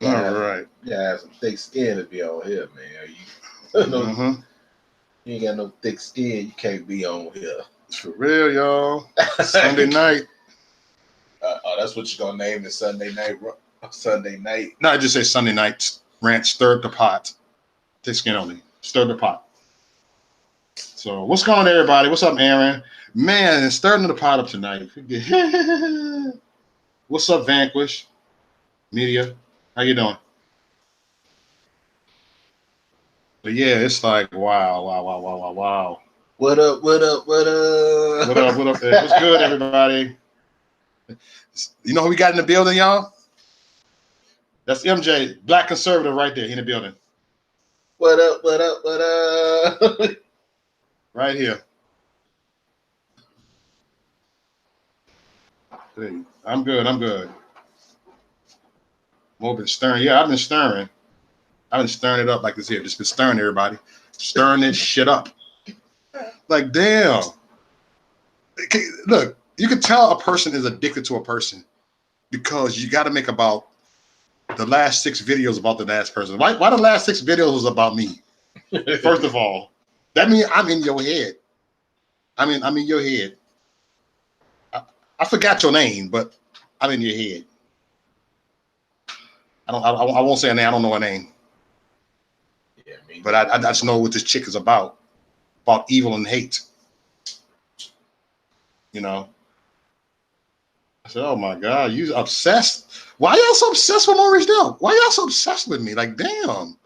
All right. Yeah, have some thick skin to be on here, man. You ain't got no thick skin, you can't be on here. For real, y'all. Sunday night. That's what you're gonna name the Sunday night. Sunday night. No, I just say Sunday night rant. Stir the pot. Thick skin only. Stir the pot. So what's going on, everybody? What's up, Aaron? Man, stirring the pot up tonight. What's up, Vanquish Media? How you doing? But yeah, it's like wow. What up? What up? What up? What's good, everybody? You know who we got in the building, y'all? That's MJ, Black Conservative, right there in the building. What up? What up? What up? Right here. I'm good. More been stirring. Yeah, I've been stirring. I've been stirring it up like this here. Just been stirring everybody. Stirring this shit up. Like, damn. Look, you can tell a person is addicted to a person because you got to make about the last 6 videos about the last person. Why the last 6 videos was about me? First of all, that means I'm in your head. I'm in your head. I forgot your name, but I'm in your head. I won't say a name. I don't know a name. Yeah, but I just know what this chick is about evil and hate. You know. I said, "Oh my God, you obsessed? Why y'all so obsessed with Maurice Dell? Why y'all so obsessed with me? Like, damn,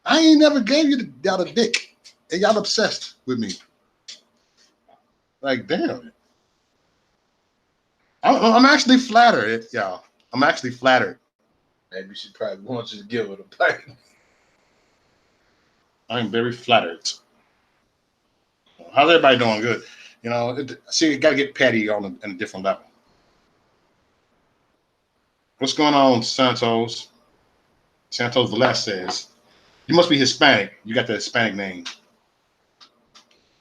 I ain't never gave you y'all a dick, and y'all obsessed with me. Like, damn." I'm actually flattered, y'all. I'm actually flattered. Maybe she probably wants you to give her the pipe. I'm very flattered. How's everybody doing? Good. You know, see, you got to get petty on a different level. What's going on, Santos? Santos Velasquez. You must be Hispanic. You got the Hispanic name.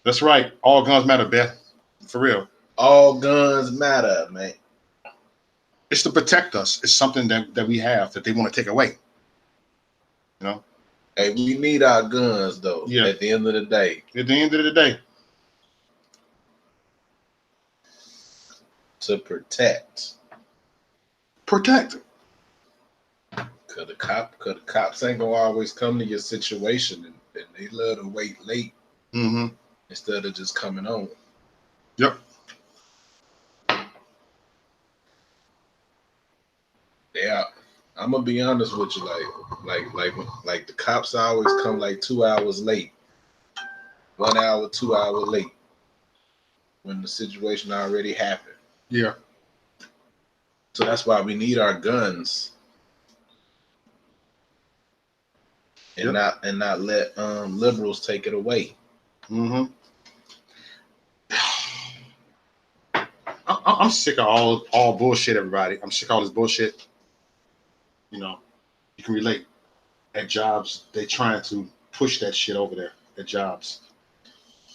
That's right. All guns matter, Beth. For real. All guns matter, man. It's to protect us. It's something that we have that they want to take away. You know? Hey, we need our guns, though, at the end of the day. At the end of the day. To protect. Protect. Cause the cops ain't gonna always come to your situation, and they love to wait late instead of just coming on. Yep. Yeah, I'm gonna be honest with you, like the cops always come like 2 hours late, 1 hour, 2 hours late when the situation already happened. Yeah. So that's why we need our guns. And not let liberals take it away. I'm sick of all bullshit, everybody. I'm sick of all this bullshit. You know, you can relate. At jobs, they trying to push that shit over there at jobs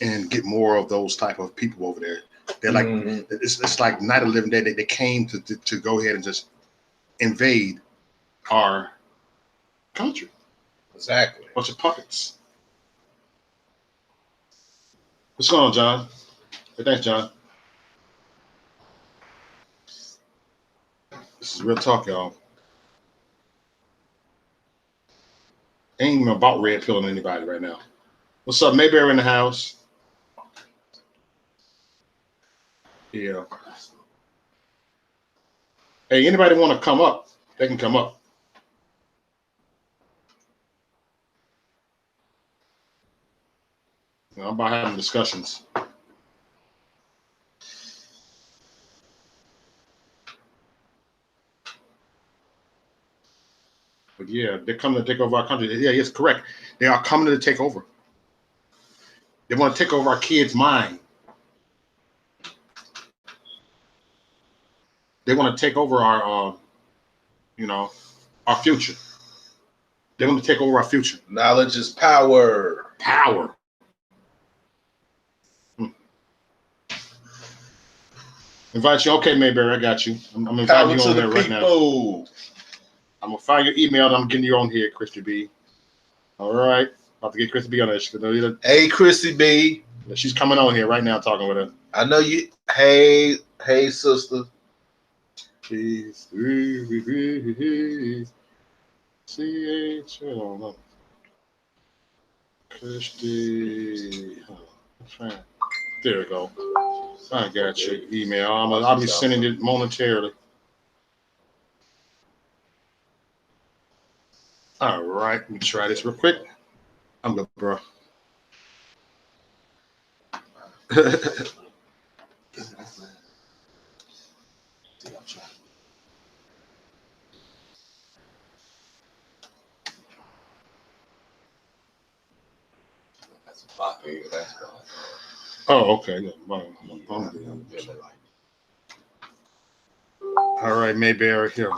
and get more of those type of people over there. They're like, it's like Night of the Living Dead. They came to go ahead and just invade our country. Exactly. Bunch of puppets. What's going on, John? Hey, thanks, John. This is real talk, y'all. Ain't even about red pilling anybody right now. What's up, Mayberry in the house? Yeah. Hey, anybody want to come up? They can come up. You know, I'm about having discussions. But yeah, they're coming to take over our country. Yeah, it's correct. They are coming to take over. They want to take over our kids' mind. They want to take over our, our future. They want to take over our future. Knowledge is power. Power. Invite you. Okay, Mayberry, I got you. I'm inviting you on there right now. I'm gonna find your email and I'm getting you on here, Christy B. All right. About to get Christy B on there. Hey, Christy B. She's coming on here right now talking with her. I know you. Hey, sister. Peace. C-H. I don't know. Christy. There we go. I got your email. I'll be sending it momentarily. All right. Let me try this real quick. I'm good, bro. Oh, okay. Yeah. All right, Mayberry here.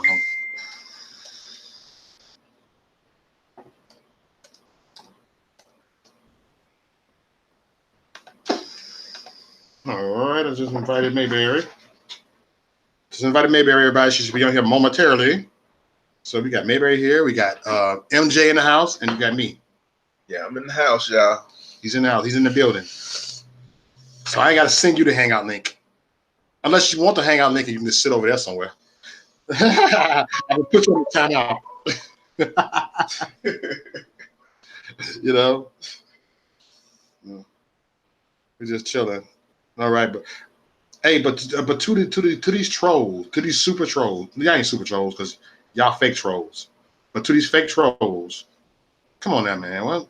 All right, I just invited Mayberry. Everybody. She should be on here momentarily. So we got Mayberry here. We got MJ in the house, and you got me. Yeah, I'm in the house, y'all. He's in the house. He's in the building. So I ain't got to send you the Hangout link. Unless you want the Hangout link, and you can just sit over there somewhere. I will put you on the timeout. You know? We're just chilling. All right, but hey, but to these trolls, to these super trolls, y'all ain't super trolls because y'all fake trolls. But to these fake trolls, come on now, man. Why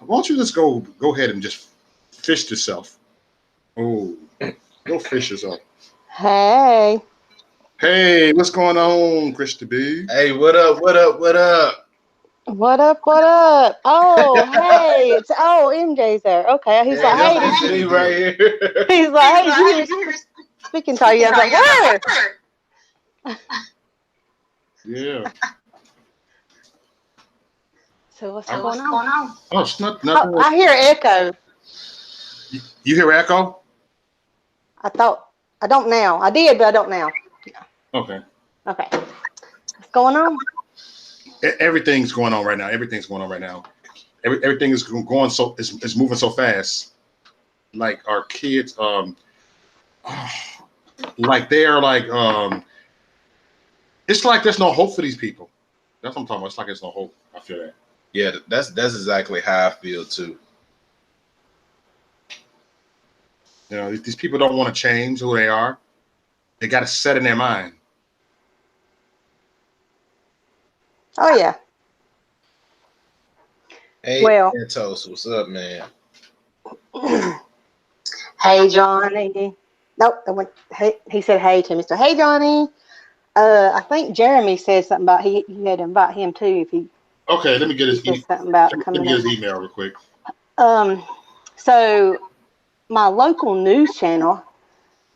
don't you just go ahead and just fish yourself? Oh, go fish yourself. Hey. Hey, what's going on, Christy B? Hey, what up? What up? Oh, hey, MJ's there. Okay, he's like, hey, that's me right here. He's like, hey, you were speaking to you. I was like, where? Yeah. So what's going on? Oh, it's nothing. I hear echo. You hear echo? I don't now. I did, but I don't now. Okay. What's going on? Everything's going on right now. Everything is going so it's moving so fast. Like our kids, like they're like it's like there's no hope for these people. That's what I'm talking about. It's like there's no hope. I feel that. Yeah, that's exactly how I feel too. You know, these people don't want to change who they are. They got it set in their mind. Oh yeah. Hey, well, Santos, what's up, man? Hey, Johnny. Nope. He said hey to me. So hey, Johnny. I think Jeremy said something about he had to invite him too if he. Okay, let me get his email. Something about let me get his email real quick. So my local news channel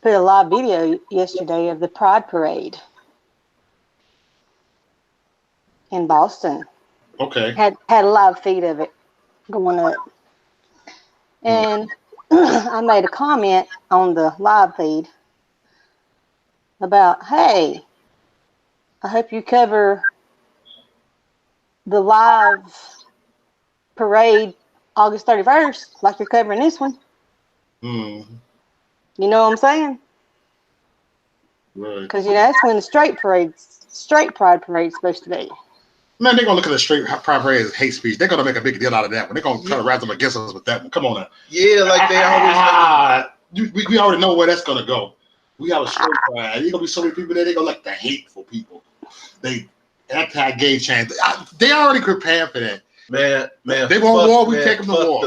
put a live video yesterday of the Pride Parade in Boston. Okay. Had a live feed of it going up. And I made a comment on the live feed about, hey, I hope you cover the live parade August 31st like you're covering this one. Mm-hmm. You know what I'm saying? Right. Because, that's when the straight pride parade's supposed to be. Man, they're going to look at the straight pride parade as hate speech. They're going to make a big deal out of that one. They're going to try to rise them against us with that one. Come on now. Yeah, like they always. We already know where that's going to go. We have a straight pride. There's going to be so many people there. They're going to like the hateful people. They anti-gay chants. They already prepared for that. Man. They want war. We take them to war.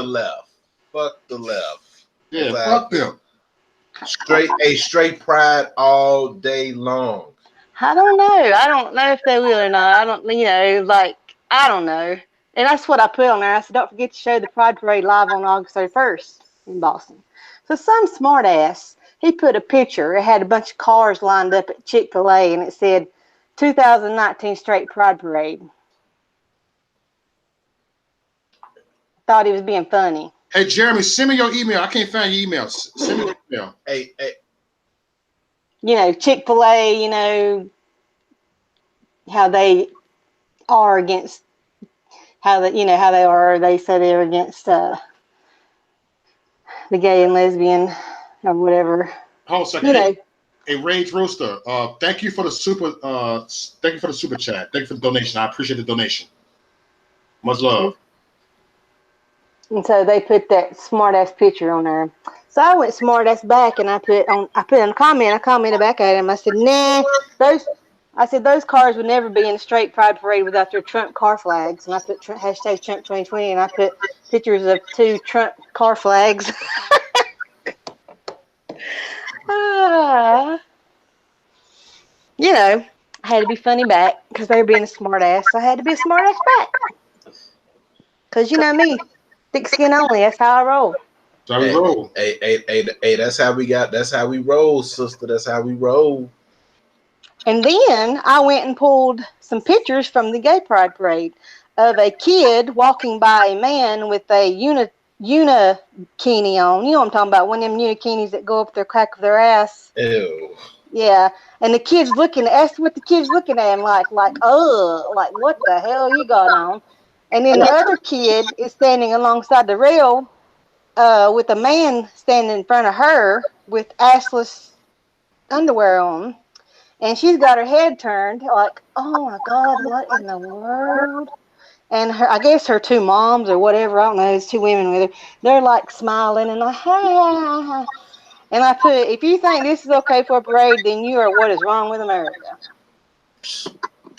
Fuck the left. Yeah, fuck them. Straight pride all day long. I don't know. I don't know if they will or not. I don't know. And that's what I put on there. I said, don't forget to show the Pride Parade live on August 31st in Boston. So some smart ass, he put a picture. It had a bunch of cars lined up at Chick-fil-A, and it said 2019 Straight Pride Parade. Thought he was being funny. Hey, Jeremy, send me your email. I can't find your email. Send me your email. Hey. Chick-fil-A, how they are against how they are. They say they're against the gay and lesbian or whatever. Hold a second. You know, Hey, Rage Rooster. Thank you for the super. Thank you for the super chat. Thank you for the donation. I appreciate the donation. Much love. and so they put that smart ass picture on there. So I went smart ass back and I put in a comment. I commented back at him. I said, nah, those cars would never be in a straight pride parade without their Trump car flags. And I put hashtag Trump 2020 and I put pictures of 2 Trump car flags. Ah, I had to be funny back because they were being a smart ass. So I had to be a smart ass back. Because you know me, thick skin only. That's how I roll. That's how we roll. Hey, that's how we roll, sister. That's how we roll. And then I went and pulled some pictures from the gay pride parade of a kid walking by a man with a unikini on. You know what I'm talking about? One of them unikinis that go up their crack of their ass. Ew. Yeah. And the kid's asked what the kid's looking at him like, what the hell you got on? And then the other kid is standing alongside the rail with a man standing in front of her with assless underwear on. And she's got her head turned like, oh my God, what in the world? And I guess her 2 moms or whatever, I don't know, there's 2 women with her. They're like smiling and like, ha. And I put, if you think this is okay for a parade, then you are what is wrong with America.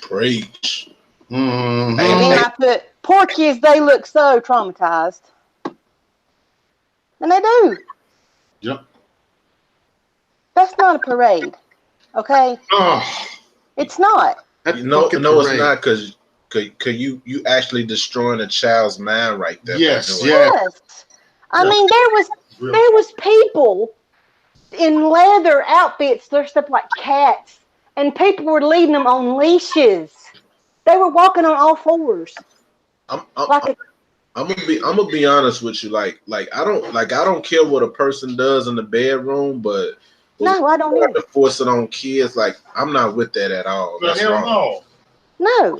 Preach. Mm-hmm. And then I put, poor kids, they look so traumatized. And they do. Yep. That's not a parade. Okay? Oh, It's not. No, it's not because you actually destroying a child's mind right there. Yes. I mean, there was people in leather outfits dressed up like cats, and people were leading them on leashes. They were walking on all fours. I'm gonna be honest with you. Like I don't care what a person does in the bedroom, but no, I don't either. To force it on kids, like I'm not with that at all. That's wrong. No,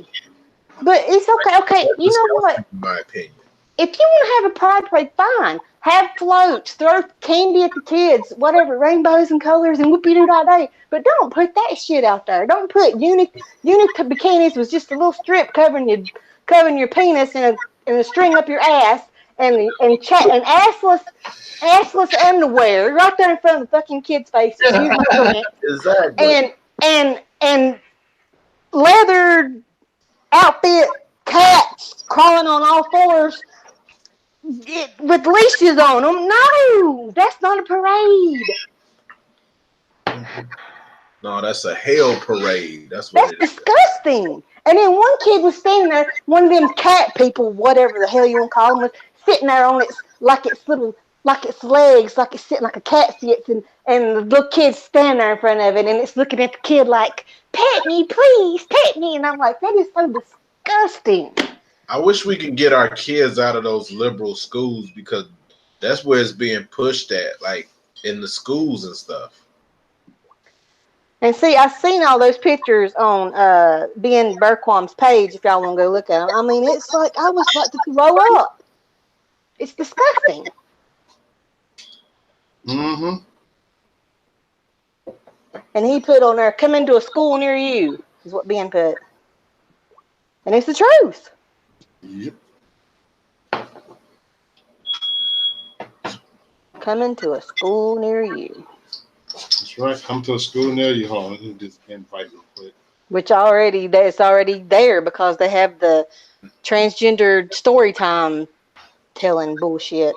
but it's okay. Okay, you know what? In my opinion, if you want to have a pride parade, fine. Have floats, throw candy at the kids, whatever, rainbows and colors and whoopie doo all day. But don't put that shit out there. Don't put uni bikinis with just a little strip covering your penis and a string up your ass and assless underwear right there in front of the fucking kids' faces. Exactly. And leather outfit cats crawling on all fours with leashes on them. No, that's not a parade. No, that's a hell parade. That's disgusting. And then one kid was standing there, one of them cat people, whatever the hell you want to call them, was sitting there on its legs, like it's sitting like a cat sits, and the little kid's standing there in front of it, and it's looking at the kid like, pet me, please, pet me. And I'm like, that is so disgusting. I wish we could get our kids out of those liberal schools because that's where it's being pushed at, like in the schools and stuff. And see, I've seen all those pictures on Ben Berquam's page. If y'all want to go look at them, I mean, it's like I was about to throw up. It's disgusting. Mm-hmm. And he put on there, "Come into a school near you," is what Ben put, and it's the truth. Yep. Come into a school near you. That's right. Come to a school near you. Hold on, let me just invite real quick. Which it's already there because they have the transgendered story time telling bullshit.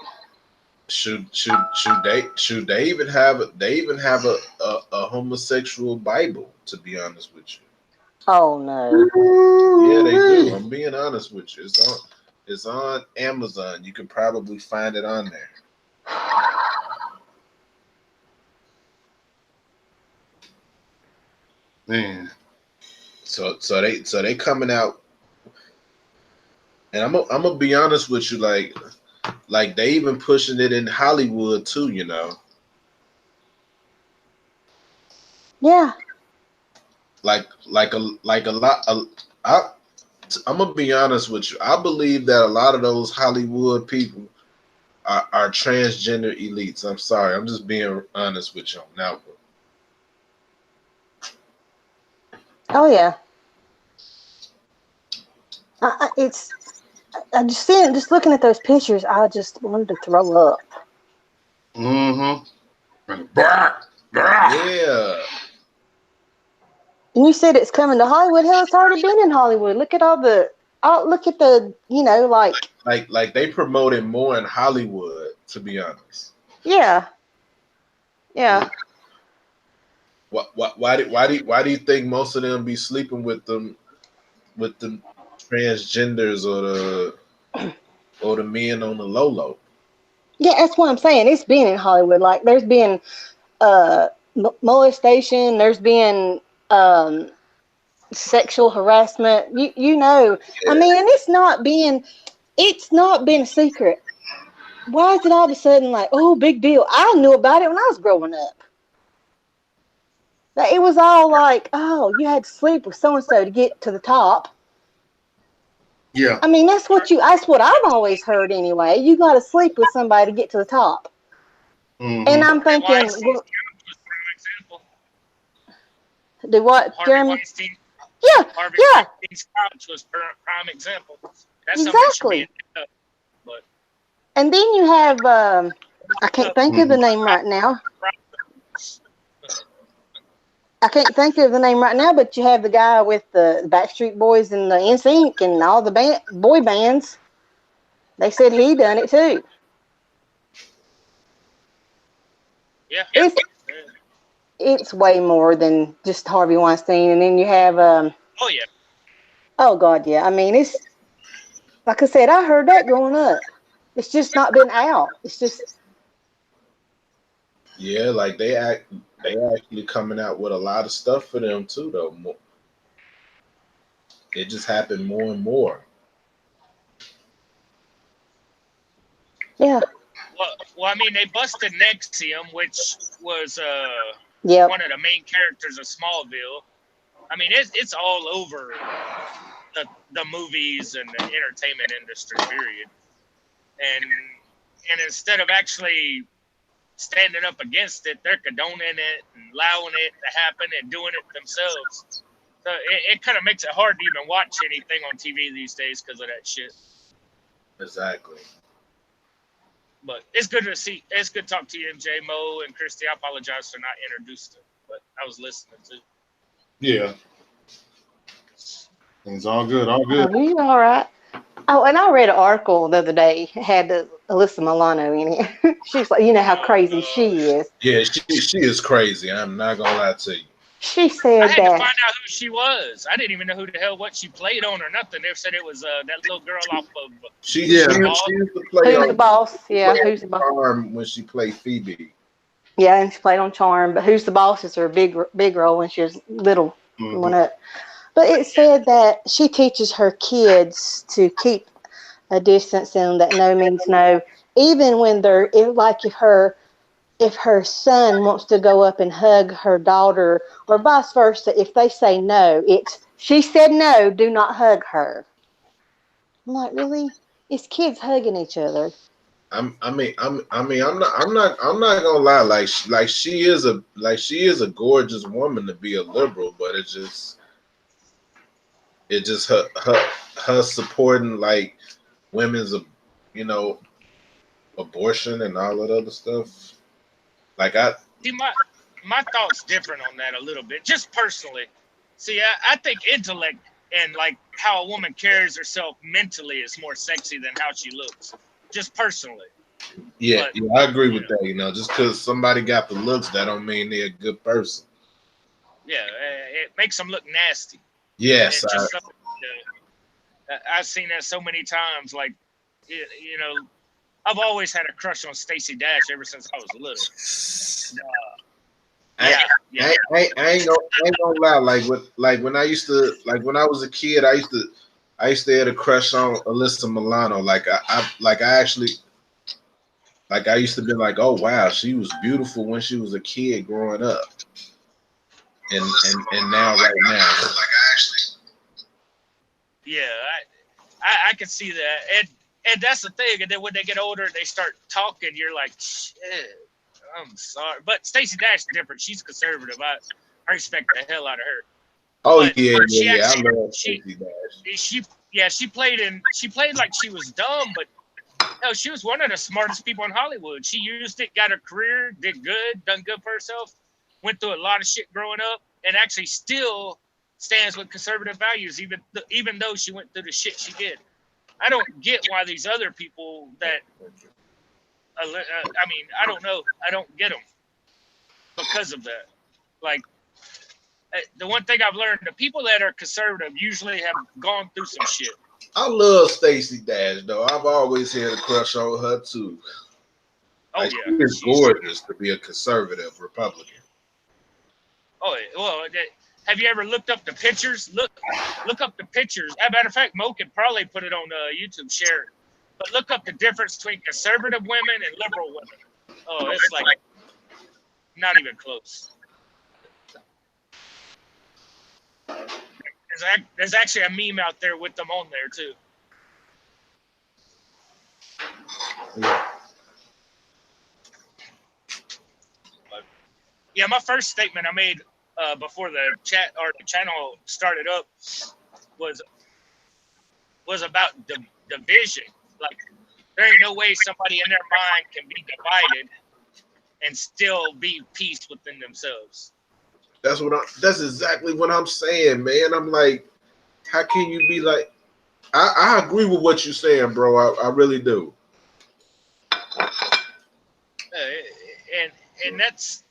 Should they even have a homosexual Bible? To be honest with you. Oh no. Yeah, they do. I'm being honest with you. It's on Amazon. You can probably find it on there. Man. So they coming out, and I'm gonna be honest with you, like they even pushing it in Hollywood too, you know. Yeah. Like a lot. I'm gonna be honest with you. I believe that a lot of those Hollywood people are transgender elites. I'm sorry. I'm just being honest with you now. Oh yeah. It's I just seeing just looking at those pictures. I just wanted to throw up. Mm-hmm. Yeah. And you said it's coming to Hollywood. Hell, it's already been in Hollywood. Look at all the. Oh, look at the. Like they promote it more in Hollywood. To be honest. Yeah. Yeah. Why do you think most of them be sleeping with them transgenders or the men on the low low? Yeah, that's what I'm saying. It's been in Hollywood. Like there's been molestation. There's been sexual harassment. I Yeah. mean, and it's not been a secret. Why is it all of a sudden like, oh, big deal? I knew about it when I was growing up. It was all like, oh, you had to sleep with so and so to get to the top. Yeah. I mean, that's what I've always heard anyway. You got to sleep with somebody to get to the top. And Mm-hmm. I'm thinking, well, Example. do what, Harvey Jeremy? Weinstein. Yeah, Harvey yeah, Weinstein's couch was prime example. That's something that should be exactly. picked up. But And then you have, I can't think of the Mm-hmm. name right now. I can't think of the name right now, but you have the guy with the Backstreet Boys and the NSYNC and all the boy bands. They said he done it too. yeah. It's it's way more than just Harvey Weinstein. And then you have, Oh yeah. oh God, yeah. I mean, it's like I said, I heard that growing up. It's just not been out. It's just, Yeah, like they actually coming out with a lot of stuff for them too though. It just happened more and more. yeah, Well, I mean, they busted Nexium, which was yep, one of the main characters of Smallville. I mean, it's all over the movies and the entertainment industry, period. And and instead of actually standing up against it, they're condoning it and allowing it to happen and doing it themselves. So it kind of makes it hard to even watch anything on TV these days because of that shit. Exactly. But it's good to see. It's good to talk to you, MJ, Mo, and Christy. I apologize for not introducing, but I was listening too. Yeah. It's all good. All good. oh, you all right? Oh, and I read an article the other day had Alyssa Milano in it. She's like, you know how Oh crazy no! she is. Yeah, she is crazy. I'm not gonna lie to you. She I said had to that find out who she was. I didn't even know who the hell what she played on or nothing. They said it was that little girl off of She Yeah. the she ball. used to play who's the on boss? Yeah, who's the boss? Charm when she played Phoebe. Yeah, and she played on Charm, but Who's the Boss is her big role when she was little Mm-hmm. growing up. But it said that she teaches her kids to keep a distance and that no means no, even when if her son wants to go up and hug her daughter or vice versa, if they say no, it's she said no, do not hug her. I'm like, really? It's kids hugging each other. I'm not gonna lie. She is a gorgeous woman to be a liberal, but it just her supporting like women's you know abortion and all that other stuff. Like See, my thoughts different on that a little bit, just personally. See, I think intellect and like how a woman carries herself mentally is more sexy than how she looks, just personally. yeah, But yeah, I agree you with know, that. Just because somebody got the looks, that don't mean they're a good person. yeah, it makes them look nasty. Yes, It just I've seen that so many times. Like, you know, I've always had a crush on Stacey Dash ever since I was little. I, Yeah, yeah. I ain't gonna lie. When I was a kid, I used to have a crush on Alyssa Milano. I actually I used to be like, oh wow, she was beautiful when she was a kid growing up, and now right now. Yeah, I can see that, and that's the thing. And then when they get older, and they start talking. You're like, shit. I'm sorry, but Stacey Dash is different. She's conservative. I respect the hell out of her. Oh But yeah, she yeah, yeah. I actually love Stacey Dash. she played like she was dumb, but no, she was one of the smartest people in Hollywood. She used it, got her career, did good, done good for herself, went through a lot of shit growing up, and actually still stands with conservative values, even though she went through the shit she did. I don't get why these other people that, I mean, I don't know. I don't get them because of that. Like, the one thing I've learned, the people that are conservative usually have gone through some shit. I love Stacey Dash though. I've always had a crush on her too. Oh Like, yeah, she is gorgeous to be a conservative Republican. Oh well. Have you ever looked up the pictures? Look up the pictures. As a matter of fact, Mo could probably put it on YouTube, share it. But look up the difference between conservative women and liberal women. Oh, it's like not even close. There's actually a meme out there with them on there too. Yeah. But, yeah, my first statement I made before the chat or the channel started up was about division. Like, there ain't no way somebody in their mind can be divided and still be peace within themselves. That's exactly what I'm saying, man. I'm like, how can you be like? I agree with what you're saying, bro. I really do. And that's,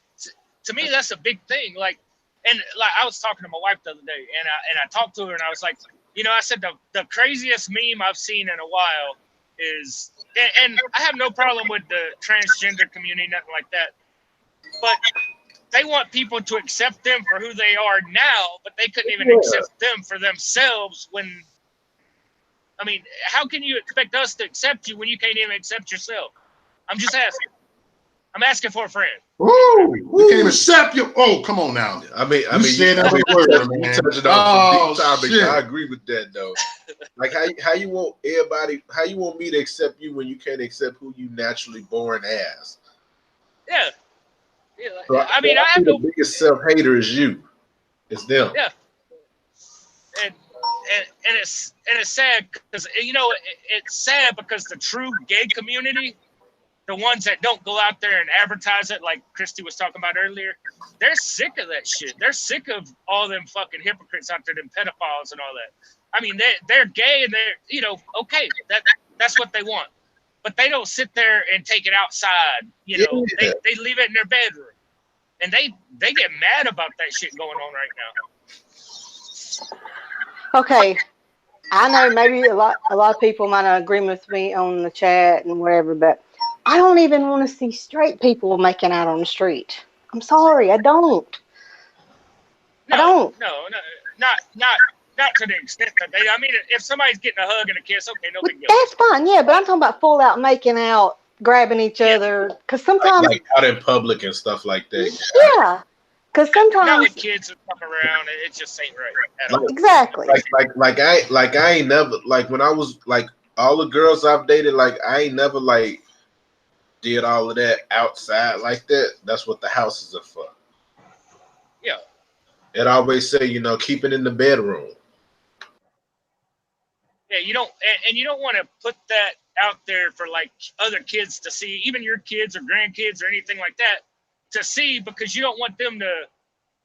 to me, that's a big thing. Like I was talking to my wife the other day, and I talked to her, and I was like, I said the craziest meme I've seen in a while is, and I have no problem with the transgender community, nothing like that, but they want people to accept them for who they are now, but they couldn't even accept them for themselves when. I mean, how can you expect us to accept you when you can't even accept yourself? I'm just asking. I'm asking for a friend. Woo! We can't accept you. Oh, come on now. You said that word, man. Touching on some deep topics. Shit. I agree with that though. Like how you want everybody? How you want me to accept you when you can't accept who you naturally born as? Yeah. So I have the biggest self hater is you. It's them. Yeah. And it's sad because it's sad because the true gay community, the ones that don't go out there and advertise it like Christy was talking about earlier, they're sick of that shit. They're sick of all them fucking hypocrites out there, them pedophiles and all that. I mean, they're gay and they're, okay, that's what they want. But they don't sit there and take it outside. They leave it in their bedroom. And they get mad about that shit going on right now. Okay. I know maybe a lot of people might not agree with me on the chat and whatever, but I don't even want to see straight people making out on the street. I'm sorry, I don't. I don't. No, not to the extent that they. I mean, if somebody's getting a hug and a kiss, okay, no big deal. That's fine, yeah. But I'm talking about full out making out, grabbing each other, because sometimes like out in public and stuff like that. Yeah, because sometimes now with kids and stuff around, it just ain't right at all. Exactly. Like I ain't never like when I was like all the girls I've dated, like I ain't never like did all of that outside like that. That's what the houses are for. Yeah. It always say, keep it in the bedroom. Yeah, you don't want to put that out there for like other kids to see, even your kids or grandkids or anything like that to see, because you don't want them to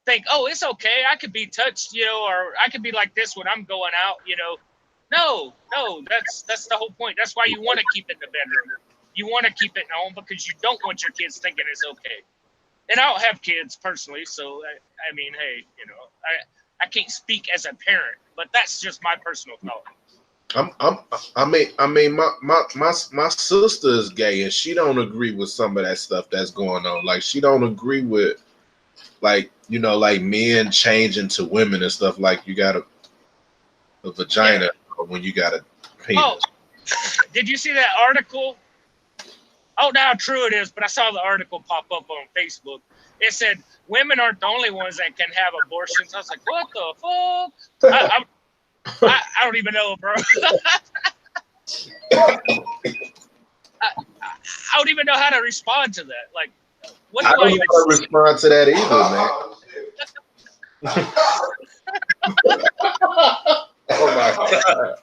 think, oh, it's okay, I could be touched, or I could be like this when I'm going out, No, that's the whole point. That's why you want to keep it in the bedroom. You want to keep it at home because you don't want your kids thinking it's okay. And I don't have kids personally, so I mean, hey, I can't speak as a parent, but that's just my personal thought. My sister is gay and she don't agree with some of that stuff that's going on. Like she don't agree with like men changing to women and stuff. Like you got a vagina when you got a penis. Oh, did you see that article? I don't know how true it is, but I saw the article pop up on Facebook. It said women aren't the only ones that can have abortions. I was like, what the fuck? I don't even know, bro. I don't even know how to respond to that. Like, what I do I don't know even how to say? respond to that either, man. Oh my god.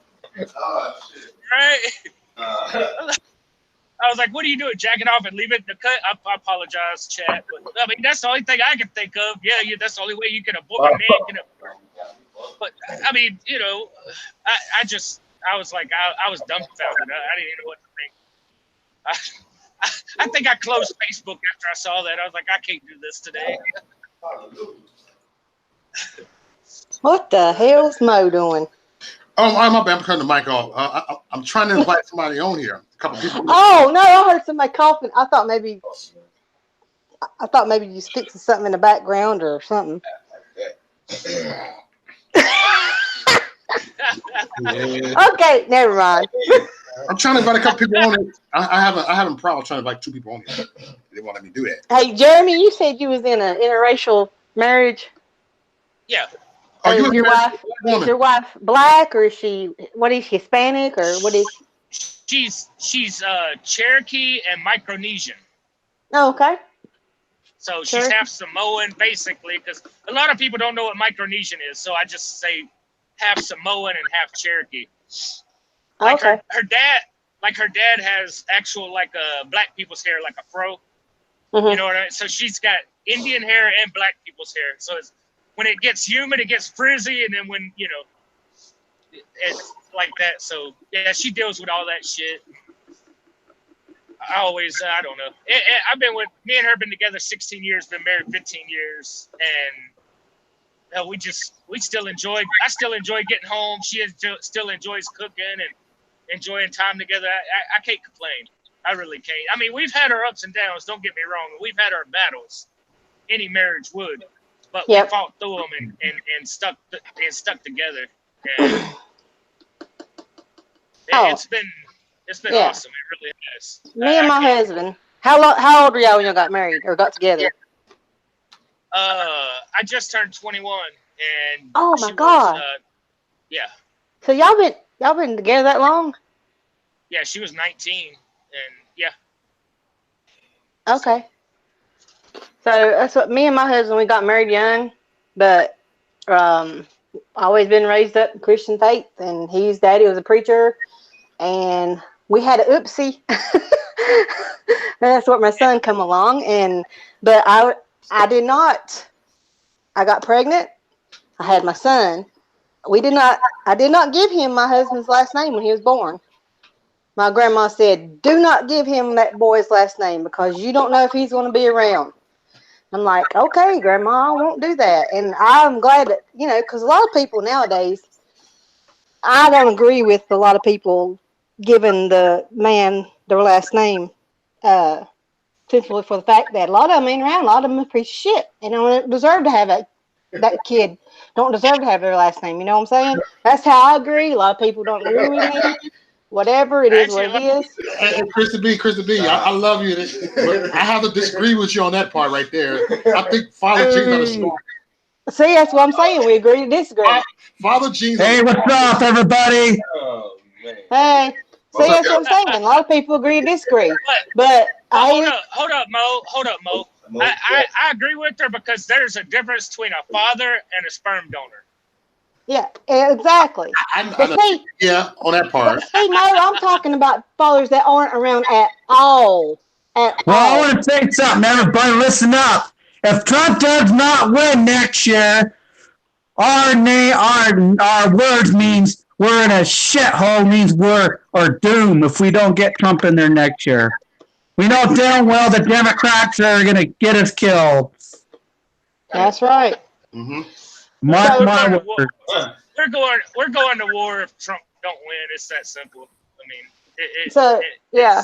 Right? I was like, what are you doing? Jacking off and leave it in the cut? I apologize, chat. But I mean, that's the only thing I can think of. Yeah, that's the only way you can avoid a man can. But I mean, I was like, I was dumbfounded. I didn't even know what to think. I think I closed Facebook after I saw that. I was like, I can't do this today. What the hell's Mo doing? Oh, my bad. I'm turning the mic off. I'm trying to invite somebody on here. A couple people. Oh no, I heard somebody coughing. I thought maybe you was fixing something in the background or something. Okay, never mind. I'm trying to invite a couple people on it. I haven't problem trying to invite 2 people on here. They won't let me do that. Hey, Jeremy, you said you was in an interracial marriage. Yeah. Oh, Is your wife black, or is she Hispanic, or what is she? She's Cherokee and Micronesian. Oh, okay. So she's half Samoan, basically, because a lot of people don't know what Micronesian is. So I just say half Samoan and half Cherokee. Like okay. her dad has actual black people's hair, like a fro. Mm-hmm. You know what I mean? So she's got Indian hair and black people's hair. So when it gets humid, it gets frizzy, and then when it's like that. So yeah, she deals with all that shit. I don't know. Me and her been together 16 years, been married 15 years, and I still enjoy getting home. She still enjoys cooking and enjoying time together. I can't complain. I really can't. I mean, we've had our ups and downs. Don't get me wrong. We've had our battles. Any marriage would, but we fought through them and stuck together. And it's been awesome. It really has. Me and my husband. How old were y'all when y'all got married or got together? I just turned 21, and oh my god. Yeah. So y'all been together that long? Yeah, she was 19, and yeah. Okay. So that's what me and my husband, we got married young, but always been raised up in Christian faith, and his daddy was a preacher, and we had an oopsie. That's what my son come along, but I did not. I got pregnant. I had my son. I did not give him my husband's last name when he was born. My grandma said, do not give him that boy's last name because you don't know if he's going to be around. I'm like, okay, Grandma, I won't do that. And I'm glad that, because a lot of people nowadays, I don't agree with a lot of people giving the man their last name, simply for the fact that a lot of them ain't around. A lot of them are a piece of shit and don't deserve to have that kid. Don't deserve to have their last name. You know what I'm saying? That's how I agree. A lot of people don't agree with me. Whatever, it is what it is. And Krista B, I love you, but I have to disagree with you on that part right there. I think Father G's not a story. See, that's what I'm saying. We agree to disagree. Father G's. Hey, what's up, everybody? Oh man. Hey, see, that's what I'm saying. A lot of people agree to disagree, but hold up, Mo. I agree with her because there's a difference between a father and a sperm donor. Yeah, exactly. On that part. See, Mo, I'm talking about fathers that aren't around at all. Well, I want to say something, everybody. Listen up. If Trump does not win next year, our words means we're in a shithole. Means we're doomed if we don't get Trump in there next year. We know damn well the Democrats are going to get us killed. That's right. Mm-hmm. Mark my words. We're going to war if Trump don't win. It's that simple. I mean, yeah.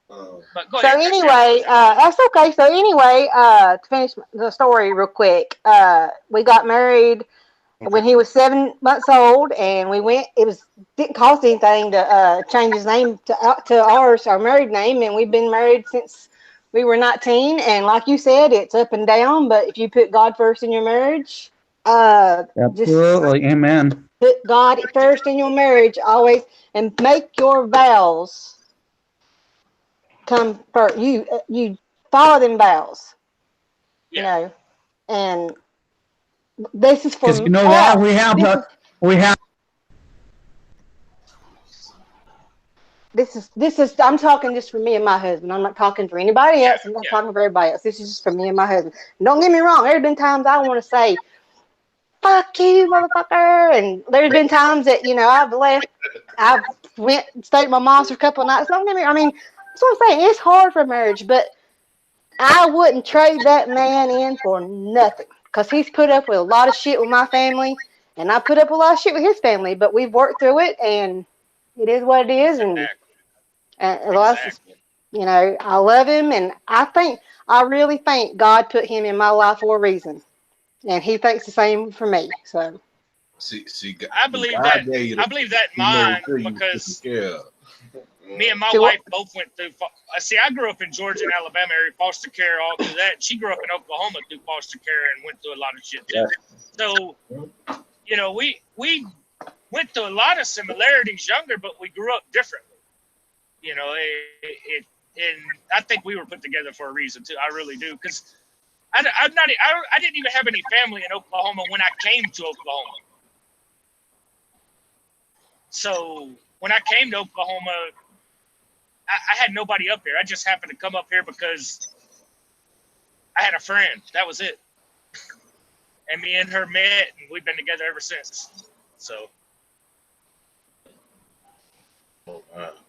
But go ahead. Anyway, that's okay. So anyway, to finish the story real quick, we got married when he was 7 months old, and we went. Didn't cost anything to change his name to ours, our married name, and we've been married since we were 19. And like you said, it's up and down. But if you put God first in your marriage, Just Absolutely. Amen. put God first in your marriage always, and make your vows come first. You follow them vows, you Yeah. know. And this is Because for you know what? us. We have This is I'm talking just for me and my husband. I'm not talking for anybody Yeah. else. I'm not Yeah. talking for everybody else. This is just for me and my husband. Don't get me wrong. There's been times I want to say, "Fuck you, motherfucker," and there's been times that I've left. I've went and stayed at my mom's for a couple of nights. Don't get me. I mean, that's what I'm saying. It's hard for marriage, but I wouldn't trade that man in for nothing because he's put up with a lot of shit with my family, and I put up a lot of shit with his family. But we've worked through it, and it is what it is. And Exactly. well, Exactly. I love him, and I really think God put him in my life for a reason, and He thinks the same for me. So, See, I believe God that. gave you I the believe that in he made mine sure you was taken because care of. me and my to wife both went through. See, I grew up in Georgia and Alabama area, foster care, all through that. She grew up in Oklahoma through foster care and went through a lot of shit too. So, we went through a lot of similarities younger, but we grew up differently. And I think we were put together for a reason too. I really do, because I didn't even have any family in Oklahoma when I came to Oklahoma. So when I came to Oklahoma, I had nobody up here. I just happened to come up here because I had a friend. That was it. And me and her met, and we've been together ever since. So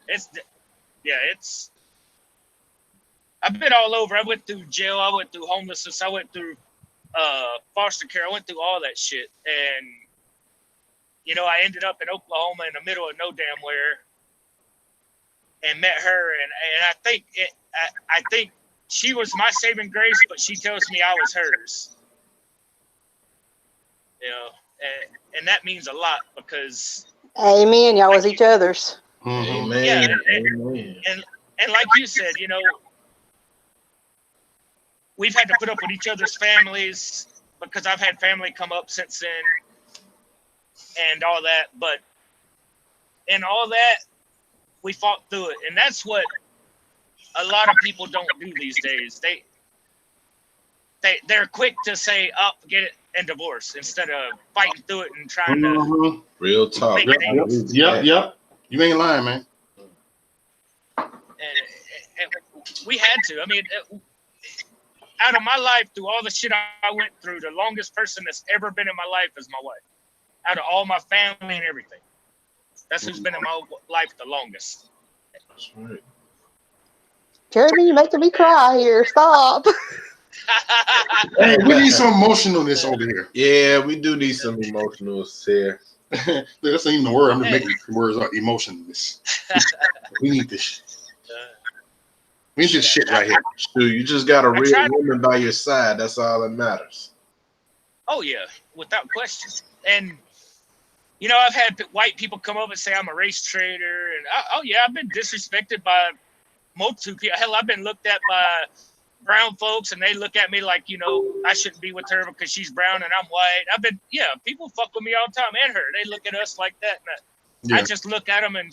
it's I've been all over. I went through jail. I went through homelessness. I went through foster care. I went through all that shit. And, I ended up in Oklahoma in the middle of no damn where and met her. And I think she was my saving grace, but she tells me I was hers. And that means a lot because, amen. Y'all was each other's. Mm-hmm. Amen. yeah, Amen. and like you said, we've had to put up with each other's families because I've had family come up since then and all that. But in all that, we fought through it. And that's what a lot of people don't do these days. They're quick to say, oh, forget it, and divorce instead of fighting through it and trying to Real talk. make things. Yep. You ain't lying, man. And we had to. I mean, out of my life, through all the shit I went through, the longest person that's ever been in my life is my wife. Out of all my family and everything, that's who's been in my life the longest. That's right. Jeremy, you're making me cry here. Stop. Hey, we need some emotionalness over here. Yeah, we do need some emotionals here. That's not even the word. I'm just making the words are emotionless. We need this. We need this shit right here. Dude, you just got a real woman by your side. That's all that matters. Oh yeah, without question. And I've had white people come up and say I'm a race traitor, and oh yeah, I've been disrespected by multiple people. Hell, I've been looked at by brown folks, and they look at me like I shouldn't be with her because she's brown and I'm white. People fuck with me all the time, and her. They look at us like that, and I just look at them and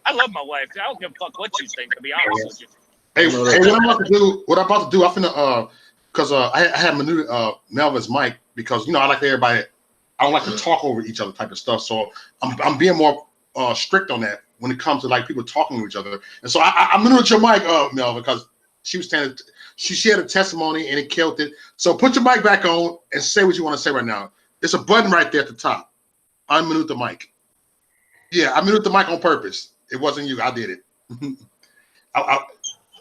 I love my wife. I don't give a fuck what you think, to be honest with you. Hey, what I'm about to do, I'm finna because I have Melvin's mic because I like everybody. I don't like to talk over each other type of stuff, so I'm being more strict on that when it comes to like people talking to each other. And so I'm gonna your mic, Melvin, because she was standing. She had a testimony and it killed it. So put your mic back on and say what you want to say right now. There's a button right there at the top. Unmute the mic. Yeah, I muted the mic on purpose. It wasn't you. I did it.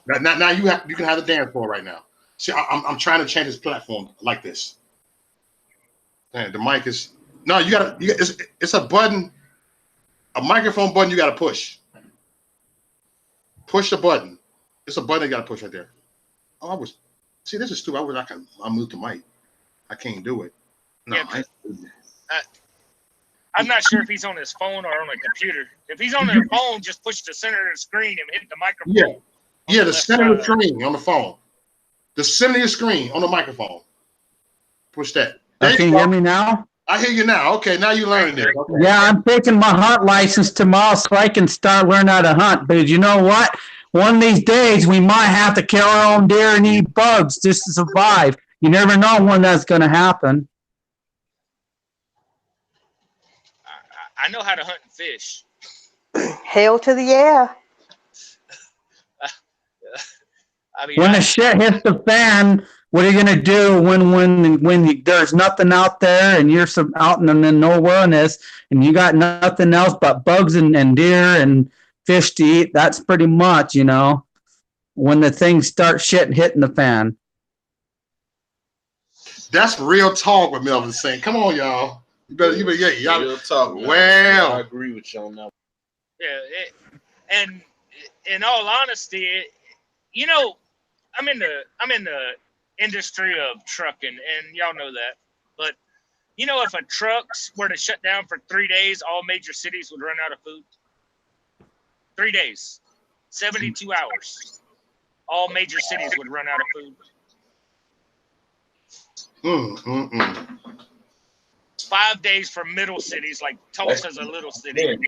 Now you can have the dance floor right now. See, I'm trying to change this platform like this. Man, the mic is no. It's a button, a microphone button. You got to push. Push the button. It's a button you got to push right there. Oh, see, this is stupid. I moved the mic. I can't do it. No, yeah, I'm not sure if he's on his phone or on a computer. If he's on the phone, just push the center of the screen and hit the microphone. Yeah, the center of the screen on the phone. The center of the screen on the microphone. Push that. Can you hear me now? I hear you now. Okay, now you learned it. Okay. Yeah, I'm taking my hunt license tomorrow so I can start learning how to hunt. But you know what? One of these days, we might have to kill our own deer and eat bugs just to survive. You never know when that's going to happen. I know how to hunt and fish. Hell to the yeah. I mean, When the shit hits the fan, what are you gonna do when there's nothing out there and you're out in the no wilderness and you got nothing else but bugs and deer and fish to eat? That's pretty much, when the things start shit hitting the fan. That's real talk what Melvin's saying. Come on, y'all. You better, y'all. Real talk. Man. Well, I agree with you on that. Yeah, and in all honesty, I'm in the industry of trucking, and y'all know that. But if a trucks were to shut down for 3 days, all major cities would run out of food. 3 days, 72 hours, all major cities would run out of food. 5 days for middle cities, like Tulsa's a little city.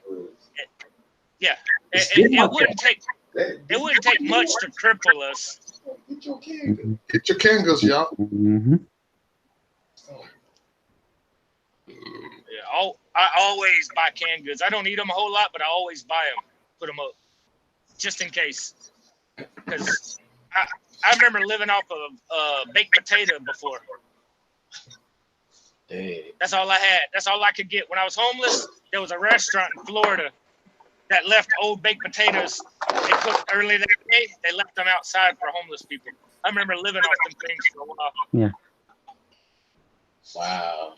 Yeah, it wouldn't take much to cripple us. Get your candles, y'all. Mm-hmm. Yeah, I always buy canned goods. I don't eat them a whole lot, but I always buy them, put them up, just in case. Because I remember living off of baked potato before. Hey. That's all I had. That's all I could get. When I was homeless, there was a restaurant in Florida that left old baked potatoes. They cooked early that day. They left them outside for homeless people. I remember living off them things for a while. Yeah. Wow.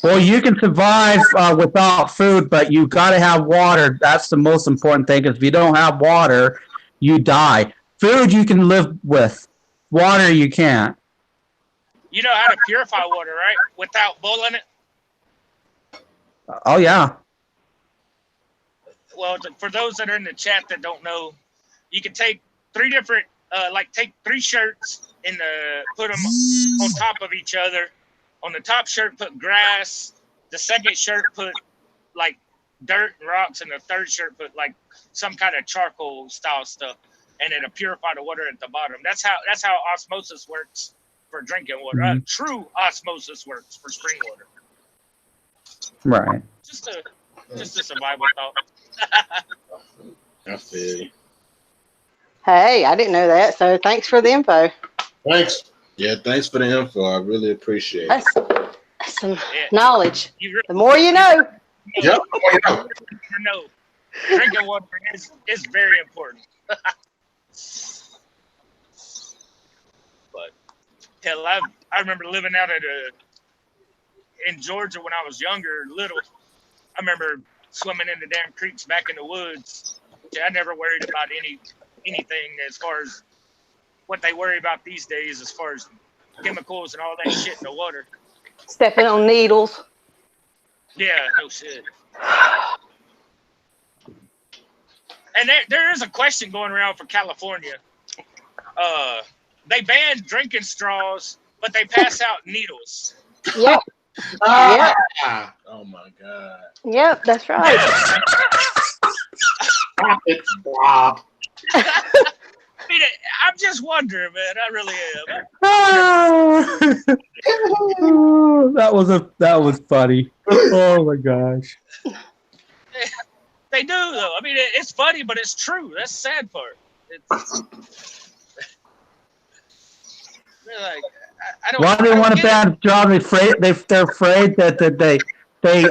Well, you can survive without food, but you got to have water. That's the most important thing. Because if you don't have water, you die. Food you can live with. Water you can't. You know how to purify water, right? Without boiling it? Oh, yeah. Well, for those that are in the chat that don't know, you can take three different, take 3 shirts put them on top of each other. On the top shirt, put grass. The second shirt, put like dirt and rocks, and the third shirt, put like some kind of charcoal style stuff, and it'll purify the water at the bottom. That's how osmosis works for drinking water. Mm-hmm. True osmosis works for spring water. Right. Just a survival thought. I feel you. Hey, I didn't know that, so thanks for the info. Thanks. Yeah, thanks for the info. I really appreciate it. That's some knowledge. Really, The more you know. Yep. No, drinking water is very important. But hell, I remember living out in Georgia when I was younger, little. I remember swimming in the damn creeks back in the woods. I never worried about anything as far as what they worry about these days as far as chemicals and all that shit in the water. Stepping on needles. Yeah, no shit. And there is a question going around for California. They banned drinking straws, but they pass out needles. Yep. Ah. Oh my God. Yep, that's right. Stop it, Bob. I mean, I'm just wondering, man. I really am. That was funny. Oh my gosh. They do, though. I mean, it's funny, but it's true. That's the sad part. They're like, I don't. Why do they want a bad job? They're afraid that they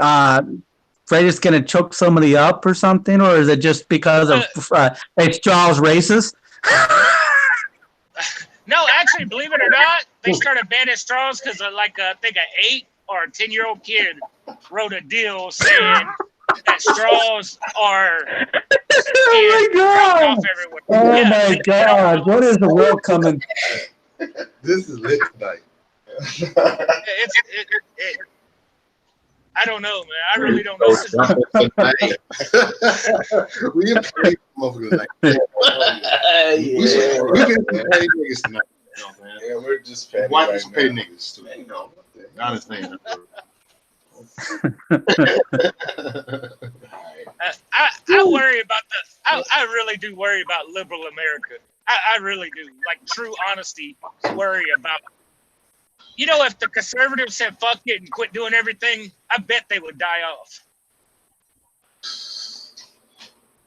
afraid it's gonna choke somebody up or something, or is it just because of straws racist? No, actually, believe it or not, they started banning straws because I think an 8 or a 10-year-old kid wrote a deal saying that straws are. Oh my God! Oh my God! What is the world coming? This is lit tonight. I don't know, man. I really don't know. We can pay motherfuckers like that. We can pay niggas tonight. You know, man. Yeah, we're just petty White right people pay now. niggas too. You know. I understand. I worry about I really do worry about liberal America. I really do. Like true honesty, worry about. You know, if the conservatives said fuck it and quit doing everything, I bet they would die off.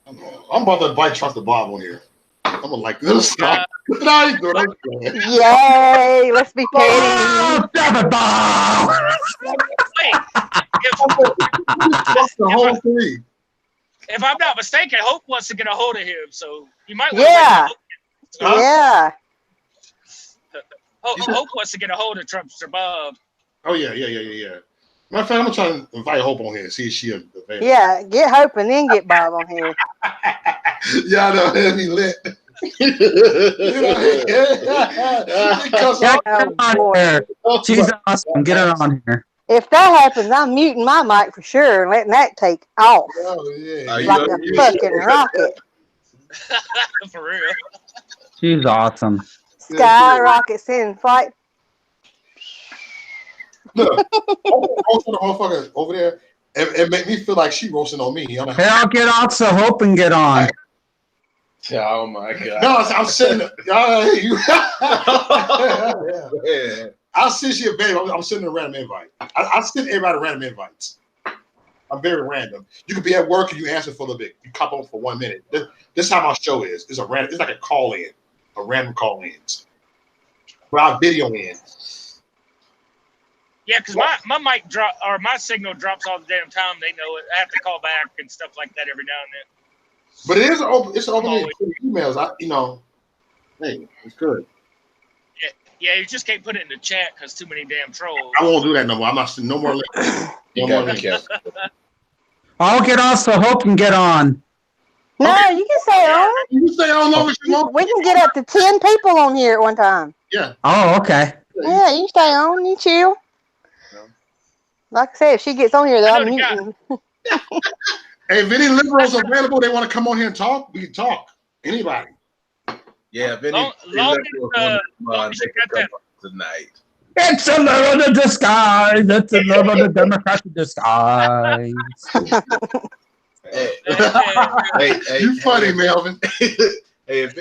I'm about to invite Trust the Bob on here. I'm gonna like this stuff. Yay! Let's be petty. Oh, damn it, Bob! Wait, the whole thing. if I'm not mistaken, Hope wants to get a hold of him, so you might want to Yeah. Yeah. Hope wants to get a hold of Trumpster Bob. Oh yeah. Matter of fact, I'm gonna try to invite Hope on here. See if she available. Yeah. Get Hope and then get Bob on here. Y'all know that'd be lit. She's awesome. Get her on here. If that happens, I'm muting my mic for sure and letting that take off like a fucking rocket. For real. She's awesome. Skyrockets in flight. Look, roasting the motherfucker over there, it make me feel like she roasting on me. I'm like, Hey, I'll get off so Hope and get on. Oh my god! no, I'm sitting. I'll send you a baby. I'm sending a random invite. I send everybody random invites. I'm very random. You could be at work and you answer for a little bit. You cop on for 1 minute. This is how my show is. It's a random. It's like a call in, a random call ins. Where I video in. Yeah, because my mic drop or my signal drops all the damn time. They know it. I have to call back and stuff like that every now and then. But it is open. It's open emails. Hey, it's good. Yeah, you just can't put it in the chat because too many damn trolls. I won't do that no more. I'm not no more links. No more links. I'll get off so Hope can get on. No, you can stay on. You can stay on long as you want. We can get up to 10 people on here at one time. Yeah. Oh, okay. Yeah, you can stay on. You chill. Like I said, if she gets on here, though, I'm muting. Hey, if any liberals are available, they want to come on here and talk, we can talk. Anybody. Yeah, if any Long as you got that. tonight. It's a love of the disguise. It's a love of the Democratic disguise. Hey, You funny, Melvin. Hey, if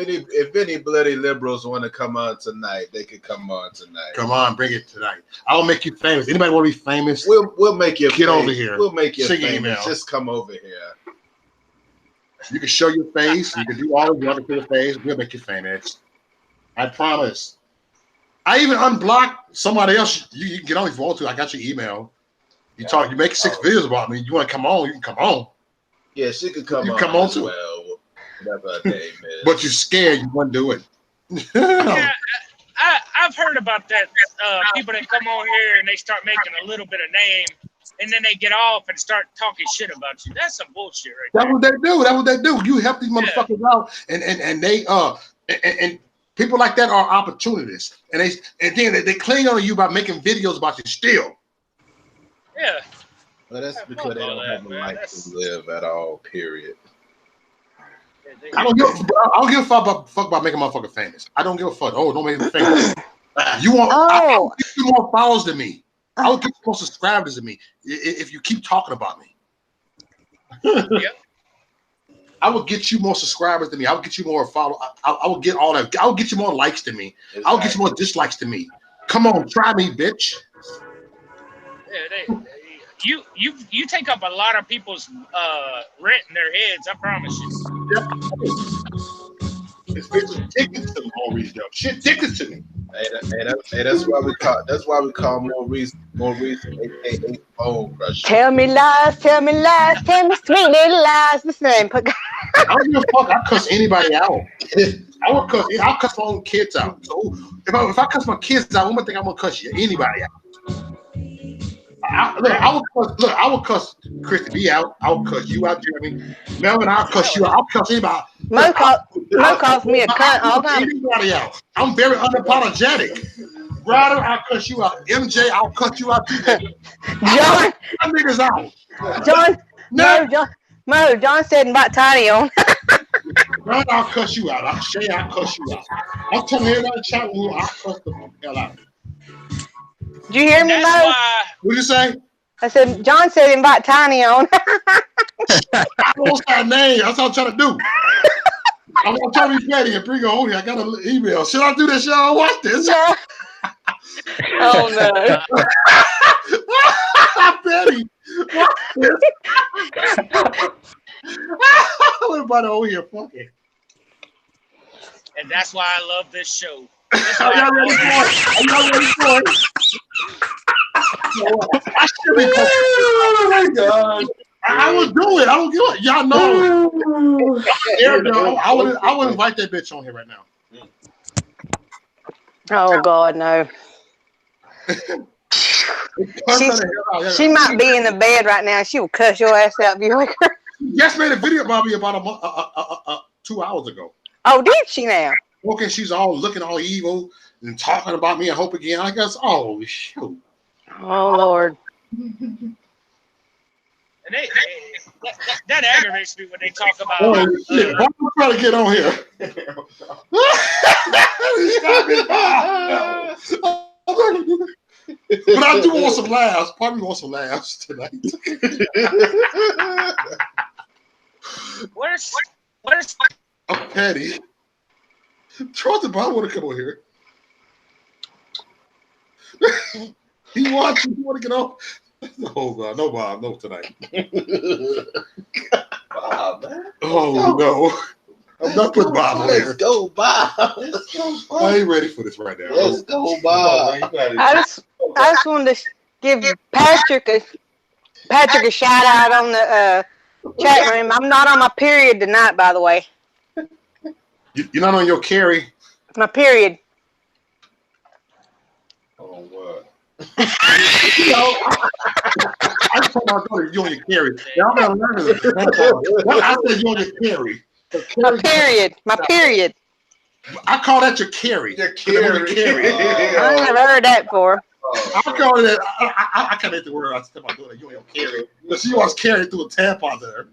any bloody liberals want to come on tonight, they can come on tonight. Come on, bring it tonight. I'll make you famous. Anybody want to be famous? We'll make you Get over here. We'll make you Sing famous. email. Just come over here. You can show your face. You can do all of the other face. We'll make you famous. I promise. I even unblocked somebody else. You can get on if you want to. I got your email. You talk. You make 6 videos about me. You want to come on? You can come on. Yeah, she could come You on. come on as too. well. Whatever her name is. But you're scared. You wouldn't do it. Yeah, I've heard about that. People that come on here and they start making a little bit of name, and then they get off and start talking shit about you. That's some bullshit, right there. That's what they do. That's what they do. You help these motherfuckers out, and they and people like that are opportunists, and then they cling on to you by making videos about you still. Yeah. Well, that's because they don't have a life to live at all. Period. I don't give a fuck about making a motherfucker famous. I don't give a fuck. Oh, don't make me famous. You want? I'll get you more followers than me. I'll get you more subscribers than me if you keep talking about me. Yep. I will get you more subscribers than me. I will get you more followers. I will get all that. I will get you more likes than me. I'll get you more dislikes than me. Come on, try me, bitch. Yeah, you take up a lot of people's rent in their heads. I promise you. This bitch is addicted to Maurice, though. She addicted to me. Hey, that's why we call Maurice aka Bone Crusher. Tell me lies, tell me sweet little lies. This name. I don't give a fuck. I cuss anybody out. I'll cuss my own kids out. So if I cuss my kids out, I'm gonna think I'm gonna cuss anybody out. I will cuss Christy B out. I'll cuss you out, Jeremy. Melvin, I'll cuss you out. I'll cuss anybody. Mo calls me a cunt all the time. Anybody out. I'm very unapologetic. Ryder, I'll cuss you out. MJ, I'll cuss you out. John, my niggas out. John said invite Tiny on. Ryder, I'll cuss you out. Shay, I'll cuss you out. I'm telling everybody in the chat room, I'll cuss the hell out. Did you hear And me, that's Mo? why. What'd you say? I said, John said invite Tiny on. I don't say her name. That's what I'm trying to do. I'm gonna try to be petty and bring her on here. I got an email. Should I do this, y'all? Watch this. No. Oh, no. Petty. Watch this. What about over here? Fuck it. And that's why I love this show. Are y'all ready for it? Are y'all ready for it? I should be. Oh my god. I would do it. I don't give it. Y'all know. There, no, I would invite that bitch on here right now. Oh, God, no. She might be in the bed right now. She will cuss your ass out if you wake her. Just made a video about me about 2 hours ago. Oh, did she now? Okay, she's all looking all evil and talking about me. I hope again. I guess. Oh shoot. Oh, Lord. And that aggravates me when they talk about. Oh shit! I'm trying to get on here. But I do want some laughs. Probably want some laughs tonight. Where's I'm petty. Charlton Bob want to come on here. He wants you want to get on. Oh God, no Bob, no tonight. Bob, man. Oh no, I'm not putting Bob on Let's here. go, Bob. Let's go, Bob. I ain't ready for this right now. Let's go, Bob. I just wanted to give Patrick a shout out on the chat room. I'm not on my period tonight, by the way. You're not on your carry. My period. Oh, what? You know, I told my daughter you on your carry. Y'all gotta learn this. I said you on your carry. My period. My period. I call that your carry. Your carry. I ain't never heard that before. I call it. I can't make the word. I said my daughter you on your carry. But she was carrying through a tampon there.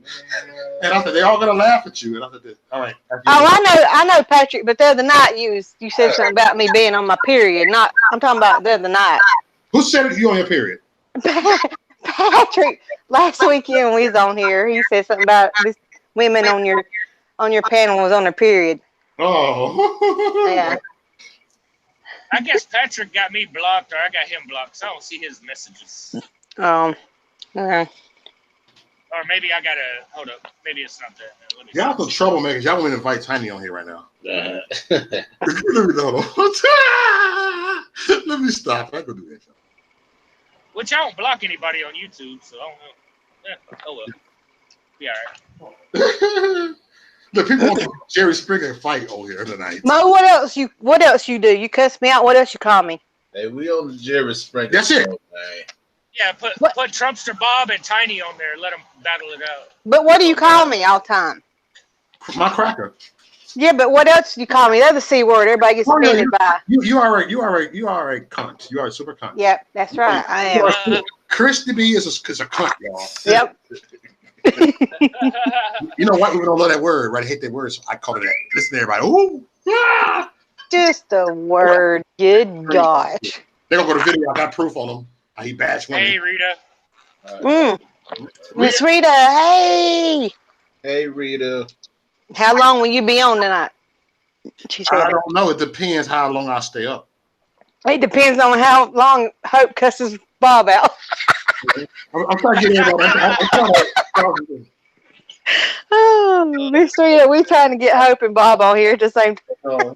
And I said they all gonna laugh at you. And I said, all right. Oh, I know, Patrick. But the other night you said something about me being on my period. I'm talking about the other night. Who said you on your period? Patrick, last weekend we was on here. He said something about this women on your panel was on their period. Oh. Yeah. I guess Patrick got me blocked, or I got him blocked, so I don't see his messages. Okay. Or maybe I gotta hold up. Maybe it's not that. Let me Y'all some see. troublemakers. Y'all want to invite Tiny on here right now. Let me stop. I can do that. Which I don't block anybody on YouTube, so I don't know. Yeah, oh well. Be alright. The people want to Jerry Springer fight over here tonight. Mo, what else you do? You cuss me out. What else you call me? Hey, we on the Jerry Springer. That's it. show, man. Yeah, put Trumpster Bob and Tiny on there. Let them battle it out. But what do you call me all the time? My cracker. Yeah, but what else do you call me? The other C word everybody gets offended by. You are a cunt. You are a super cunt. Yep, that's right. I am. Christy B is a cunt, y'all. Yep. You know white people don't love that word, right? I hate that word, so I call it that. Listen to everybody. Ooh. Ah! Just a word. Good gosh. They're gonna go to video. I got proof on them. He bashed women. Hey, Rita. Miss Rita, hey. Hey, Rita. How long will you be on tonight? She said. I don't know. It depends how long I stay up. It depends on how long Hope cusses Bob out. I'm trying to get everybody. I'm trying to. Oh, Miss Rita, we trying to get Hope and Bob on here at the same time.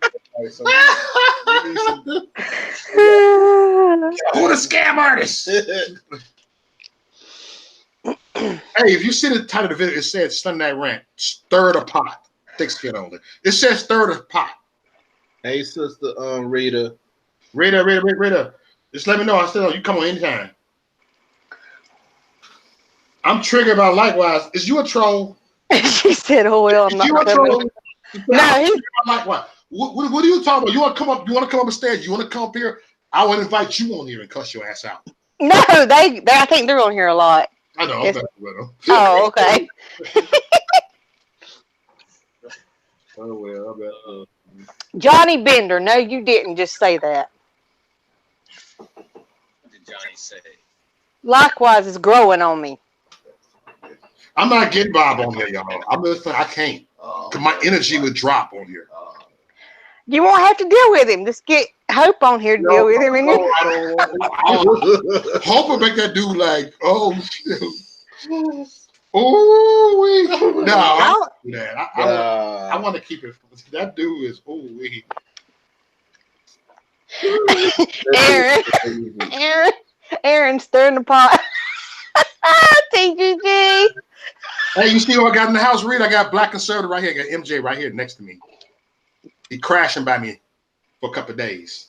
Who the scam artist? Hey, if you see the title of the video, it says Sunday Rant. Stir the pot. Thick skin only. It says stir the pot. Hey, sister, Rita. Rita. Just let me know. I still you come on anytime. I'm triggered about likewise. Is you a troll? She said, "Oh well, I'm not coming." No, likewise. What are you talking about? You want to come up? You want to come up on stage? You want to come up here? I would invite you on here and cuss your ass out. No, they I think they're on here a lot. I know. Yes. I'm with them. Oh, okay. Oh well, I bet. Johnny Bender. No, you didn't just say that. Johnny say. Likewise, it's growing on me. I'm not getting Bob on here, y'all. I'm just I can't. Cause my energy would drop on here. You won't have to deal with him. Just get Hope on here to deal with him. And No, I don't. Hope will make that dude like, oh shit. Oh, no, I don't do that. I want to keep it. That dude is Aaron stirring the pot. TGG. Hey, you see what I got in the house, Reed? I got Black Conservative right here. I got MJ right here next to me. He crashing by me for a couple of days.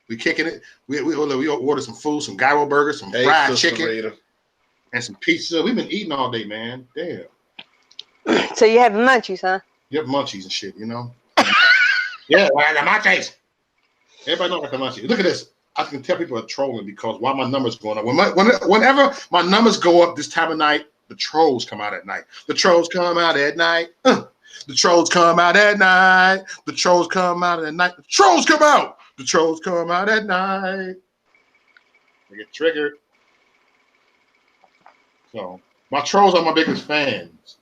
We kicking it. We ordered some food, some gyro burgers, some fried chicken, Rita, and some pizza. We've been eating all day, man. Damn. So you have munchies, huh? You have munchies and shit, you know? Yeah, I got munchies. Everybody knows I got munchies. Look at this. I can tell people are trolling because why my numbers going up. Whenever my numbers go up this time of night, the trolls come out at night. The trolls come out at night. The trolls come out at night. The trolls come out at night. The trolls come out. The trolls come out at night. They get triggered. So my trolls are my biggest fans.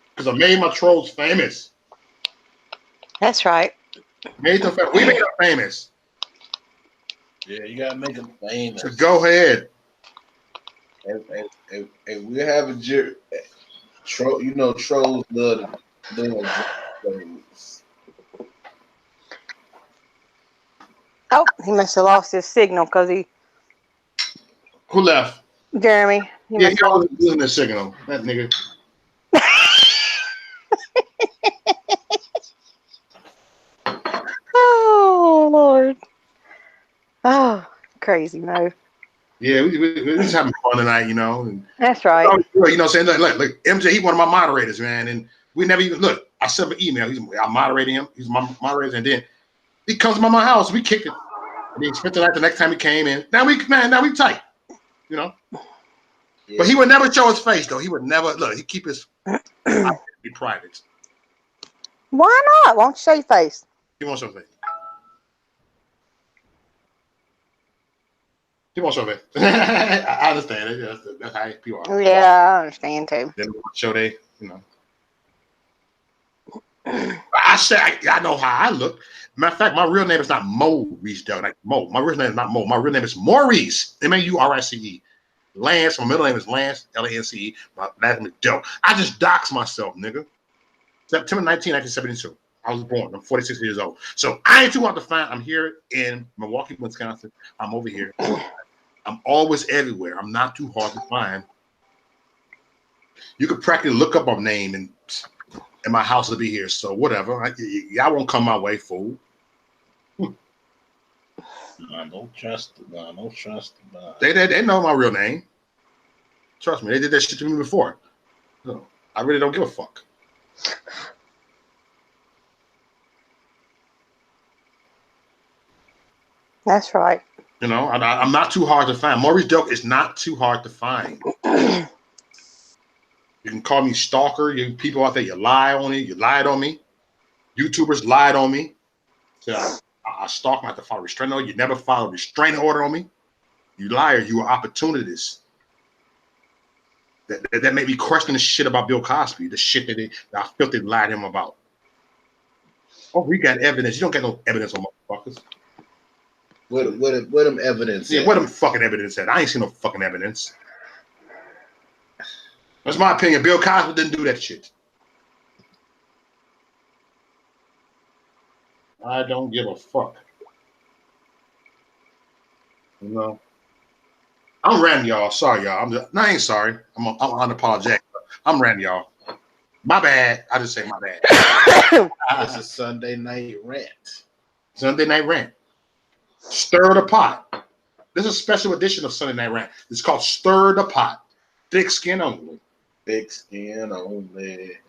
Because I made my trolls famous. That's right. We made them famous. Yeah, you gotta make them famous. So go ahead. And we have a troll. You know, trolls love trolls. Oh, he must have lost his signal because he. Who left? Jeremy. Yeah, he always losing the signal. That nigga. Oh Lord. Oh, crazy Mo. Yeah, we just having fun tonight, you know. And that's right. You know what I'm saying? Like MJ, he's one of my moderators, man. And we never even look. I sent him an email. I moderated him. He's my moderator, and then he comes to my house. We kick it. And he spent the night the next time he came in. Now we tight, you know. Yeah. But he would never show his face, though. He would never look. He keep his be private. Why not? Won't you show your face? He won't show his face. He won't show it. I understand it. That's how people are. Yeah, I understand too. They don't show they, you know. I know how I look. Matter of fact, my real name is not Maurice, though. Like Mo. My real name is not Mo. My real name is Maurice. Maurice. Lance. My middle name is Lance. Lance. My last name is Doe. I just doxed myself, nigga. September 19, 1972. I was born. I'm 46 years old. So I ain't too hard to find. I'm here in Milwaukee, Wisconsin. I'm over here. I'm always everywhere. I'm not too hard to find. You could practically look up my name and my house will be here. So whatever. Y'all won't come my way, fool. I don't trust it. I don't trust it. They know my real name. Trust me. They did that shit to me before. So I really don't give a fuck. That's right. You know, I'm not too hard to find. Maurice Doak is not too hard to find. You can call me stalker. You people out there, you lie on it. You lied on me. YouTubers lied on me. So I stalk. I have to file a restraining order. You never filed a restraining order on me. You liar. You are opportunist. That made me question the shit about Bill Cosby. The shit that I felt they lied him about. Oh, we got evidence. You don't get no evidence on motherfuckers. Where them evidence? Yeah, where them fucking evidence at? I ain't seen no fucking evidence. That's my opinion. Bill Cosby didn't do that shit. I don't give a fuck. You know, I'm ranting, y'all. Sorry, y'all. I ain't sorry. I'm unapologetic. I'm ranting, y'all. My bad. I just say my bad. It's a Sunday night rant. Sunday night rant. Stir the pot. This is a special edition of Sunday Night Rant. It's called Stir the Pot. Thick skin only. Thick skin only.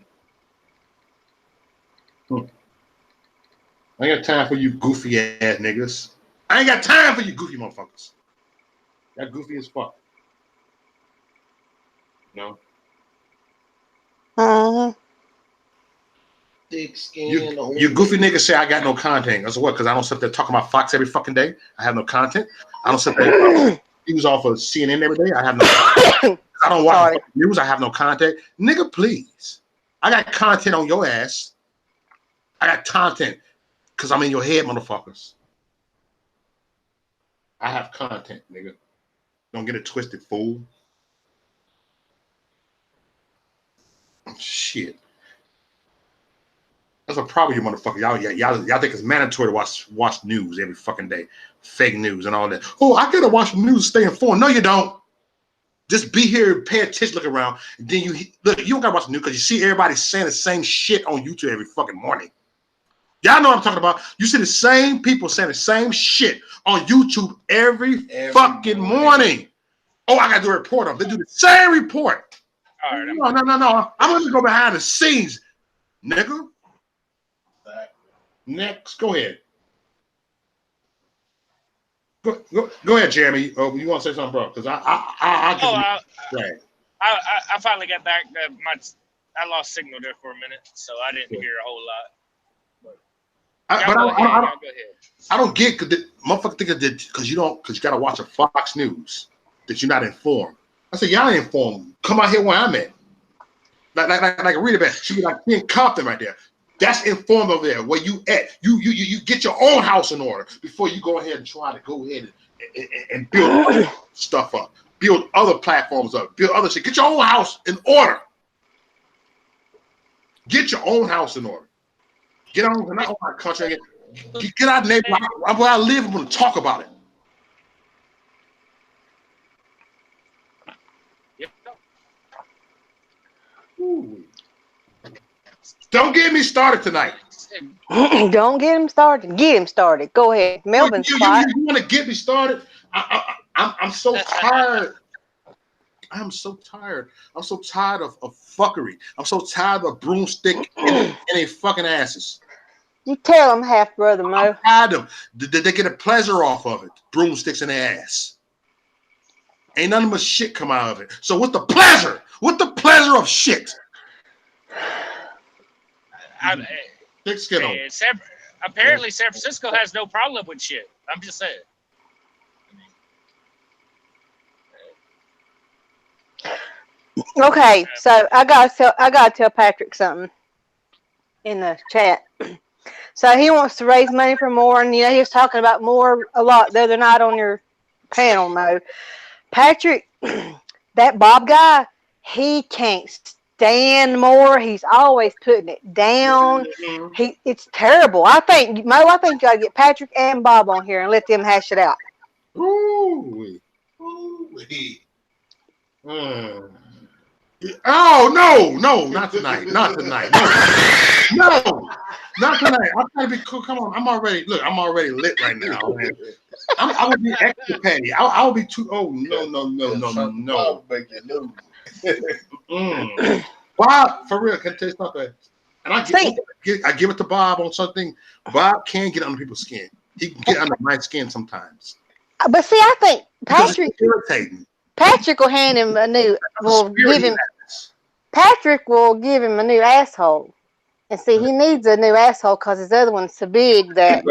I ain't got time for you goofy ass niggas. I ain't got time for you goofy motherfuckers. That goofy as fuck. No. thick skin. You goofy niggas say I got no content. That's what? Because I don't sit there talking about Fox every fucking day. I have no content. I don't sit there news off of CNN every day. I have no content. I don't watch news. I have no content. Nigga, please. I got content on your ass. I got content because I'm in your head, motherfuckers. I have content, nigga. Don't get it twisted, fool. Shit. That's a problem, you motherfucker. Y'all think it's mandatory to watch news every fucking day. Fake news and all that. Oh, I gotta watch the news to stay informed. No, you don't. Just be here, pay attention, look around, and then you don't gotta watch the news because you see everybody saying the same shit on YouTube every fucking morning. Y'all know what I'm talking about. You see the same people saying the same shit on YouTube every fucking morning. Oh, I gotta do a report on. They do the same report. All right, No. I'm gonna go behind the scenes, nigga. Next, go ahead. Go ahead, Jeremy. Oh, you want to say something, bro? Because I finally got back. I lost signal there for a minute, so I didn't hear a whole lot. I don't get because motherfucker think that because you gotta watch a Fox News that you're not informed. I said y'all ain't informed. Come out here where I'm at. Like read about. She be like in Compton right there. That's informed over there where you at. You get your own house in order before you go ahead and try to go ahead and build other stuff up, build other platforms up, build other shit. Get your own house in order. Get your own house in order. Get on not my country. Get out of the neighborhood where I live. I'm going to talk about it. Yep. Ooh. Don't get me started tonight. Don't get him started. Get him started. Go ahead. Melvin's you want to get me started? I'm so tired. I'm so tired. I'm so tired of fuckery. I'm so tired of broomstick in their fucking asses. You tell them, half brother Mo. I'm tired of them. They get a pleasure off of it. Broomsticks in their ass. Ain't nothing but shit come out of it. So what's the pleasure? What's the pleasure of shit? Thick skin on. Apparently, San Francisco has no problem with shit. I'm just saying. Okay, so I gotta tell Patrick something in the chat. So he wants to raise money for more, and he was talking about more a lot the other night on your panel, Mo. Patrick, that Bob guy, he can't stand more. He's always putting it down. It's terrible. I think you gotta get Patrick and Bob on here and let them hash it out. Ooh. Oh no, not tonight. Not tonight. No, not tonight. I'm trying to be cool. Come on, I'm already lit right now. I would be extra petty. I would be too. Oh no. Bob, for real, can I tell you something? And I give it to Bob on something. Bob can get under people's skin. He can get under my skin sometimes. But see, I think Patrick will hand him a new. Patrick will give him a new asshole. And see, he needs a new asshole because his other one's so big that.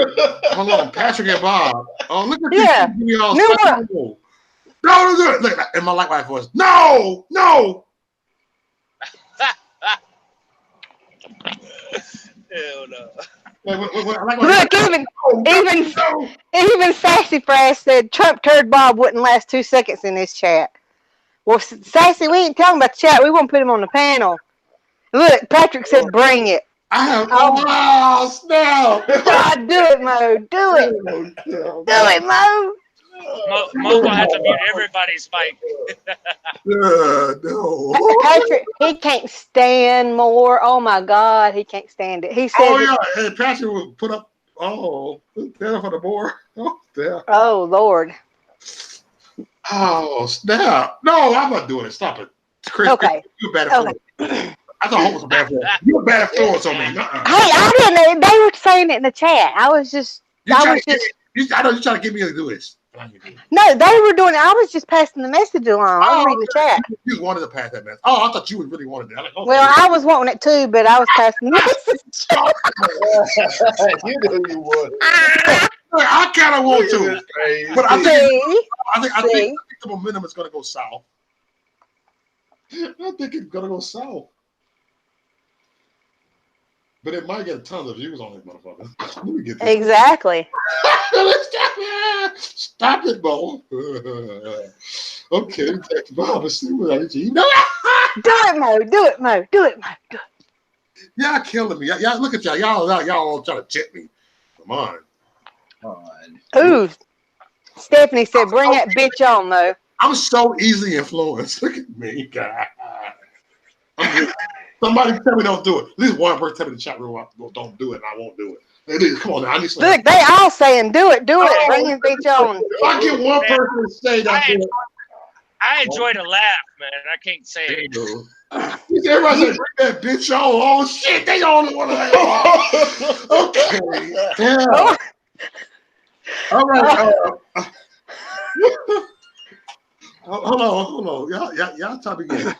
Hold on, Patrick and Bob. Oh, look at you. No, look, in my like voice. No. Hell no. Look, even Sassy Fresh said Trump turd Bob wouldn't last 2 seconds in this chat. Well, Sassy, we ain't talking about the chat. We won't put him on the panel. Look, Patrick said, "Bring it." Snap! God, do it, Mo. Do it. Do it, Mo. Mo gonna have to mute everybody's mic. No. Patrick, he can't stand more. Oh my God, he can't stand it. He said, and Patrick will put up. Oh, there for the board. Oh, there. Oh Lord. Oh snap! No, I'm not doing it. Stop it, Chris. Okay. You're bad at influence. I thought Hope was a bad influence. You're a bad influence on me. Hey, I didn't. They were saying it in the chat. I was just. I know you're trying to get me to do this. I ain't do it. No, they were doing it. I was just passing the message along. I was reading the chat. You wanted to pass that message. Oh, I thought you really wanted it. I'm like, okay. Well, I was wanting it too, but I was passing the message. You knew you would. I kind of want to, but I think the momentum is going to go south. I think it's going to go south. But it might get tons of views on this motherfucker. Let me get this. Exactly. Stop it, Bo. Okay, Bo. Let's see what I need. You know. Do it, Mo. Do it, Mo. Do it, Mo. Do it. Y'all killing me. Y'all look at y'all. Y'all all trying to jet me. Come on. Ooh. Stephanie said, "Bring that bitch on, Mo." I'm so easily influenced. Look at me, God. Somebody tell me don't do it. At least one person tell me in the chat room don't do it, and I won't do it. Come on now. I need some. Look, they all saying, "Do it, do it, bring that bitch on." If I get one person to say that, I enjoy to laugh, man. I can't say it. Everybody say, bring that bitch on. Oh shit, they don't want to. Okay. Yeah. All right. Hold on. Y'all tell me again.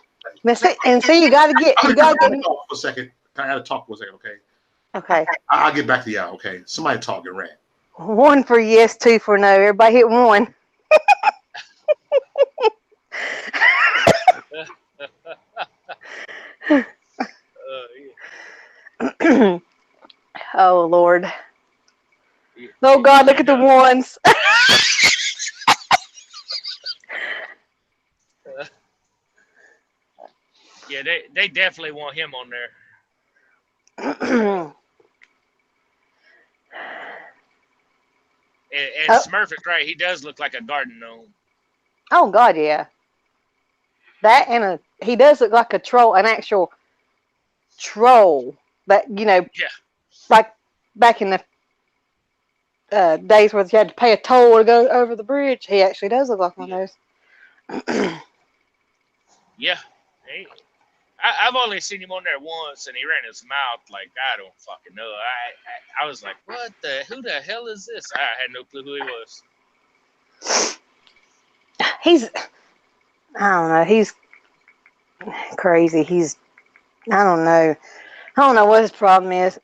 And see, you gotta get. Talk for a second. I gotta talk for a second, okay? Okay. I'll get back to y'all, okay? Somebody talk and rant. 1 for yes, 2 for no. Everybody hit 1. Oh Lord. Oh God, look at the ones. Yeah, they definitely want him on there. And Smurf is right. He does look like a garden gnome. Oh God, yeah. That and he does look like a troll, an actual troll. That Yeah. like back in the days where you had to pay a toll to go over the bridge. He actually does look like one of those. Yeah. I've only seen him on there once, and he ran his mouth like I don't fucking know. I was like, who the hell is this? I had no clue who he was. I don't know. He's crazy. I don't know. I don't know what his problem is.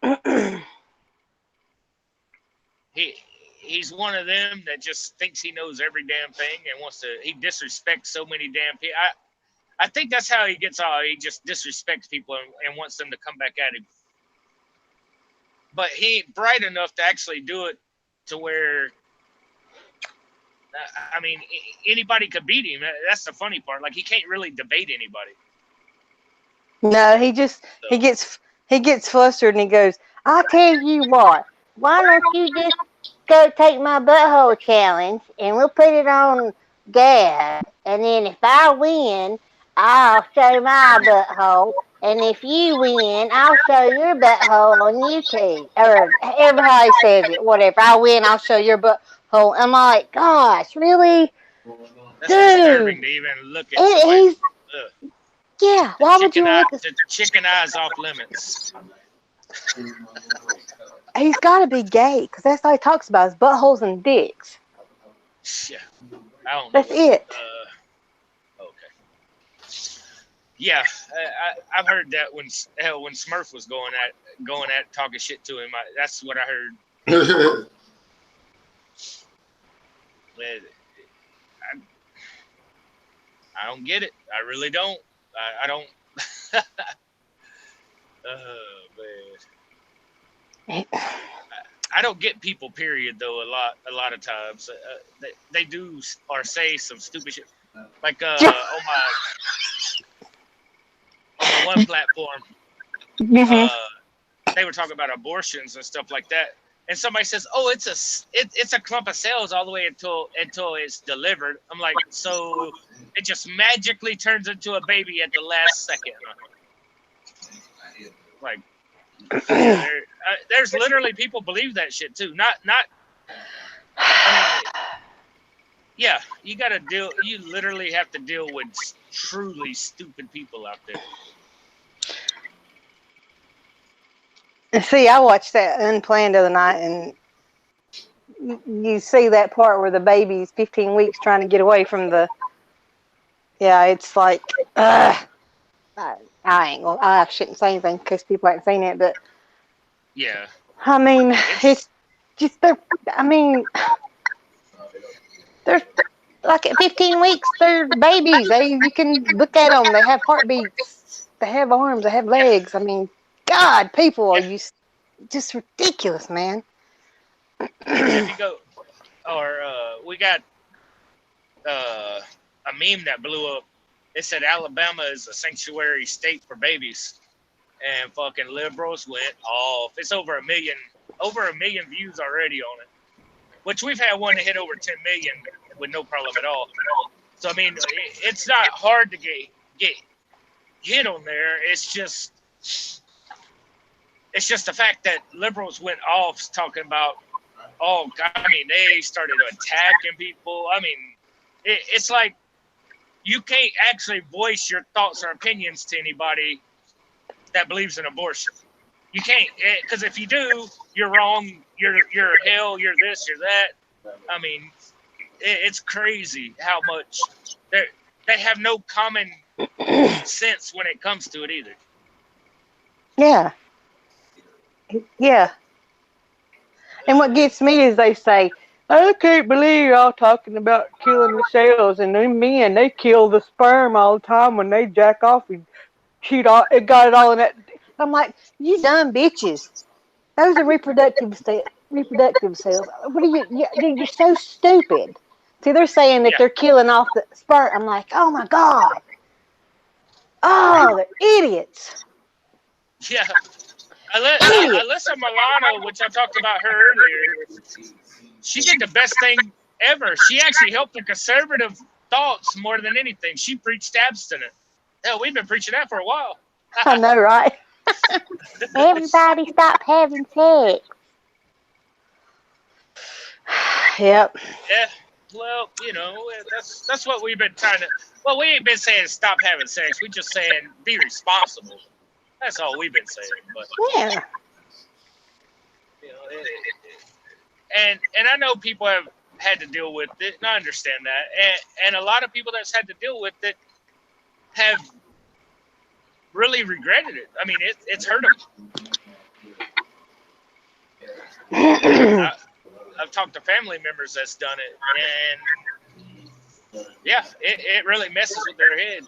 He's one of them that just thinks he knows every damn thing and he disrespects so many damn people. I think that's how he gets all. He just disrespects people and wants them to come back at him. But he ain't bright enough to actually do it to where, I mean, anybody could beat him. That's the funny part. Like, he can't really debate anybody. No, he gets flustered and he goes, "I'll tell you what. Why don't you just go take my butthole challenge and we'll put it on Gab, and then if I win, I'll show my butthole, and if you win, I'll show your butthole on YouTube." Or everybody says it, whatever. I win, I'll show your butthole. I'm like, gosh, really? That's disturbing to even look at somebody. Yeah, why would you look at the chicken eyes off limits? He's got to be gay because that's all he talks about is buttholes and dicks. Yeah, I don't know. That's it. Okay. Yeah, I've heard that when Smurf was going at talking shit to him. That's what I heard. I don't get it. I really don't. I don't. Oh man. I don't get people. Period. Though a lot of times they do or say some stupid shit. Like on the one platform, they were talking about abortions and stuff like that. And somebody says, "Oh, it's a clump of cells all the way until it's delivered." I'm like, so it just magically turns into a baby at the last second. Like, there's literally people believe that shit too. Not. I mean, yeah, you gotta deal. You literally have to deal with truly stupid people out there. See, I watched that Unplanned the other night, and you see that part where the baby's 15 weeks trying to get away from the. Yeah, it's like, I ain't gonna. I shouldn't say anything because people haven't seen it, but Yeah. I mean, it's just they're. I mean, they're like at 15 weeks, they're babies. You can look at them. They have heartbeats. They have arms. They have legs. I mean, God, people are just ridiculous, man. If you go, or we got a meme that blew up. It said Alabama is a sanctuary state for babies, and fucking liberals went off. It's over a million views already on it, which we've had one that hit over 10 million with no problem at all. So I mean, it's not hard to get hit on there. It's just the fact that liberals went off talking about, oh God, I mean, they started attacking people. I mean, it's like you can't actually voice your thoughts or opinions to anybody that believes in abortion. You can't, because if you do, you're wrong. You're hell. You're this. You're that. I mean, it's crazy how much they have no common sense when it comes to it either. Yeah. Yeah. And what gets me is they say, I can't believe y'all talking about killing the cells, and them men, they kill the sperm all the time when they jack off and shoot all, it got it all in that. I'm like, you dumb bitches. Those are reproductive cells. What are you're so stupid. See, they're saying that they're killing off the sperm. I'm like, oh my God. Oh, they're idiots. Yeah. Alyssa Milano, which I talked about her earlier, she did the best thing ever. She actually helped the conservative thoughts more than anything. She preached abstinence. Hell, we've been preaching that for a while. I know, right? Everybody stop having sex. Yep. Yeah. Well, that's what we've been trying to. Well, we ain't been saying stop having sex. We just saying be responsible. That's all we've been saying. But yeah. And I know people have had to deal with it, and I understand that. And a lot of people that's had to deal with it have really regretted it. I mean, it's hurt them. I've talked to family members that's done it, and yeah, it really messes with their head.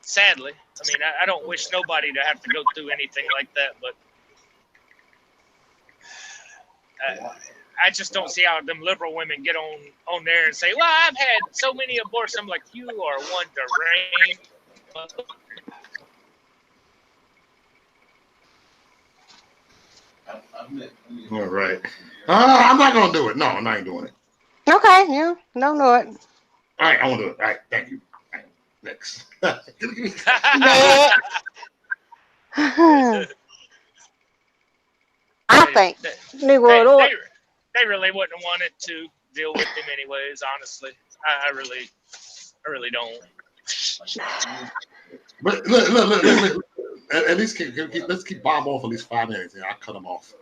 Sadly, I mean, I don't wish nobody to have to go through anything like that, but I just don't see how them liberal women get on there and say, well, I've had so many abortions. I'm like, you are one deranged. All right. I'm not going to do it. No, I'm not doing it. Okay, yeah, don't do it. All right, I won't do it. All right, thank you. All right, next. I think New World Order. They really wouldn't have wanted to deal with him anyways, honestly. I really don't. But look. At least let's keep Bob off at least 5 minutes. And I'll cut him off.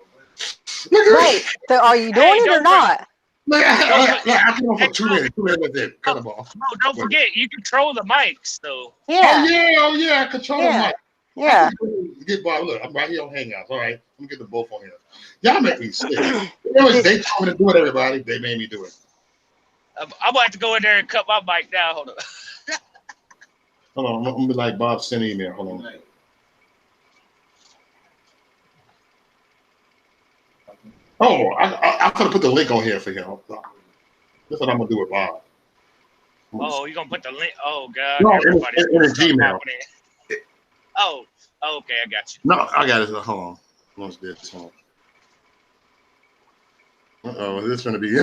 Wait, so are you doing it or not? I cut him off for 2 minutes. 2 minutes, then cut him off. Oh, don't forget, you control the mics, though. Yeah. Oh yeah, I control the mic. Yeah. Get Bob. Look, I'm right here on Hangouts. All right, I'm getting both on here. Y'all make me sick. They told me to do it, everybody. They made me do it. I'm about to have to go in there and cut my mic now. Hold on. Hold on, I'm gonna be like Bob, send an email. Hold on. Oh, I could have put the link on here for him. That's what I'm gonna do with Bob. Oh, you're gonna put the link? Oh God! No, in his Gmail. Oh, okay, I got you. No, I got it. Hold on. What's this? Hold on. Oh, this is gonna be.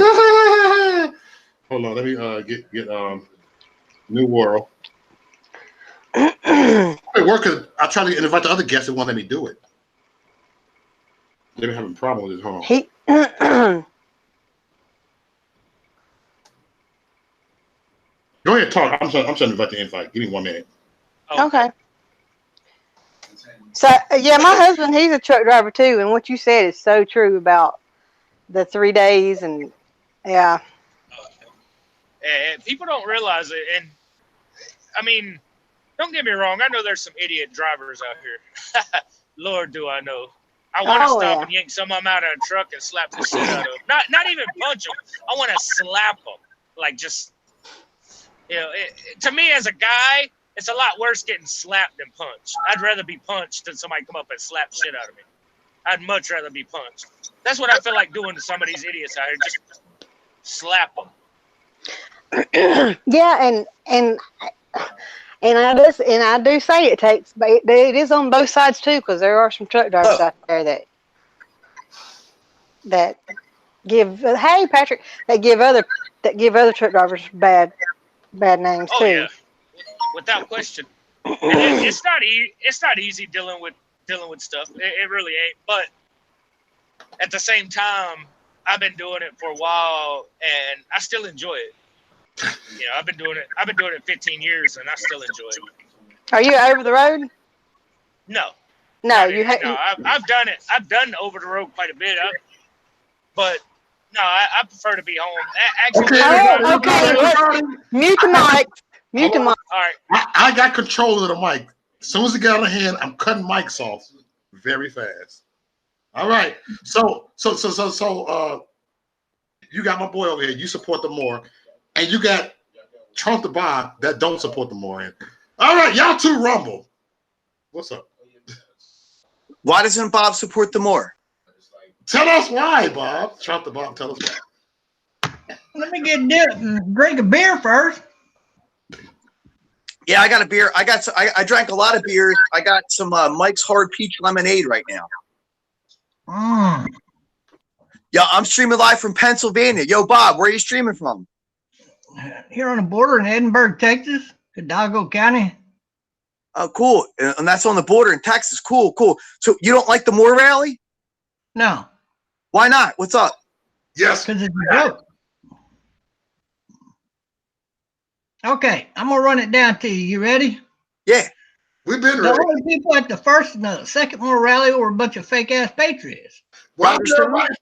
Hold on, let me get New World. It worked because I tried to invite the other guests that won't let me do it. They were having a problem with his home. Go ahead, talk. I'm trying to invite the invite. Give me 1 minute. Okay. So yeah, my husband, he's a truck driver too, and what you said is so true about the 3 days, and yeah. And people don't realize it. And I mean, don't get me wrong. I know there's some idiot drivers out here. Lord, do I know. I want to stop and yank some of them out of a truck and slap the shit out of them. Not even punch them. I want to slap them. Like, just, to me as a guy, it's a lot worse getting slapped than punched. I'd rather be punched than somebody come up and slap shit out of me. I'd much rather be punched. That's what I feel like doing to some of these idiots out here. Just slap them. Yeah, and I do say it takes, but it is on both sides too, because there are some truck drivers out there that give. Hey, Patrick, that give other truck drivers bad names too. Yeah, without question. And it's not easy dealing with stuff. It really ain't. But at the same time, I've been doing it for a while, and I still enjoy it. I've been doing it 15 years, and I still enjoy it. Are you over the road? No. No, I've done it. I've done over the road quite a bit. But no, I prefer to be home. Actually, okay. Mute the mic. Mute the mic. All right. I got control of the mic. As soon as it got out of hand, I'm cutting mics off very fast. All right. So you got my boy over here. You support the more. And you got Trump the Bob that don't support the more end. All right, y'all two rumble. What's up? Why doesn't Bob support the more? Tell us why, Bob. Trump the Bob, tell us why. Let me get dip and drink a beer first. Yeah, I got a beer. I drank a lot of beers. I got some Mike's Hard Peach Lemonade right now. Yeah, I'm streaming live from Pennsylvania. Yo, Bob, where are you streaming from? Here on the border in Edinburgh, Texas, Hidalgo County. Oh, cool. And that's on the border in Texas. Cool. So you don't like the Moore rally? No. Why not? What's up? Yes. Because it's a joke. Okay, I'm going to run it down to you. You ready? Yeah. We've been The ready. only people at the first and the second Moore rally were a bunch of fake-ass patriots.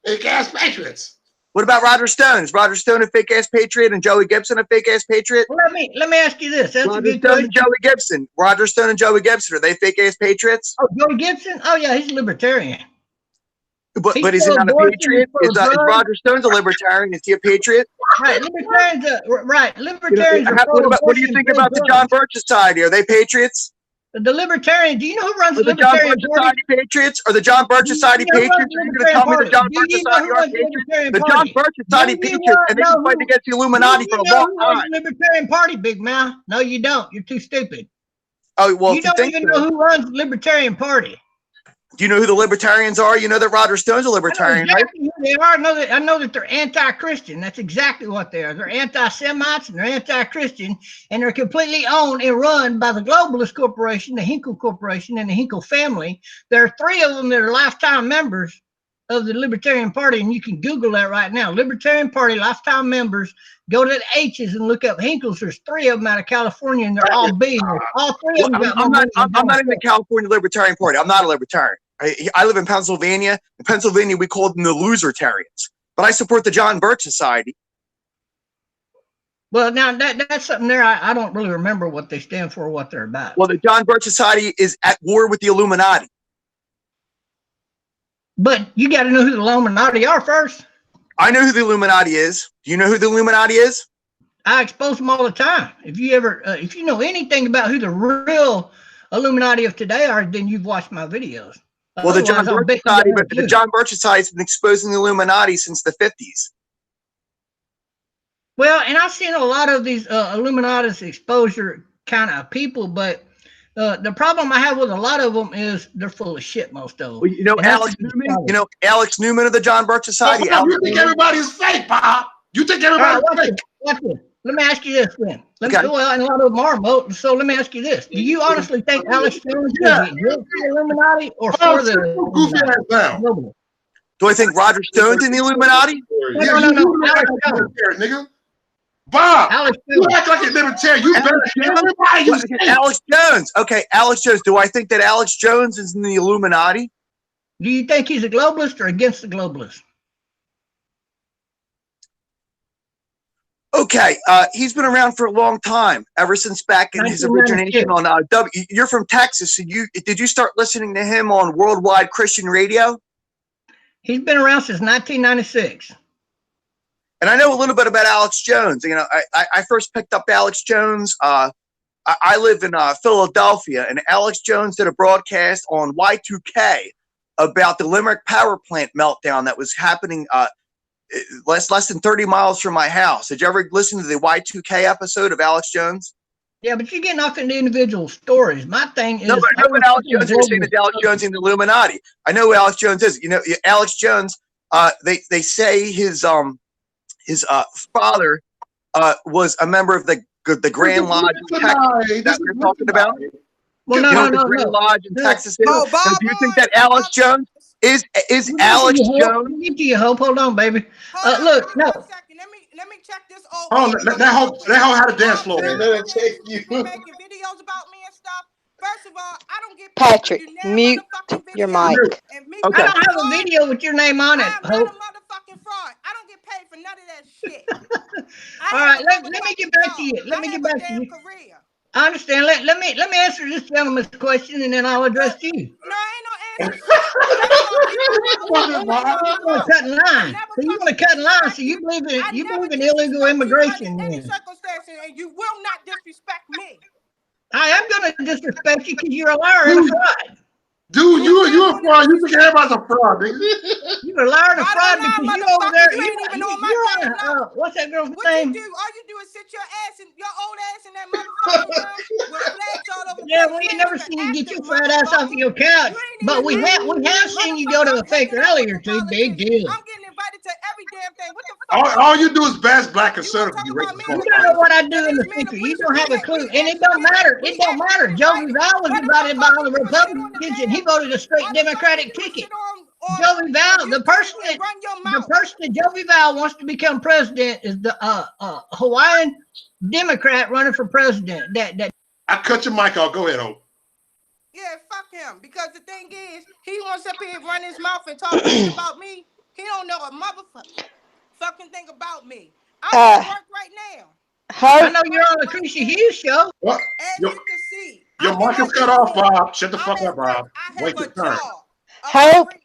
Fake-ass patriots. What about Roger Stone? Is Roger Stone a fake-ass patriot and Joey Gibson a fake-ass patriot? Well, let me ask you this. That's Roger a good Stone question. and Joey Gibson. Roger Stone and Joey Gibson, are they fake-ass patriots? Oh, Joey Gibson? Oh, yeah, he's a libertarian. But is he not a patriot? Is Roger Stone's a libertarian? Is he a patriot? Right, libertarians What do you think about the John Birch Society? Are they patriots? The libertarian, do you know who runs the the John Libertarian Birch Party? Society patriots? Are the John Birch Society patriots? Are you going to tell me the John Birch Society are patriots? The John Birch Society patriots, and they've been fighting against the Illuminati for a long time. The Libertarian Party, big mouth. No, you don't. You're too stupid. Oh, well, you don't even know who runs the Libertarian Party. Do you know who the libertarians are? You know that Roger Stone's a libertarian, right? Who they are. I know that they're anti-Christian. That's exactly what they are. They're anti-Semites and they're anti-Christian, and they're completely owned and run by the globalist corporation, the Hinkle Corporation, and the Hinkle family. There are 3 of them that are lifetime members of the Libertarian Party, and you can Google that right now. Libertarian Party lifetime members. Go to the H's and look up Hinkles. There's 3 of them out of California, and they're all billionaires. All 3 of them. I'm not in the California Libertarian Party. I'm not a libertarian. I live in Pennsylvania. In Pennsylvania, we call them the Losertarians. But I support the John Birch Society. Well, now that's something there. I don't really remember what they stand for or what they're about. Well, the John Birch Society is at war with the Illuminati. But you got to know who the Illuminati are first. I know who the Illuminati is. Do you know who the Illuminati is? I expose them all the time. If you know anything about who the real Illuminati of today are, then you've watched my videos. Well, the John Birch Society, but the John Birch Society has been exposing the Illuminati since the 50s. Well, and I've seen a lot of these Illuminati's exposure kind of people, but the problem I have with a lot of them is they're full of shit, most of them. Well, you know Alex Newman? You know Alex Newman of the John Birch Society? You think everybody's fake, Bob? You think everybody's fake? Watch it. Let me ask you this then. Well, and a lot of them are, so let me ask you this. Do you honestly think Alex Jones is against the Illuminati or for the Illuminati? Do I think Roger Stone's in the Illuminati? No. Bob, you act like a libertarian. You Alex Jones. Okay, Alex Jones. Do I think that Alex Jones is in the Illuminati? Do you think he's a globalist or against the globalists? Okay, he's been around for a long time, ever since back in his 1996. origination on You're from Texas, so did you start listening to him on Worldwide Christian Radio? He's been around since 1996. And I know a little bit about Alex Jones. You know, I first picked up Alex Jones. I live in Philadelphia, and Alex Jones did a broadcast on Y2K about the Limerick power plant meltdown that was happening less than 30 miles from my house. Did you ever listen to the Y2K episode of Alex Jones? Yeah, but you're getting off into individual stories. My thing is, No, but I know what Alex Jones is saying. Is Alex Jones in the Illuminati? I know who Alex Jones is. You know, Alex Jones. They say his father was a member of the Grand Lodge in Texas that we're talking about. Well, The Grand Lodge in Texas. Oh, So do you think that Alex Jones is Alex Jones? Give to you hope. Hold on, baby. Hold on, Look, no. 1 second. Let me check this old. Oh, that whole had a dance floor. Let her check you. Making videos about me and stuff. First of all, I don't get Patrick, paid to do damn mute motherfucking your videos. mic. And me Okay. I don't have a video with your name on it, I'm not a Hope. motherfucking fraud. I don't get paid for none of that shit. All right, let me get back to you. Let me get back to you. Career. I understand. Let me answer this gentleman's question, and then I'll address you. No, ain't no answer. You want to cut in line. So you want to cut in line. So you believe in illegal immigration. Any Then circumstance, and you will not disrespect me. I am going to disrespect you because you're a liar and a fraud. Dude, you a fraud. You think everybody's a fraud, nigga. You're a liar and a Right fraud on now, because you over there. motherfucker, you ain't even on my You're damn on. What's that girl's What name? you do? All you do is sit your ass in your old ass in that motherfucking room with flags all over the Yeah, place. we You ain't never even seen you get active, your fat ass off of your couch. You ain't But even we have seen you go to a fake rally or two. Big deal. I'm getting invited to every damn thing. What the fuck? All you do is bash black You conservatives. wanna You talk about racist me? You motherfucker. don't know what I do That in the means me and future. the You police, don't have a we clue. actually And it don't matter. we It don't matter. actually Joey invited. Val was Why the invited fuck by you the do a shit on Republican the convention. He damn- voted a straight why the fuck Democratic you do a ticket. shit on Joey Val, YouTube the person and that run your mouth? Joey Val wants to become president is the Hawaiian Democrat running for president. That I cut your mic off. Go ahead, Hope. Yeah, fuck him. Because the thing is, he wants up here run his mouth and talk shit about me. He don't know a fucking thing about me. I'm at work right now. I Hope, know you're on the Chrissy Hughes show. What? As Your, you can see, your I'm mic in is cut off, Bob. Shut the I'm fuck at up, work. Bob. I Wait have your a turn. job. A Hope, career.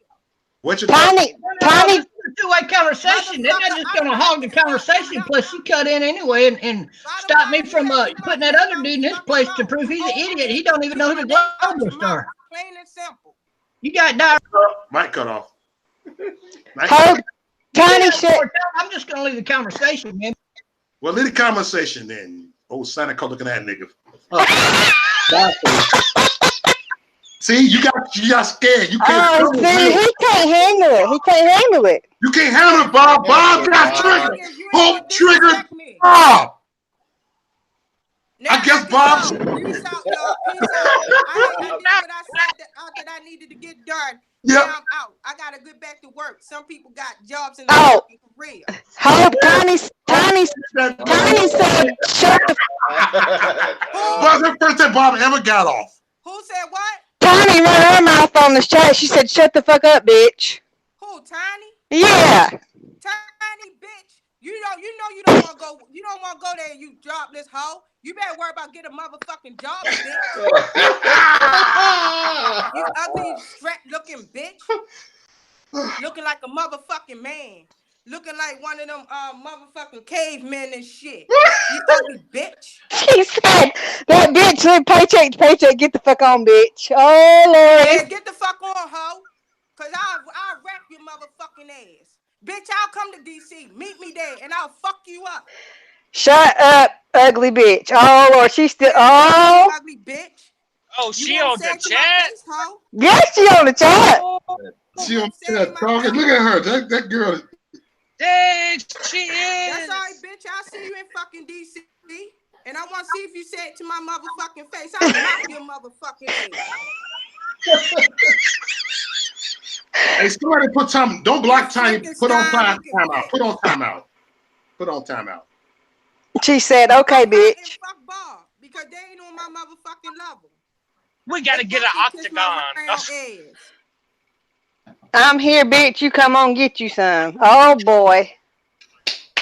Wait your turn. Tiny, No, Tiny, this is a two-way conversation. They're not just going to hog the conversation. Plus, she cut in anyway and stop me from putting that other dude in his place to prove he's an idiot. He don't even know who the globalists are. Plain and simple. You got diarrhea. Mic cut off. Hope, Tiny shit. I'm just going to leave the conversation, man. Well, leave the conversation then. Old Santa Claus looking at nigga. See, you got scared. You can't. Oh, see, he can't handle it. He can't handle it. You can't handle it, Bob. Bob got triggered. Hope triggered Bob. I guess Bob. Peace out, y'all. Peace out. I did what I said that I needed to get done. Yep. Now I'm out. I gotta get back to work. Some people got jobs in the fucking career. Hope, Tiny said, shut the. Well, the first time Bob ever got off. Who said what? Tiny ran her mouth on the chat. She said, "Shut the fuck up, bitch." Who, Tiny? Yeah. Tiny bitch. You don't want to go. You don't want to go there and you drop this hoe. You better worry about getting a motherfucking job, bitch. You ugly, strap-looking bitch. Looking like a motherfucking man. Looking like one of them motherfucking cavemen and shit. You ugly bitch. She said, "That bitch live paycheck to paycheck. Get the fuck on, bitch." Oh Lord. Yeah, get the fuck on, hoe. Cause I'll wrap your motherfucking ass. Bitch, I'll come to DC. Meet me there and I'll fuck you up. Shut up, ugly bitch. Oh Lord, she's still. Oh. Ugly bitch. Oh, she on the chat? Yes, she on the chat. She on the chat talking. Look at her. That girl. Dang, she is. That's all right, bitch. I'll see you in fucking DC. And I want to see if you say it to my motherfucking face. I'll knock your motherfucking ass. Hey, somebody put time. Don't block Tiny. Put on timeout. Put on timeout. Put on timeout. She said, "Okay, bitch." Fuck Bob, because they ain't on my motherfucking level. We gotta get an octagon. I'm here, bitch. You come on, get you some. Oh boy.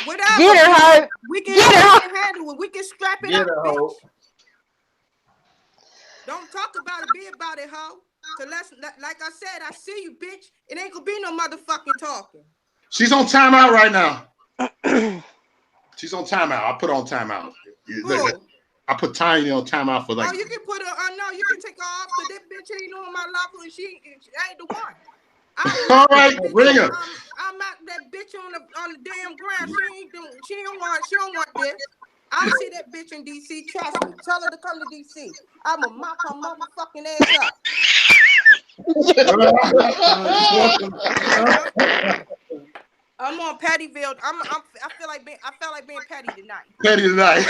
Whatever. Get her, Hope. We can Get her. handle it. We can strap it Get up, her, bitch. Hope. Don't talk about it, be about it, ho. Cause like I said, I see you, bitch. It ain't gonna be no motherfucking talking. She's on timeout right now. She's on timeout. I put her on timeout. Look, I put Tiny on timeout for like. Oh, you can put her. No, you can take her off. Cause that bitch ain't on my level, and she ain't the one. All right, bring her. I'm out that bitch on the damn ground. She don't want this. I'll see that bitch in DC. Trust me. Tell her to come to DC. I'ma mop her motherfucking ass up. I'm on Pettyville. I feel like being petty tonight. Petty tonight.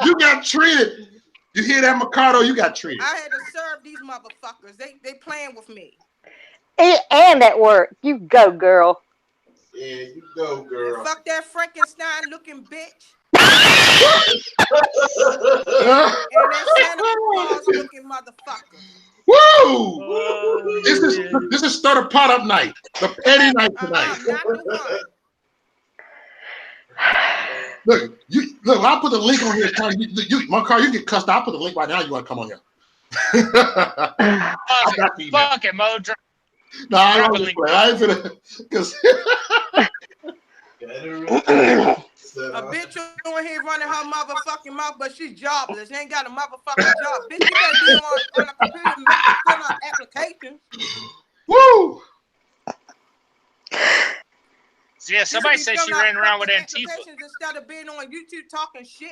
You got treated. You hear that, Mercado? You got treated. I had to serve these motherfuckers. They playing with me. And at work. You go, girl. Yeah, you go, girl. And fuck that Frankenstein looking bitch. and that Santa Claus looking motherfucker. Woo! This is start a pot up night. The petty night tonight. Not the Look, one. I'll put the link on here. Mercado, you get cussed. I'll put the link right now. You want to come on here? Fuck it, Mo. No, I ain't finna. Because a bitch on here running her motherfucking mouth, but she's jobless. She ain't got a motherfucking job. Bitch, you better be on a computer filling out applications. Woo! Yeah, somebody said she ran around with Antifa. Instead of being on YouTube talking shit.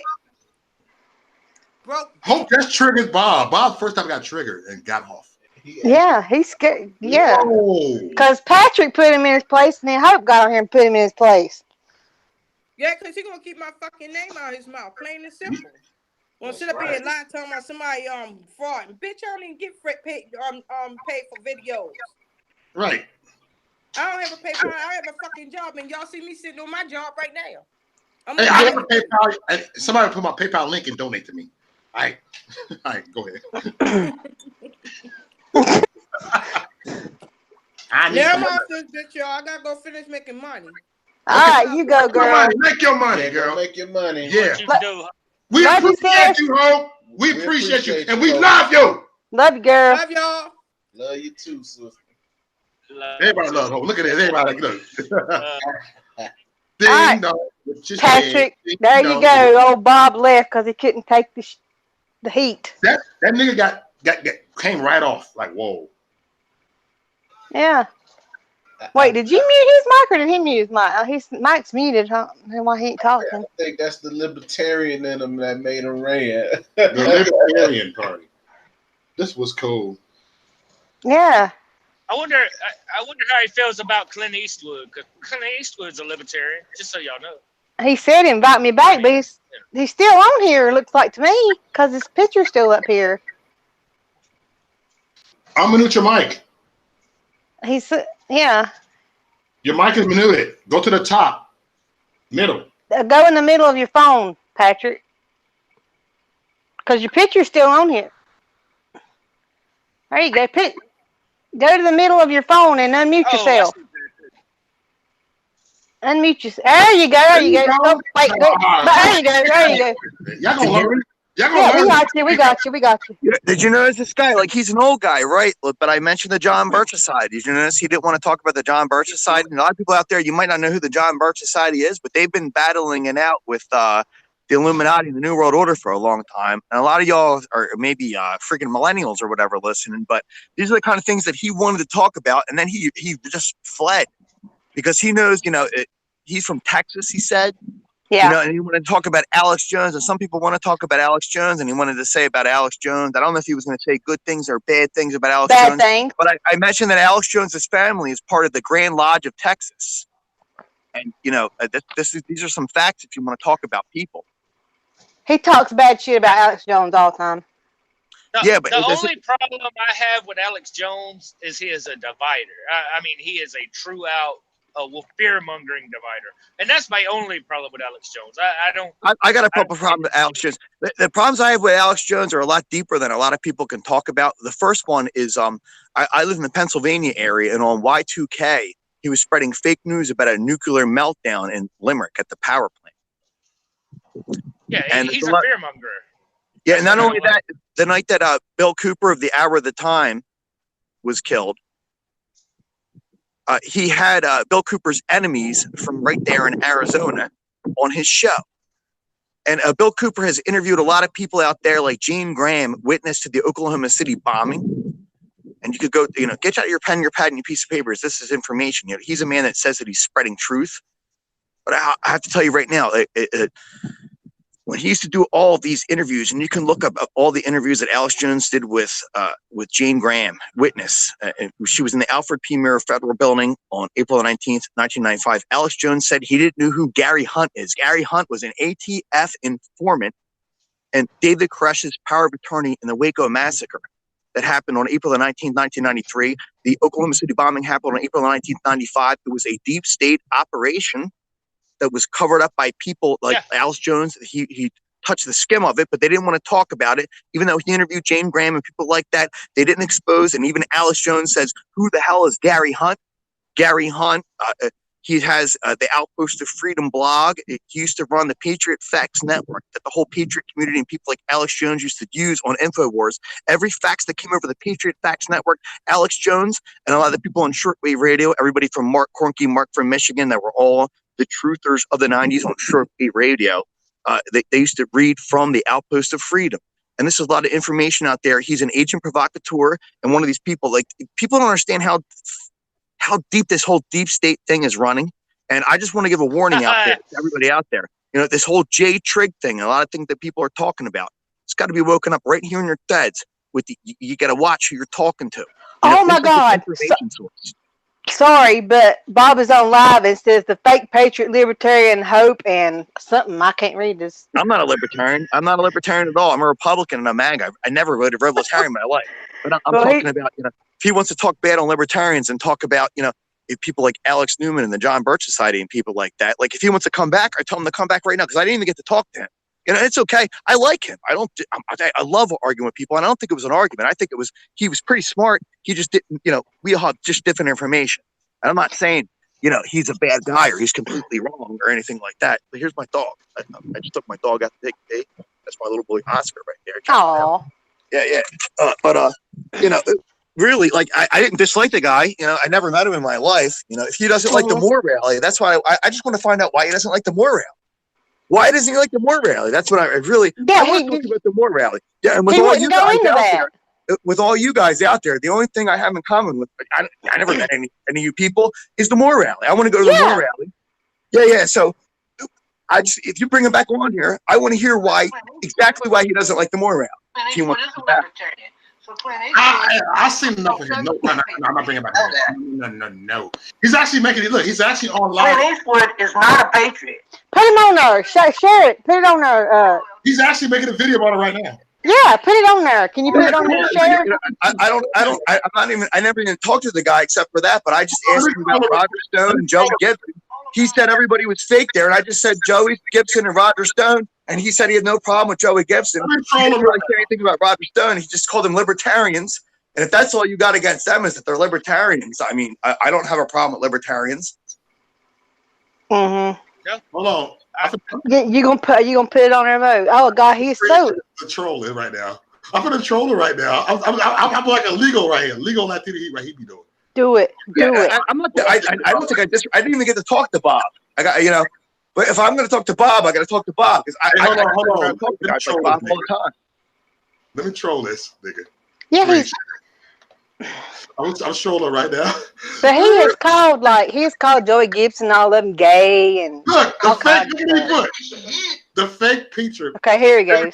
Bro. Hope that's triggered Bob. Bob first time got triggered and got off. Yeah, he's scared. Yeah. Because Patrick put him in his place, and then Hope got on here and put him in his place. Yeah, because he's going to keep my fucking name out of his mouth. Plain and simple. Well, sit up here and lie talking about somebody fraud. Bitch, I don't even get paid for videos. Right. I don't have a PayPal. I have a fucking job, and y'all see me sitting on my job right now. Hey, I have a PayPal. Somebody put my PayPal link and donate to me. All right, go ahead. I'm off this bitch, y'all. I gotta go finish making money. All right, you go, girl. Make your money, girl. Make your money. Yeah. We appreciate you, Hope. We appreciate you, and we love you. Love you, girl. Love y'all. Love you too, sister. Everybody love Hope. Look at this. Everybody look. All right. Patrick, there you go. Old Bob left because he couldn't take the heat. That nigga came right off. Like, whoa. Yeah. Wait, did you mute his mic or did he mute his mic? His mic's muted, huh? Why he ain't talking? I think that's the libertarian in him that made him rant. The libertarian party. This was cool. Yeah. I wonder how he feels about Clint Eastwood, because Clint Eastwood's a libertarian, just so y'all know. He said invite me back, but he's still on here, looks like to me, because his picture's still up here. I'll mute your mic. Yeah. Your mic is muted. Go to the top. Middle. Go in the middle of your phone, Patrick. Because your picture's still on here. There you go. Go to the middle of your phone and unmute yourself. Unmute yourself. There you go. There you go. Oh, wait, there you go. There you go. Y'all gonna learn. We got you. Did you notice this guy? Like, he's an old guy, right? But I mentioned the John Birch Society. Did you notice he didn't want to talk about the John Birch Society? And a lot of people out there, you might not know who the John Birch Society is, but they've been battling it out with the Illuminati and the New World Order for a long time. And a lot of y'all are maybe freaking millennials or whatever listening, but these are the kind of things that he wanted to talk about. And then he just fled because he knows, he's from Texas, he said. Yeah. And he wanted to talk about Alex Jones, and some people want to talk about Alex Jones, and he wanted to say about Alex Jones. I don't know if he was going to say good things or bad things about Alex Jones. Bad things. But I mentioned that Alex Jones's family is part of the Grand Lodge of Texas. And, these are some facts if you want to talk about people. He talks bad shit about Alex Jones all the time. The only problem I have with Alex Jones is he is a divider. I mean, he is a true out fear-mongering divider. And that's my only problem with Alex Jones. I got a problem with Alex Jones. The problems I have with Alex Jones are a lot deeper than a lot of people can talk about. The first one is I live in the Pennsylvania area, and on Y2K, he he was spreading fake news about a nuclear meltdown in Limerick at the power plant. Yeah, And he's a fearmonger. Yeah, and not only that, the night that Bill Cooper of the Hour of the Time was killed, he had Bill Cooper's enemies from right there in Arizona on his show. And Bill Cooper has interviewed a lot of people out there, like Gene Graham, witness to the Oklahoma City bombing. And you could go, get out your pen, your pad, and your piece of papers. This is information. He's a man that says that he's spreading truth. But I have to tell you right now, when he used to do all of these interviews, and you can look up all the interviews that Alex Jones did with Jane Graham, witness. She was in the Alfred P. Murrah Federal Building on April 19th, 1995. Alex Jones said he didn't know who Gary Hunt is. Gary Hunt was an ATF informant and David Koresh's power of attorney in the Waco massacre that happened on April 19th, 1993. The Oklahoma City bombing happened on April 19th, 1995. It was a deep state operation that was covered up by people like Alex Jones. He touched the skim of it, but they didn't want to talk about it. Even though he interviewed Jane Graham and people like that, they didn't expose. And even Alex Jones says, who the hell is Gary Hunt? Gary Hunt, he has the Outpost of Freedom blog. He used to run the Patriot Facts Network that the whole Patriot community and people like Alex Jones used to use on InfoWars. Every fax that came over the Patriot Facts Network, Alex Jones and a lot of the people on shortwave radio, everybody from Mark Cornke, Mark from Michigan, that were all the truthers of the 90s on shortwave radio, they used to read from the Outpost of Freedom. And this is a lot of information out there. He's an agent provocateur and one of these people. Like, people don't understand how deep this whole deep state thing is running. And I just want to give a warning out there to everybody out there. This whole J Trig thing, a lot of things that people are talking about, it's got to be woken up right here in your beds. You got to watch who you're talking to. Oh my God. Sorry, but Bob is on live and says the fake patriot, libertarian, hope, and something. I can't read this. I'm not a libertarian. I'm not a libertarian at all. I'm a Republican and a MAGA. I never voted for libertarian in my life. But I'm talking about, if he wants to talk bad on libertarians and talk about, if people like Alex Newman and the John Birch Society and people like that, like if he wants to come back, I tell him to come back right now because I didn't even get to talk to him. It's okay. I like him. I love arguing with people, and I don't think it was an argument. I think he was pretty smart. He just didn't, we all have just different information. And I'm not saying, he's a bad guy or he's completely wrong or anything like that. But here's my dog. I just took my dog out to take a date. That's my little boy Oscar right there. Aww. Yeah. Really, like, I didn't dislike the guy. I never met him in my life. If he doesn't like the Moore rally, that's why I just want to find out why he doesn't like the Moore rally. Why doesn't he like the Moore rally? That's what I want to talk about the Moore rally. Yeah, and with all you guys out there, with all you guys out there, the only thing I have in common with I never met any of you people is the Moore rally. I want to go to the Moore rally. Yeah. So if you bring him back on here, I want to hear exactly why he doesn't like the Moore rally. If he wants to come back. I seen enough of him. No, I'm not bringing back. No. He's actually making it look. He's actually on live. Clint Eastwood is not a patriot. Put him on there. Share it. Put it on there. He's actually making a video about it right now. Yeah, put it on there. Can you put it on there? Share? I never even talked to the guy except for that. But I just asked him about Roger Stone and Joey Gibson. He said everybody was fake there, and I just said Joey Gibson and Roger Stone. And he said he had no problem with Joey Gibson. He didn't really say anything about Roger Stone. He just called them libertarians. And if that's all you got against them is that they're libertarians, I mean, I don't have a problem with libertarians. Mm-hmm. Yeah. Hold on. You gonna put it on their vote? Oh God, he's so trolling right now. I'm gonna troll it right now. I'm like a legal right here. Legal activity right here. Be doing. Do it. I'm not. I don't think I didn't even get to talk to Bob. I got But if I'm going to talk to Bob, I got to talk to Bob because hold on. Talk to guys like Bob all the time. Let me troll this nigga. Yeah, I'm trolling right now. But he's called Joey Gibson, all of them gay and look the fake picture. Okay, here he goes.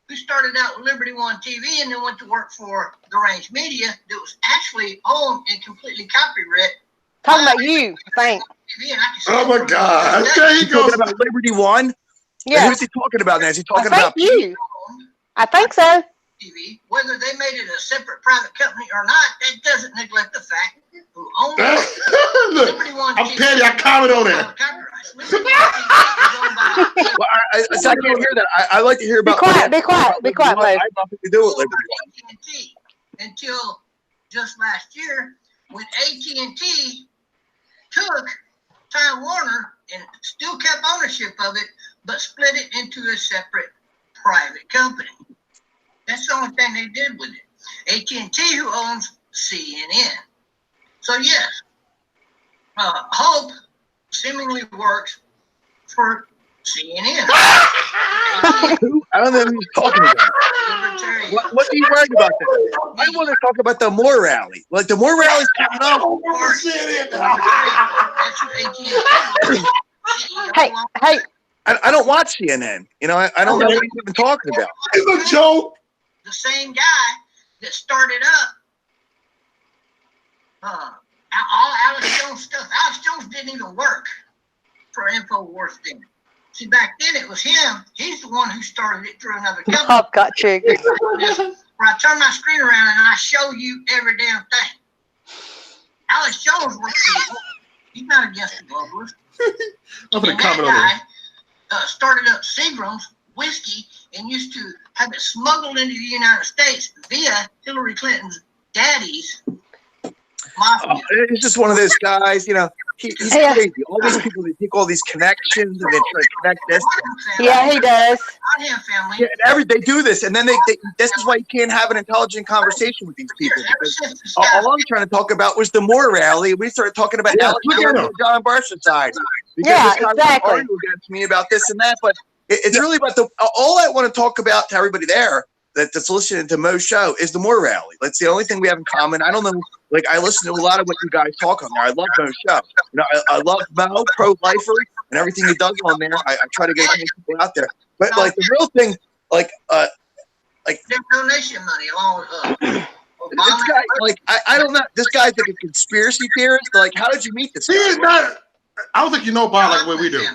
We started out with Liberty One TV and then went to work for the Range Media that was actually owned and completely copyright. Talking about you, I think. Oh my God! Okay, he goes talking about Liberty One. Yeah. Who's he talking about now? Is he talking about you? I think so. TV, whether they made it a separate private company or not, that doesn't neglect the fact who owns it. Look, Liberty One I'm petty. I comment on that. I can't hear that. I like to hear about. Be quiet, Mike. I have nothing to do with Liberty One. Until just last year, when AT&T took Time Warner and still kept ownership of it, but split it into a separate private company. That's the only thing they did with it. AT&T, who owns CNN. So yes, Hope seemingly works for CNN. I don't know who he's talking about. What are you worried about that? I want to talk about the Moore rally. Like the Moore rally's coming up. Hey. I don't watch CNN. You know, I don't know what he's even talking about. It's a joke. The same guy that started up all Alex Jones stuff. Alex Jones didn't even work for InfoWars then. See, back then it was him. He's the one who started it through another company. Bob got triggered. Where I turn my screen around and I show you every damn thing. Alex Jones works for the, he's not against the globalists. I'm gonna And comment on that that. guy started up Seagram's whiskey and used to have it smuggled into the United States via Hillary Clinton's daddy's mafia. It's just one of those guys, you know. He's crazy. All these people, they take all these connections and they try to connect this. Yeah, he does. Not him, family. Yeah, they do this, and then they this is why you can't have an intelligent conversation with these people. Because all I'm trying to talk about was the Moore rally. We started talking about Alex Jones and John Birch Society. Yeah, this guy exactly. argue against me about this and that, but it's really about the. All I want to talk about to everybody there that's listening to Mo's show is the Moore rally. That's the only thing we have in common. I don't know. Like, I listen to a lot of what you guys talk on there. I love Mo's show. You know, I love Mo, pro-lifer, and everything he does on there. I try to get people out there. But, like, the real thing, like their donation money along with this guy, like, I don't know. This guy's like a conspiracy theorist. Like, how did you meet this guy? He is not. I don't think you know Bob like the way we do.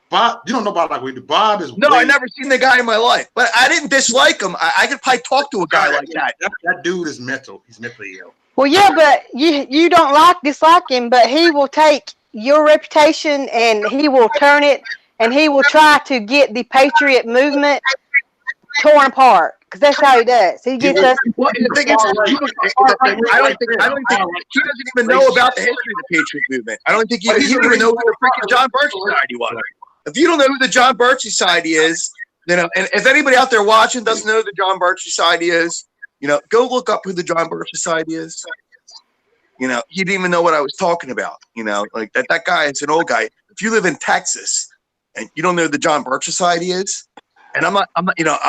Bob, you don't know Bob like we do. Bob is. No, I never seen the guy in my life, but I didn't dislike him. I could probably talk to a guy like that. That dude is mental. He's mentally ill. Well, yeah, but you don't dislike him, but he will take your reputation and he will turn it, and he will try to get the patriot movement torn apart. Because that's how he does. He gets us. Well, the thing is, I don't think he doesn't even know about the history of the Patriot movement. I don't think he even know who the freaking John Birch Society was. If you don't know who the John Birch Society is, you know, and if anybody out there watching doesn't know who the John Birch Society is, you know, go look up who the John Birch Society is. You know, he didn't even know what I was talking about. You know, like that guy is an old guy. If you live in Texas and you don't know who the John Birch Society is, and I'm not, I'm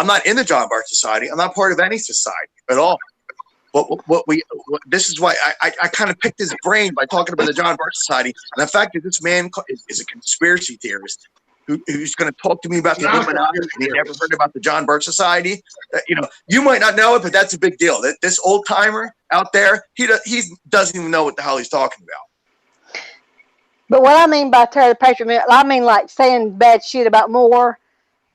not in the John Birch Society. I'm not part of any society at all. This is why I kind of picked his brain by talking about the John Birch Society and the fact that this man is a conspiracy theorist who's going to talk to me about the Illuminati and he never heard about the John Birch Society. You know, you might not know it, but that's a big deal. That this old timer out there, he doesn't even know what the hell he's talking about. But what I mean by tear the patriot, I mean like saying bad shit about Moore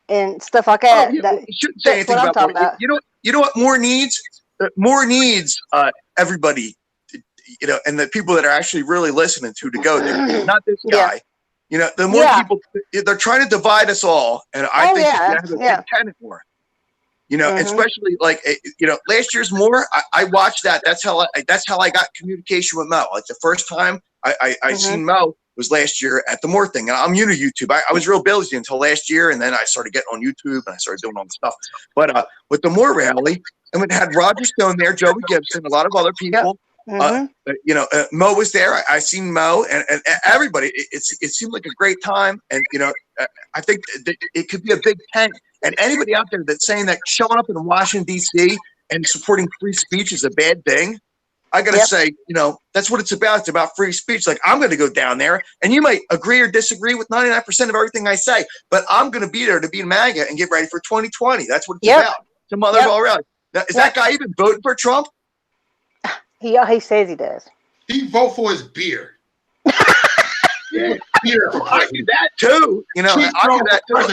and stuff like that. You shouldn't say anything about Moore. You know what Moore needs? Moore needs everybody, you know, and the people that are actually really listening to go to, not this guy. Yeah. You know, the more people, they're trying to divide us all, and I think that have a big tenant more. You know, especially like, you know, last year's Moore, I watched that. That's how I got communication with Mo. Like the first time I seen Mo was last year at the Moore thing. And I'm new to YouTube. I was real busy until last year, and then I started getting on YouTube and I started doing all the stuff. But with the Moore rally, and it had Roger Stone there, Joey Gibson, a lot of other people. You know, Mo was there. I seen Mo and everybody. It seemed like a great time. And, you know, I think it could be a big tent. And anybody out there that's saying that showing up in Washington, D.C. and supporting free speech is a bad thing, I got to say, you know, that's what it's about. It's about free speech. Like, I'm going to go down there, and you might agree or disagree with 99% of everything I say, but I'm going to be there to be MAGA and get ready for 2020. That's what it's about. It's a mother of all around. Now, is that guy even voting for Trump? He says he does. He vote for his beer. Beer. I do that too. You know, I do that too.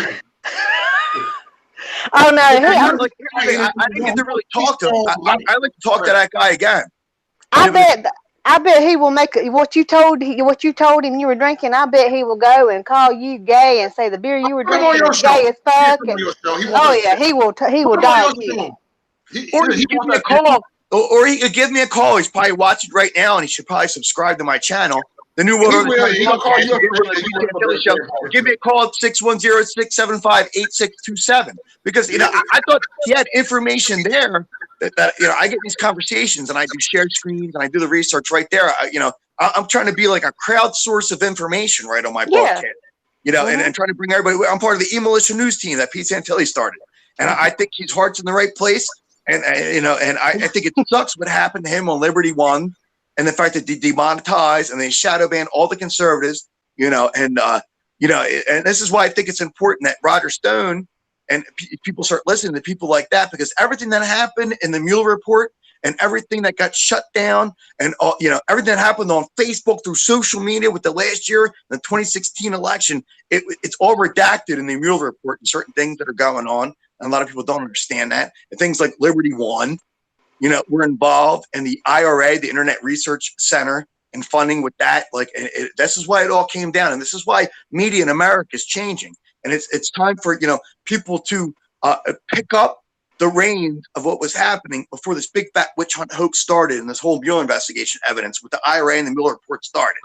Oh no! I didn't get to really talk to him. I like to talk to that guy again. I bet he will make what you told him you were drinking. I bet he will go and call you gay and say the beer you were drinking is gay as fuck. He will die. Or he give me a call. Or he could give me a call. He's probably watching right now, and he should probably subscribe to my channel. The New World He Order. will. He gonna call you up Give first. him the Pete Santilli show. Give me a call at 610-675-8627 because I thought he had information there that I get these conversations and I do shared screens and I do the research right there. I'm trying to be like a crowd source of information right on my broadcast. And trying to bring everybody. I'm part of the E-Militia News team that Pete Santilli started, and I think his heart's in the right place. And I think it sucks what happened to him on Liberty One. And the fact that they demonetized and they shadow ban all the conservatives, and this is why I think it's important that Roger Stone and people start listening to people like that, because everything that happened in the Mueller report and everything that got shut down and everything that happened on Facebook through social media with the last year, the 2016 election, it's all redacted in the Mueller report and certain things that are going on. And a lot of people don't understand that. And things like Liberty One. We're involved in the IRA, the Internet Research Center, and funding with that. This is why it all came down, and this is why media in America is changing. And it's time for people to pick up the reins of what was happening before this big fat witch hunt hoax started and this whole Mueller investigation evidence with the IRA and the Mueller report started.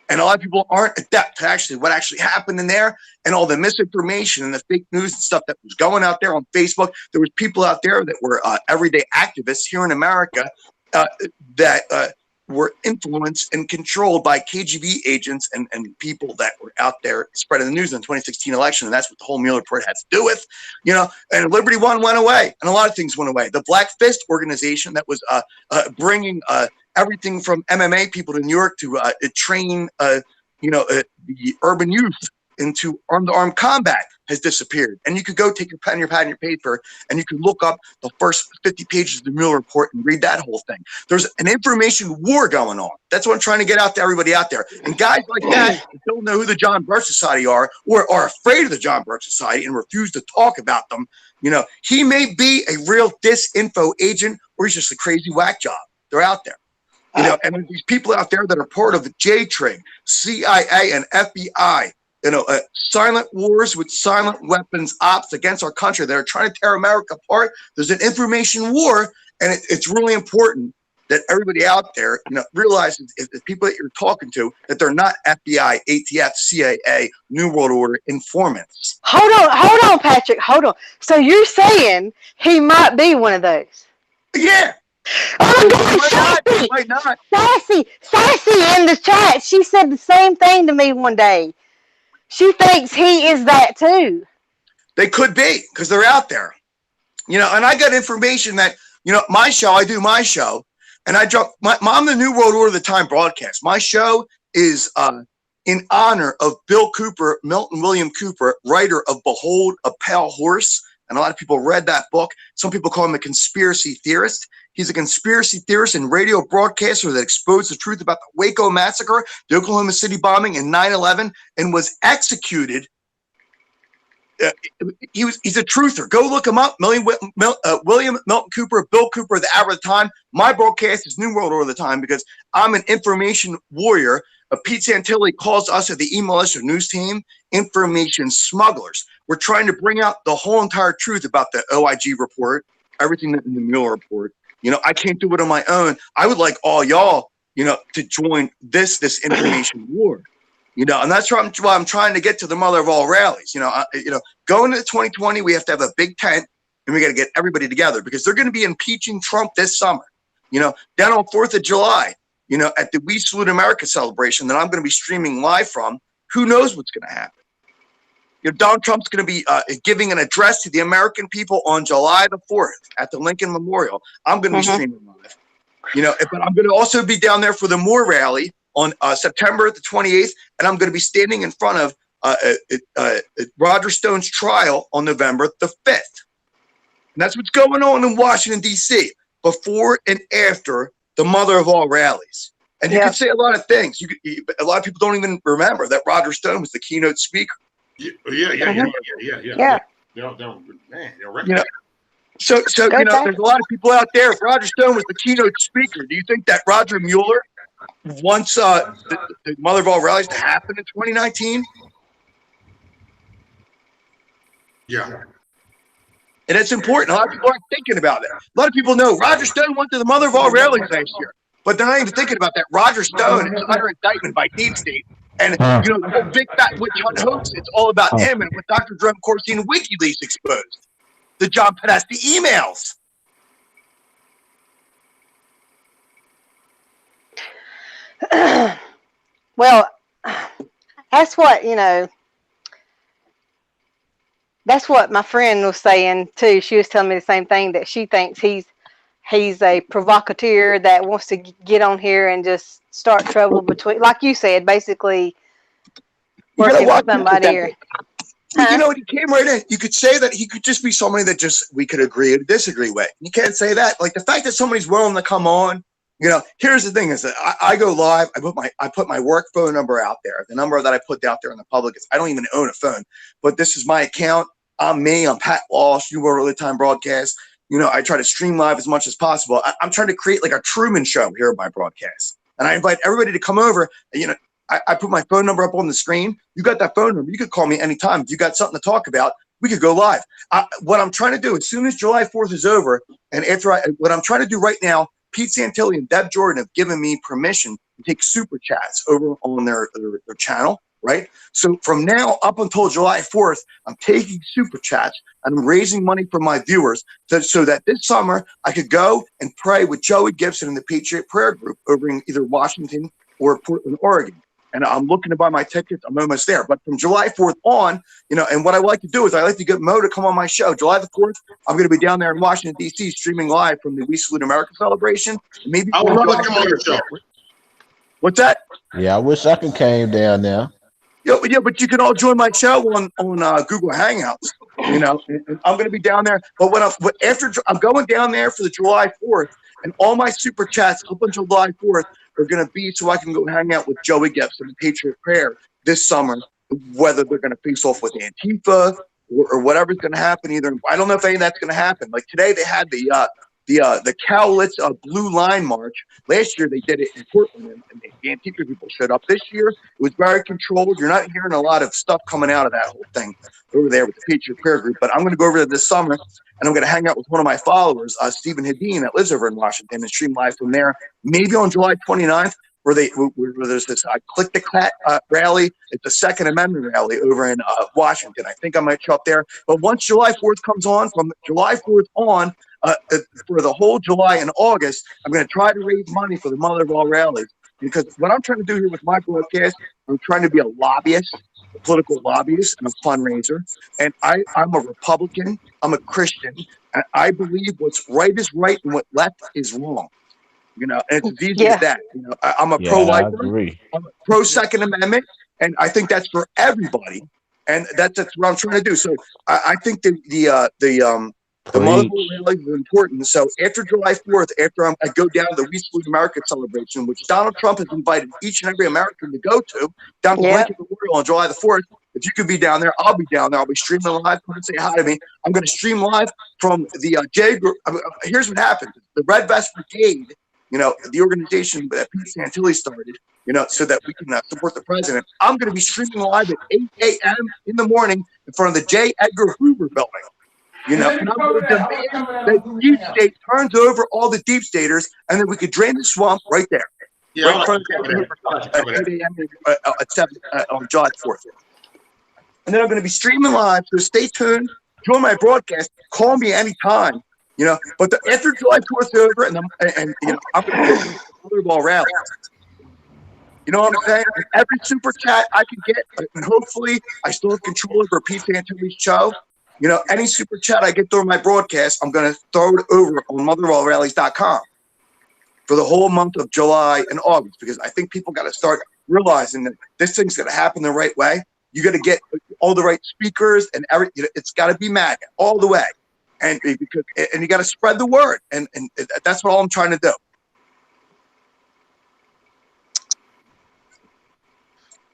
And a lot of people aren't adept to what actually happened in there and all the misinformation and the fake news and stuff that was going out there on Facebook. There was people out there that were everyday activists here in America that were influenced and controlled by KGB agents and people that were out there spreading the news in the 2016 election. And that's what the whole Mueller report has to do with, and Liberty One went away and a lot of things went away. The Black Fist organization that was bringing everything from MMA people to New York to train, the urban youth into armed combat has disappeared. And you could go take your pen, your pad, and your paper, and you can look up the first 50 pages of the Mueller report and read that whole thing. There's an information war going on. That's what I'm trying to get out to everybody out there. And guys like that don't know who the John Birch Society are or are afraid of the John Birch Society and refuse to talk about them. He may be a real disinfo agent or he's just a crazy whack job. They're out there. And these people out there that are part of the J-Trig, CIA, and FBI, silent wars with silent weapons ops against our country that are trying to tear America apart. There's an information war, and it's really important that everybody out there, realizes if the people that you're talking to, that they're not FBI, ATF, CIA, New World Order informants. Hold on, Patrick. Hold on. So you're saying he might be one of those? Yeah. Oh my God, Might not. Sassy in the chat. She said the same thing to me one day. She thinks he is that too. They could be because they're out there, and I got information that I do my show, and I drop I'm the New World Order of the Time broadcast. My show is in honor of Bill Cooper, Milton William Cooper, writer of Behold a Pale Horse. And a lot of people read that book. Some people call him a conspiracy theorist. He's a conspiracy theorist and radio broadcaster that exposed the truth about the Waco massacre, the Oklahoma City bombing, and 9/11, and was executed. He's a truther. Go look him up. William Milton Cooper, Bill Cooper, the hour of the time. My broadcast is New World Order of the Time because I'm an information warrior. Pete Santilli calls us at the E-Militia News team information smugglers. We're trying to bring out the whole entire truth about the OIG report, everything in the Mueller report. I can't do it on my own. I would like all y'all, to join this information war. And that's why I'm trying to get to the mother of all rallies. Going into 2020, we have to have a big tent and we got to get everybody together because they're going to be impeaching Trump this summer. Down on 4th of July, at the We Salute America celebration that I'm going to be streaming live from. Who knows what's going to happen? Donald Trump's going to be giving an address to the American people on July the 4th at the Lincoln Memorial. I'm going to be streaming live. But I'm going to also be down there for the Moore rally on September the 28th, and I'm going to be standing in front of Roger Stone's trial on November the 5th. And that's what's going on in Washington, D.C., before and after the mother of all rallies. And you can say a lot of things. A lot of people don't even remember that Roger Stone was the keynote speaker. Yeah. So there's a lot of people out there. If Roger Stone was the keynote speaker, do you think that Roger Mueller wants the mother of all rallies to happen in 2019? Yeah. And it's important. A lot of people aren't thinking about it. A lot of people know Roger Stone went to the mother of all rallies last year. but they're not even thinking about that. Roger Stone is under indictment by Deep State. And, you know, the whole big fat witch hunt hoax, it's all about him and what Dr. Jerome Corsi and WikiLeaks exposed. The John Podesta emails. Well, that's what, you know, that's what my friend was saying too. She was telling me the same thing, that she thinks he's a provocateur that wants to get on here and just start trouble between, like you said, basically working for somebody. Or, you know, he came right in. You could say that he could just be somebody that just we could agree or disagree with. You can't say that. Like the fact that somebody's willing to come on. You know, here's the thing: is that I go live. I put my work phone number out there. The number that I put out there in the public is I don't even own a phone, but this is my account. I'm me. I'm Pat Walsh. You were Early Time Broadcast. You know, I try to stream live as much as possible. I'm trying to create like a Truman Show here at my broadcast, and I invite everybody to come over. You know, I put my phone number up on the screen. You got that phone number. You could call me anytime. If you got something to talk about, we could go live. What I'm trying to do as soon as July 4th is over, and after what I'm trying to do right now. Pete Santilli and Deb Jordan have given me permission to take super chats over on their channel, right? So from now up until July 4th, I'm taking super chats and I'm raising money for my viewers so that this summer I could go and pray with Joey Gibson in the Patriot Prayer Group over in either Washington or Portland, Oregon. And I'm looking to buy my tickets. I'm almost there. But from July 4th on, you know, and what I like to do is I like to get Mo to come on my show. July the 4th, I'm going to be down there in Washington, D.C., streaming live from the We Salute America celebration. Maybe I would love to come on your show. What's that? Yeah, I wish I could came down there. Yeah, but you can all join my show on Google Hangouts. You know, and I'm going to be down there. But after I'm going down there for the July 4th, and all my super chats up until July 4th are going to be so I can go hang out with Joey Gibson and Patriot Prayer this summer, whether they're going to face off with Antifa or whatever's going to happen. Either I don't know if any of that's going to happen. Like today, they had the Cowlitz Blue Line March. Last year they did it in Portland, and the Antifa people showed up. This year it was very controlled. You're not hearing a lot of stuff coming out of that whole thing over there with the Patriot Prayer Group. But I'm going to go over there this summer, and I'm going to hang out with one of my followers, Stephen Hedin, that lives over in Washington, and stream live from there. Maybe on July 29th, where there's this Click the Clat rally. It's the Second Amendment rally over in Washington. I think I might show up there. But once July 4th comes on, from July 4th on, for the whole July and August, I'm going to try to raise money for the Mother of All Rallies. Because what I'm trying to do here with my broadcast, I'm trying to be a lobbyist, a political lobbyist, and a fundraiser. And I'm a Republican. I'm a Christian. And I believe what's right is right and what left is wrong. You know, and it's as easy as that. You know, I'm a pro-lifer. I'm a pro-Second Amendment, and I think that's for everybody. And that's what I'm trying to do. So I think the Mother of All Rallies is important. So after July 4th, after I go down to the We Salute America celebration, which Donald Trump has invited each and every American to go to, down to Lincoln Memorial on July the 4th. If you could be down there, I'll be down there. I'll be streaming live. Come and say hi to me. I'm going to stream live from the J Group. Here's what happened. The Red Vest Brigade, you know, the organization that Pete Santilli started, you know, so that we can support the president. I'm going to be streaming live at 8 a.m. in the morning in front of the J. Edgar Hoover building. You know, and I'm going to demand that the deep state turns over all the deep staters, and then we could drain the swamp right there. Yeah, right in front of the at 8 a.m. At 7 on July 4th. And then I'm going to be streaming live, so stay tuned. Join my broadcast. Call me anytime. You know, but after July 4th is over, and you know, I'm going to go Mother of All Rallies. You know what I'm saying? And every super chat I can get, and hopefully I still have control over Pete Santilli's show. You know, any super chat I get during my broadcast, I'm going to throw it over on motherofallrallies.com for the whole month of July and August, because I think people got to start realizing that this thing's going to happen the right way. You got to get all the right speakers and you know, it's got to be MAGA all the way. And you got to spread the word. And that's what all I'm trying to do.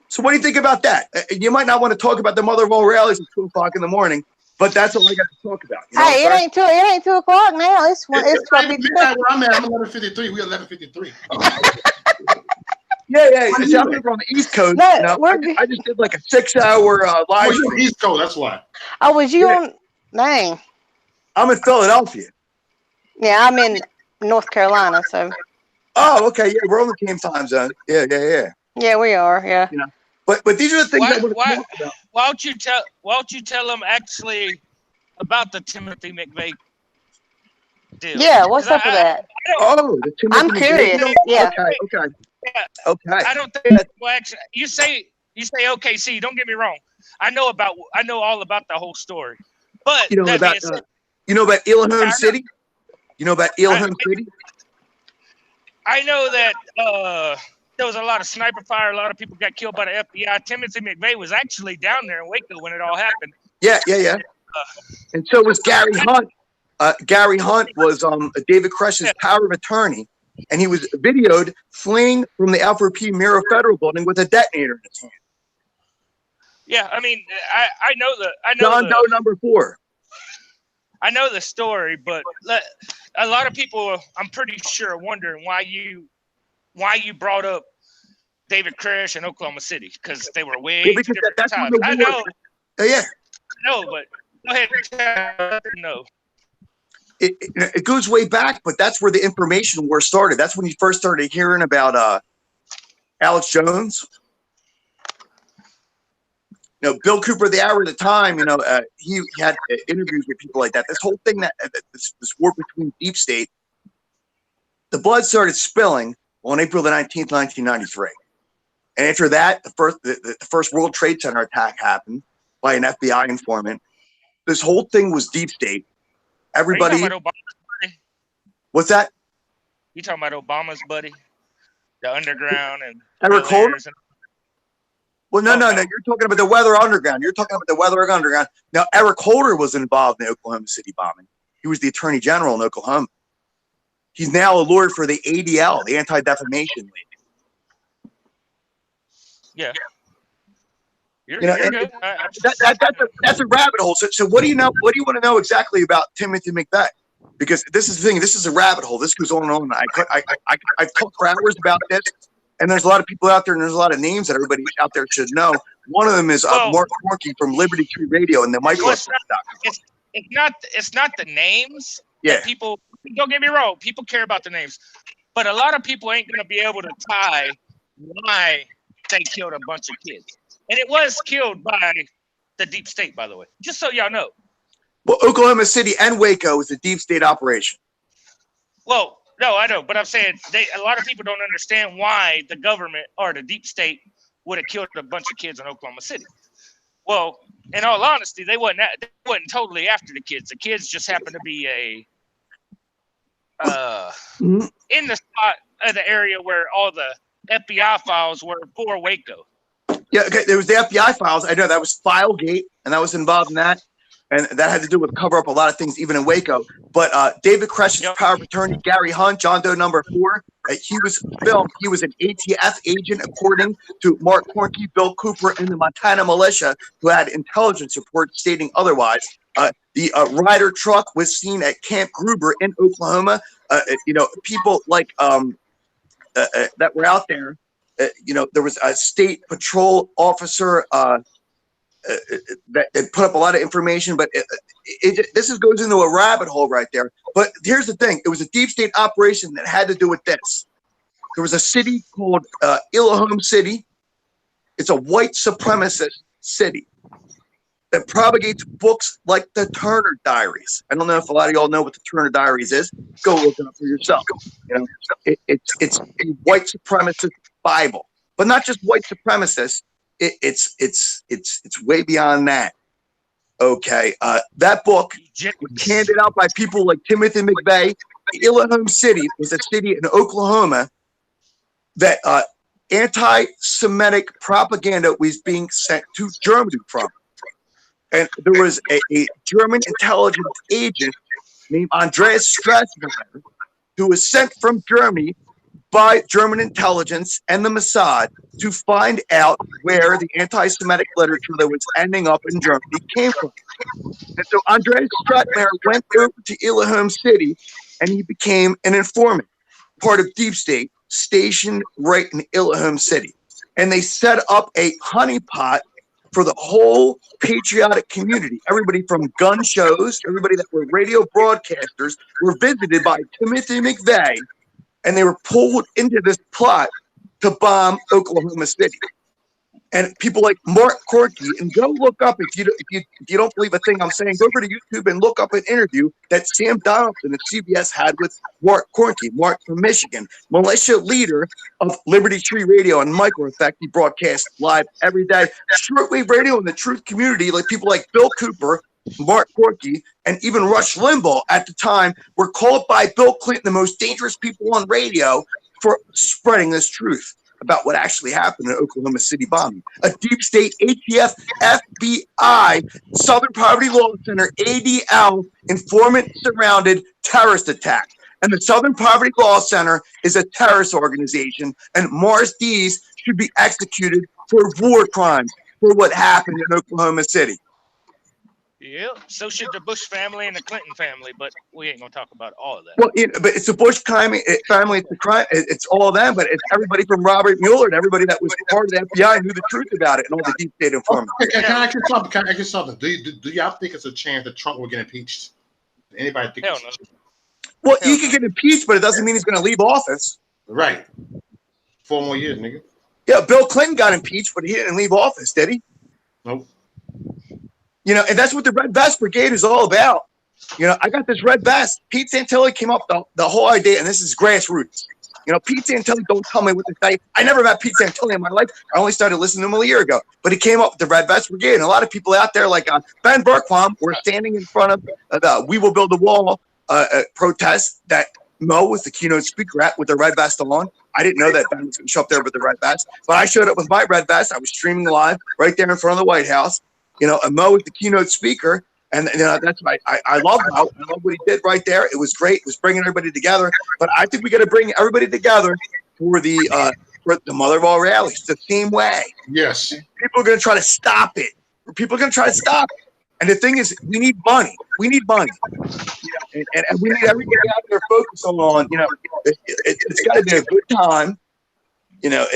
So what do you think about that? You might not want to talk about the Mother of All Rallies at 2 o'clock in the morning, but that's all I got to talk about. You know, hey, it ain't 2 o'clock now. It's 12:53. Midnight where I'm at. I'm 11:53. We're 11:53. Yeah. See, I'm over on the East Coast. No, you know, I just did like a 6-hour live. Oh, you're East Coast. That's why. Oh, was you on? Dang. I'm in Philadelphia. Yeah, I'm in North Carolina. So. Oh, okay. Yeah, we're on the same time zone. Yeah. Yeah, we are. Yeah. You know, but these are the things I want to Why talk about. why don't you tell them actually about the Timothy McVeigh deal? Yeah. What's up with that? Oh, the Timothy I'm McVeigh curious. deal? Yeah. Okay. I don't think. Well, actually, you say OKC. Don't get me wrong. I know all about the whole story. But You know that about being said, Elohim City? You know about Elohim City? I know that there was a lot of sniper fire. A lot of people got killed by the FBI. Timothy McVeigh was actually down there in Waco when it all happened. Yeah. And so was Gary Hunt. Gary Hunt was David Koреш's power of attorney, and he was videoed fleeing from the Alfred P. Miro Federal Building with a detonator in his hand. Yeah, I mean, I know John Doe number 4. I know the story, but a lot of people, I'm pretty sure, are wondering why you brought up David Koresh in Oklahoma City, because they were way because different that's times. when I the war. know. Yeah. No, but go ahead. No. It goes way back, but that's where the information war started. That's when you first started hearing about Alex Jones. You know, Bill Cooper, the hour at the time, you know, he had interviews with people like that. This whole thing, this war between deep state, the blood started spilling on April the 19th, 1993. And after that, the first World Trade Center attack happened by an FBI informant. This whole thing was deep state. Everybody. Are you talking about Obama's buddy? What's that? You talking about Obama's buddy? The underground and Eric Holder? Well, no. no. You're talking about the Weather Underground. You're talking about the Weather Underground. Now, Eric Holder was involved in the Oklahoma City bombing. He was the Attorney General in Oklahoma. He's now a lawyer for the ADL, the Anti-Defamation League. Yeah. You're good. That's a rabbit hole. So what do you know? What do you want to know exactly about Timothy McVeigh? Because this is the thing. This is a rabbit hole. This goes on and on. I've talked for hours about this, and there's a lot of people out there, and there's a lot of names that everybody out there should know. One of them is Mark Corky from Liberty Tree Radio and the Microsoft. It's not the names. Yeah. People, don't get me wrong. People care about the names, but a lot of people ain't gonna be able to tie why they killed a bunch of kids. And it was killed by the deep state, by the way. Just so y'all know. Well, Oklahoma City and Waco is a deep state operation. Well, no, I know, but I'm saying a lot of people don't understand why the government or the deep state would have killed a bunch of kids in Oklahoma City. Well, in all honesty, they wasn't totally after the kids. The kids just happened to be in the spot of the area where all the FBI files were for Waco. Yeah, okay. There was the FBI files. I know that was Filegate, and that was involved in that. And that had to do with cover up a lot of things, even in Waco. But David Koреш's power of attorney, Gary Hunt, John Doe number 4, he was filmed. He was an ATF agent, according to Mark Corky, Bill Cooper, and the Montana militia, who had intelligence reports stating otherwise. The Ryder truck was seen at Camp Gruber in Oklahoma. People like that were out there. There was a state patrol officer that put up a lot of information, but this goes into a rabbit hole right there. But here's the thing. It was a deep state operation that had to do with this. There was a city called Elohim City. It's a white supremacist city that propagates books like the Turner Diaries. I don't know if a lot of y'all know what the Turner Diaries is. Go look it up for yourself. It's a white supremacist Bible, but not just white supremacists. It's way beyond that. Okay, that book was handed out by people like Timothy McVeigh. Elohim City was a city in Oklahoma that anti-Semitic propaganda was being sent to Germany from. And there was a German intelligence agent named Andreas Strasberger who was sent from Germany by German intelligence and the Mossad to find out where the anti-Semitic literature that was ending up in Germany came from. And so Andreas Strasberger went over to Elohim City and he became an informant, part of Deep State, stationed right in Elohim City. And they set up a honeypot for the whole patriotic community. Everybody from gun shows, everybody that were radio broadcasters were visited by Timothy McVeigh and they were pulled into this plot to bomb Oklahoma City. And people like Mark Corky, and go look up if you don't believe a thing I'm saying, go over to YouTube and look up an interview that Sam Donaldson at CBS had with Mark Corky, Mark from Michigan, militia leader of Liberty Tree Radio and Micro Effect. He broadcasts live every day. Shortwave radio in the truth community, like people like Bill Cooper, Mark Corky, and even Rush Limbaugh at the time were called by Bill Clinton the most dangerous people on radio for spreading this truth about what actually happened in Oklahoma City bombing. A deep state ATF, FBI, Southern Poverty Law Center, ADL, informant-surrounded terrorist attack. And the Southern Poverty Law Center is a terrorist organization, and Morris Dees should be executed for war crimes for what happened in Oklahoma City. Yeah, so should the Bush family and the Clinton family, but we ain't gonna talk about all of that. Well, but it's the Bush family, it's the crime, it's all of them, but it's everybody from Robert Mueller and everybody that was part of the FBI knew the truth about it and all the deep state informants. Can I ask you something? Do y'all think it's a chance that Trump will get impeached? Anybody think? Hell no. Well, he could get impeached, but it doesn't mean he's going to leave office. Right. 4 more years, nigga. Yeah, Bill Clinton got impeached, but he didn't leave office, did he? Nope. You know, and that's what the Red Vest Brigade is all about. You know, I got this red vest. Pete Santilli came up with the whole idea, and this is grassroots. You know, Pete Santilli don't tell me what to say. I never met Pete Santilli in my life. I only started listening to him a year ago. But he came up with the Red Vest Brigade, and a lot of people out there, like Ben Bergquam, were standing in front of the We Will Build a Wall protest that Mo was the keynote speaker at with the red vest on. I didn't know that Ben was going to show up there with the red vest, but I showed up with my red vest. I was streaming live right there in front of the White House. You know, and Mo was the keynote speaker, and that's why I love Mo. I love what he did right there. It was great. It was bringing everybody together. But I think we got to bring everybody together for the mother of all rallies the same way. Yes. People are going to try to stop it. People are going to try to stop it. And the thing is, we need money. We need money. You know, and we need everybody out there focused on, you know, it's got to be a good time. You know,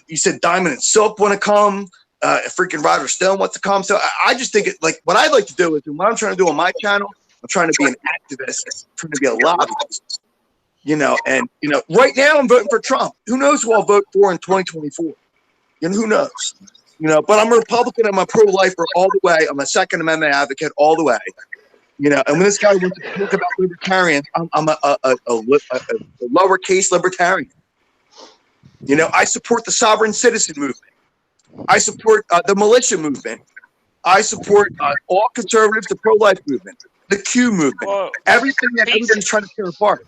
you said Diamond and Silk want to come. Freaking Roger Stone wants to come. So I just think like what I'd like to do is, and what I'm trying to do on my channel, I'm trying to be an activist, I'm trying to be a lobbyist. You know, and you know, right now I'm voting for Trump. Who knows who I'll vote for in 2024? You know, who knows? You know, but I'm a Republican. I'm a pro-lifer all the way. I'm a Second Amendment advocate all the way. You know, and when this guy wants to talk about libertarians, I'm a lowercase libertarian. You know, I support the sovereign citizen movement. I support the militia movement. I support all conservatives, the pro-life movement, the Q movement, everything that everybody's trying to tear apart.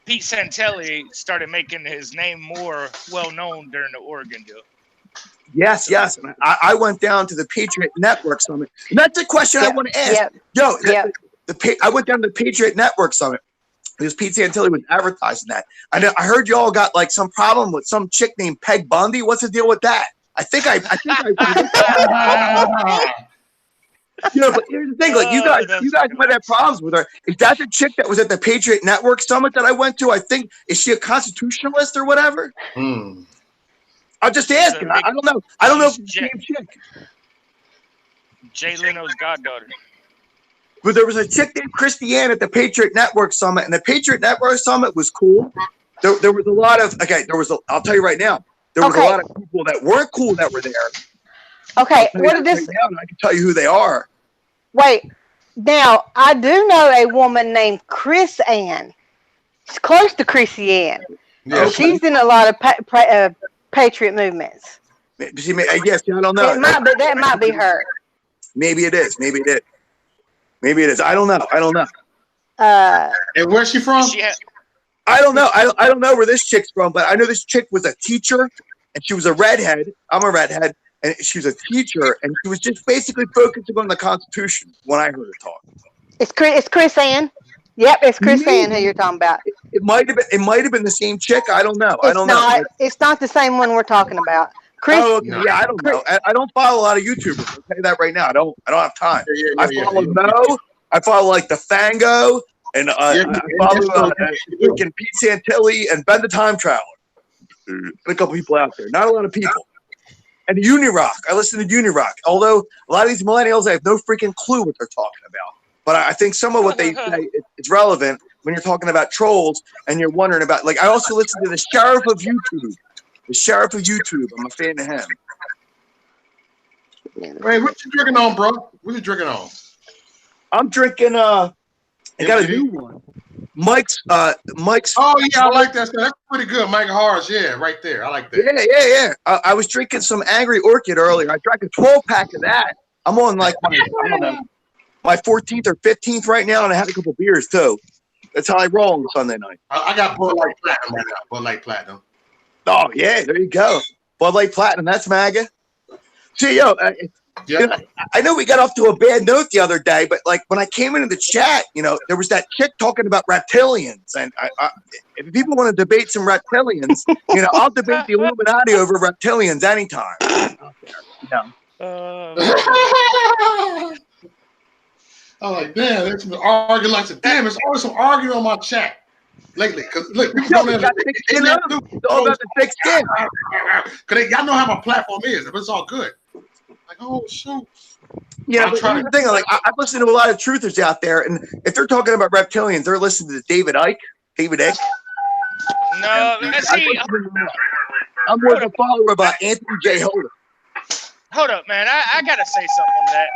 Pete Santilli started making his name more well-known during the Oregon deal. Yes. And I went down to the Patriot Network Summit. And that's a question I want to ask. I went down to the Patriot Network Summit because Pete Santilli was advertising that. I heard y'all got like some problem with some chick named Peg Bundy. What's the deal with that? I think I you know, but here's the thing, like you guys might have problems with her. Is that the chick that was at the Patriot Network Summit that I went to? I think, is she a constitutionalist or whatever? I'll just ask her. I don't know. I don't know if it's the same chick. Jay Leno's goddaughter. But there was a chick named Christiane at the Patriot Network Summit, and the Patriot Network Summit was cool. There was a lot of I'll tell you right now. There was a lot of people that weren't cool that were there. Okay, what did this? Right now, I can tell you who they are. Wait, now I do know a woman named Chris Ann. She's close to Chrissy Ann. Yeah, she's in a lot of patriot movements. Yes, I don't know. That might be her. Maybe it is. Maybe it is. I don't know. And where's she from? I don't know. I don't know where this chick's from, but I know this chick was a teacher, and she was a redhead. I'm a redhead, and she was a teacher, and she was just basically focusing on the Constitution when I heard her talk. It's Chris Ann. Yep, it's Chris Ann who you're talking about. It might have been the same chick. I don't know. It's not the same one we're talking about. Chris. Oh, okay. Yeah, I don't know. I don't follow a lot of YouTubers. I'll tell you that right now. I don't have time. I follow Mo. I follow like the Fango. And I follow freaking Pete Santilli and Ben the Time Traveler. And a couple people out there. Not a lot of people. And Unirock. I listen to Unirock. Although a lot of these millennials, I have no freaking clue what they're talking about. but I think some of what they say it's relevant when you're talking about trolls and you're wondering about. Like I also listen to the Sheriff of YouTube. The Sheriff of YouTube. I'm a fan of him. Hey, what you drinking on, bro? What you drinking on? I'm drinking. I got a new one. Mike's. Oh yeah, I like that. That's pretty good, Mike Hars. Yeah, right there. I like that. Yeah. I was drinking some Angry Orchid earlier. I drank a 12-pack of that. I'm on like my 14th or 15th right now, and I had a couple beers too. That's how I roll on Sunday night. I got Bud Light Platinum right now. Bud Light Platinum. Oh yeah, there you go. Bud Light Platinum. That's MAGA. See, yo, you know, I know we got off to a bad note the other day, but like when I came into the chat, you know, there was that chick talking about reptilians, and if people want to debate some reptilians, you know, I'll debate the Illuminati over reptilians anytime. I'm like, damn, there's some arguing like damn. There's always some arguing on my chat lately. Cause look, people don't have it's all about the thick skin. Cause y'all know how my platform is, but it's all good. Like, oh shoot. Yeah, but here's the thing. Like, I've listened to a lot of truthers out there, and if they're talking about reptilians, they're listening to David Icke. No, see, I'm more of a follower about Anthony J. Holder. Hold up, man. I gotta say something on that.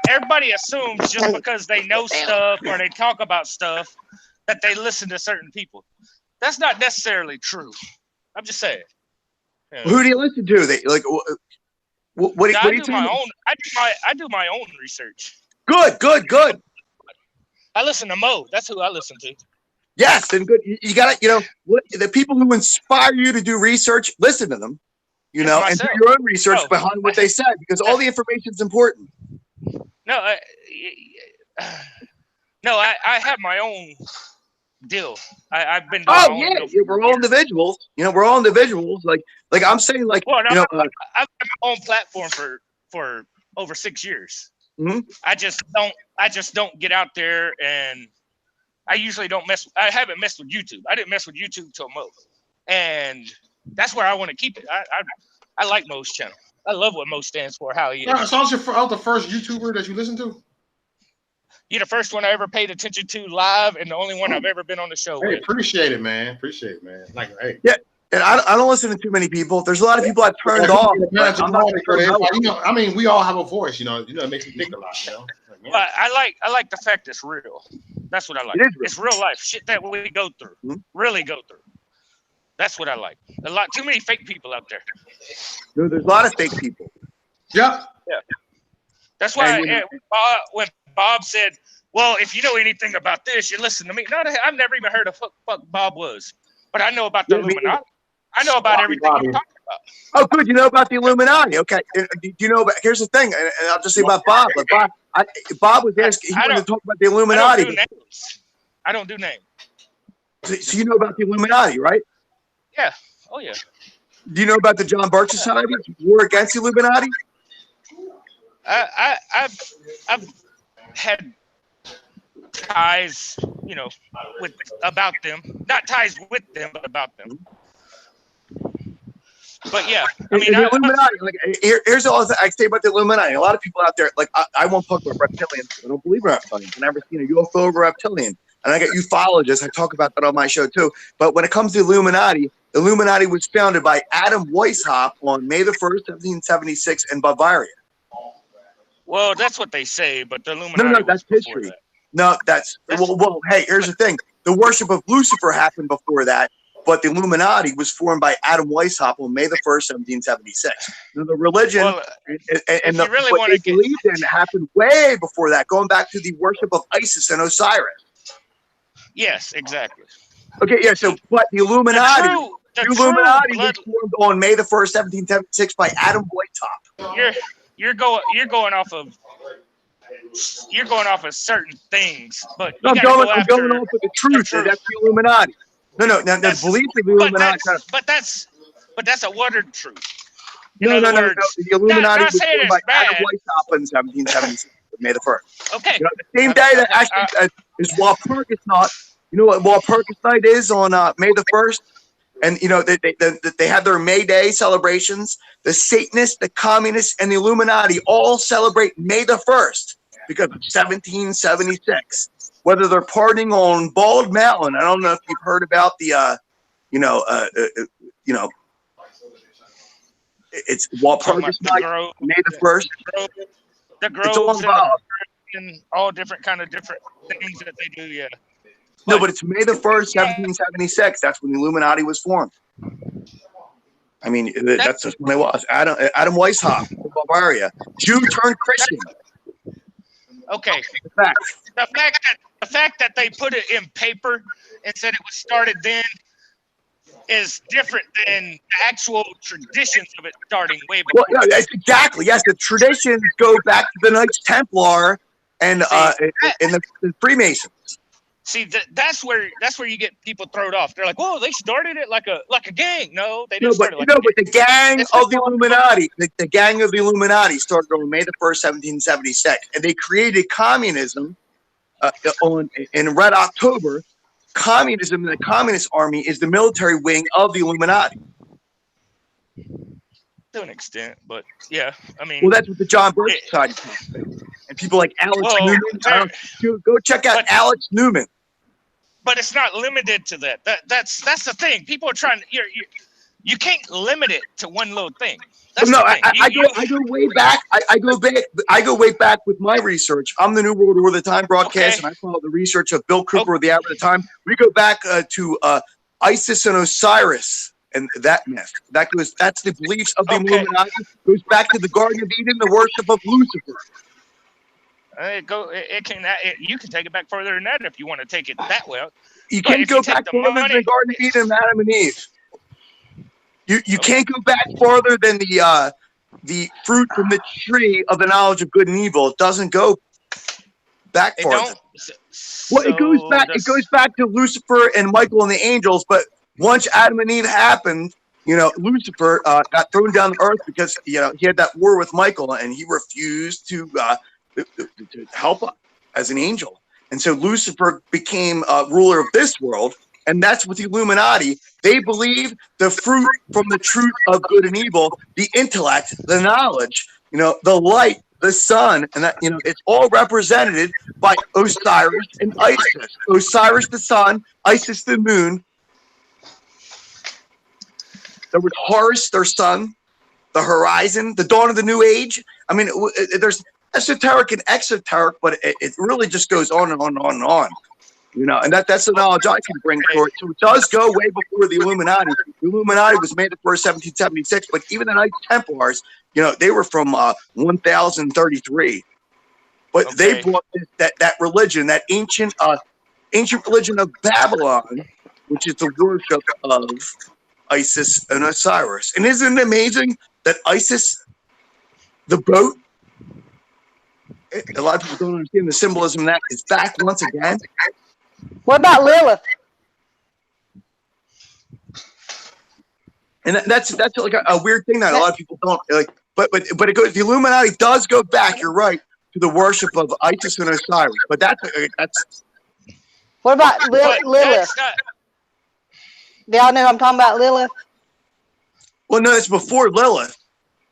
Everybody assumes just because they know stuff or they talk about stuff that they listen to certain people. That's not necessarily true. I'm just saying. Yeah. Who do you listen to? They like what do you do? I do my own research. Good. I listen to Mo. That's who I listen to. Yes, and good. You got to, you know, the people who inspire you to do research, listen to them. You know, and do your own research behind what they said, because all the information is important. No, I have my own deal. I've been. We're all individuals. You know, we're all individuals. Like I'm saying, like I've had my own platform for over 6 years. Mm-hmm. I just don't get out there, and I usually don't mess. I haven't messed with YouTube. I didn't mess with YouTube till Mo, and that's where I want to keep it. I like Mo's channel. I love what Mo stands for. How he is. So I was the first YouTuber that you listened to? You're the first one I ever paid attention to live, and the only one I've ever been on the show with. Appreciate it, man. Like, hey. Yeah, and I don't listen to too many people. There's a lot of people I've turned off. I mean, we all have a voice, you know. It makes me think a lot, you know. Like, I like the fact it's real. That's what I like. It's real life shit that we go through, really go through. That's what I like. Too many fake people out there. No, there's a lot of fake people. Yeah. That's why when Bob said, "Well, if you know anything about this, you listen to me." No, I've never even heard of fuck Bob was, but I know about the Illuminati. I know about everything you're talking about. Oh, good. You know about the Illuminati. Okay. Do you know about? Here's the thing, and I'll just say about Bob. Like Bob was asking. He wanted to talk about the Illuminati. I don't do names. So you know about the Illuminati, right? Yeah. Oh yeah. Do you know about the John Birch Society? War against the Illuminati? I've had ties, you know, about them. Not ties with them, but about them. But yeah, I mean, the Illuminati. Like, here's all I say about the Illuminati. A lot of people out there, like, I won't talk about reptilians. I don't believe in reptilians. I've never seen a UFO over reptilian. And I got ufologists. I talk about that on my show too. But when it comes to Illuminati was founded by Adam Weishaupt on May the 1st, 1776 in Bavaria. Well, that's what they say, but the Illuminati. No, that's history. That. No, that's well. Hey, here's the thing: the worship of Lucifer happened before that, but the Illuminati was formed by Adam Weishaupt on May the 1st, 1776. So the religion and what they believed in happened way before that, going back to the worship of Isis and Osiris. Yes, exactly. Okay, yeah. So, but the Illuminati, was formed on May the 1st, 1776, by Adam Weishaupt. You're going off of certain things, but I'm going off of the truth. That's the Illuminati. No, the belief of the Illuminati. But that's a worded truth. No. The Illuminati was formed by Adam Weishaupt in 1776, May the 1st. Okay. You know, the same day that actually is Walpurgis Night. You know what Walpurgis Night is on May the 1st? And, you know, they have their May Day celebrations. The Satanists, the Communists, and the Illuminati all celebrate May the 1st because of 1776. Whether they're partying on Bald Mountain, I don't know if you've heard about the, it's Walt Purchase Night, May the 1st. The It's all groves involved. and all different things that they do. Yeah. No, but it's May the 1st, 1776. That's when the Illuminati was formed. I mean, that's just when it was. Adam Weishaupt from Bavaria, Jew turned Christian. Okay. The fact that they put it in paper and said it was started then is different than the actual traditions of it starting way before. Well, yeah, exactly. Yes, the traditions go back to the Knights Templar and the Freemasons. See, that's where you get people thrown off. They're like, "Whoa, they started it like a gang." No, they didn't start it like a gang. But the gang of the Illuminati, the gang of the Illuminati started on May the 1st, 1776, and they created communism in Red October. Communism, the Communist Army, is the military wing of the Illuminati. To an extent, but yeah, I mean, well, that's what the John Birch Society is. And people like Alex Newman. Go check out Alex Newman. But it's not limited to that. That's the thing. People are trying. You can't limit it to one little thing. That's no, I go way back. I go way back with my research. I'm the New World Order, the Time broadcast, and I follow the research of Bill Cooper of the Hour of the Time. We go back to Isis and Osiris and that myth. That's the beliefs of the Illuminati. Goes back to the Garden of Eden, the worship of Lucifer. You can take it back further than that if you want to take it that way. You can't go back further than the Garden of Eden and Adam and Eve. You can't go back farther than the fruit from the tree of the knowledge of good and evil. It doesn't go back farther. Well, it goes back. It goes back to Lucifer and Michael and the angels. But once Adam and Eve happened, Lucifer got thrown down to earth because he had that war with Michael, and he refused to help as an angel. And so Lucifer became ruler of this world. And that's what the Illuminati, they believe the fruit from the truth of good and evil, the intellect, the knowledge, the light, the sun, and that, it's all represented by Osiris and Isis. Osiris the sun, Isis the moon. There was Horus, their son, the horizon, the dawn of the new age. I mean, there's esoteric and exoteric, but it really just goes on and on and on and on. And that's the knowledge I can bring for it. So it does go way before the Illuminati. The Illuminati was made the 1st, 1776, but even the Knights Templars, they were from 1033. But they brought that religion, that ancient religion of Babylon, which is the worship of Isis and Osiris. And isn't it amazing that Isis, the boat, a lot of people don't understand the symbolism of that, is back once again. What about Lilith? And that's like a weird thing that a lot of people don't like. But it goes. The Illuminati does go back. You're right, to the worship of Isis and Osiris. But that's. What about Lilith? Do y'all know who I'm talking about, Lilith? Well, no, it's before Lilith.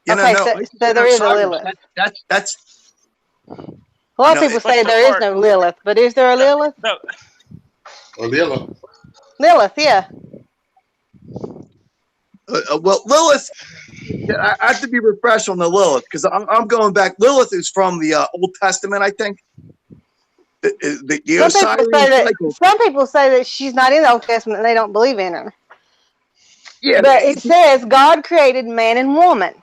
So there is a Lilith. That's. A lot of people say there is no Lilith, but is there a Lilith? No. Or Lilith. Lilith, yeah. Well, Lilith, I have to be refreshed on the Lilith because I'm going back. Lilith is from the Old Testament, I think. Some people say that she's not in the Old Testament and they don't believe in her. Yeah, but it says God created man and woman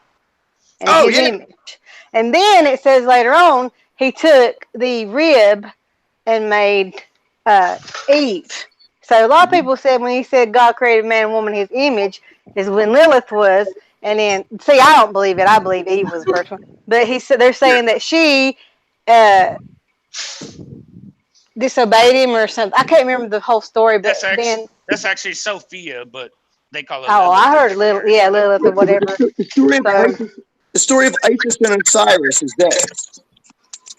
in his image. And then it says later on, he took the rib and made Eve. So a lot of people said when he said God created man and woman in his image is when Lilith was. And then, see, I don't believe it. I believe Eve was the first one. But they're saying that she disobeyed him or something. I can't remember the whole story. But that's actually Sophia, but they call it. Oh, Lilith. I heard Lilith. Yeah, Lilith or whatever. The story of Isis and Osiris is this.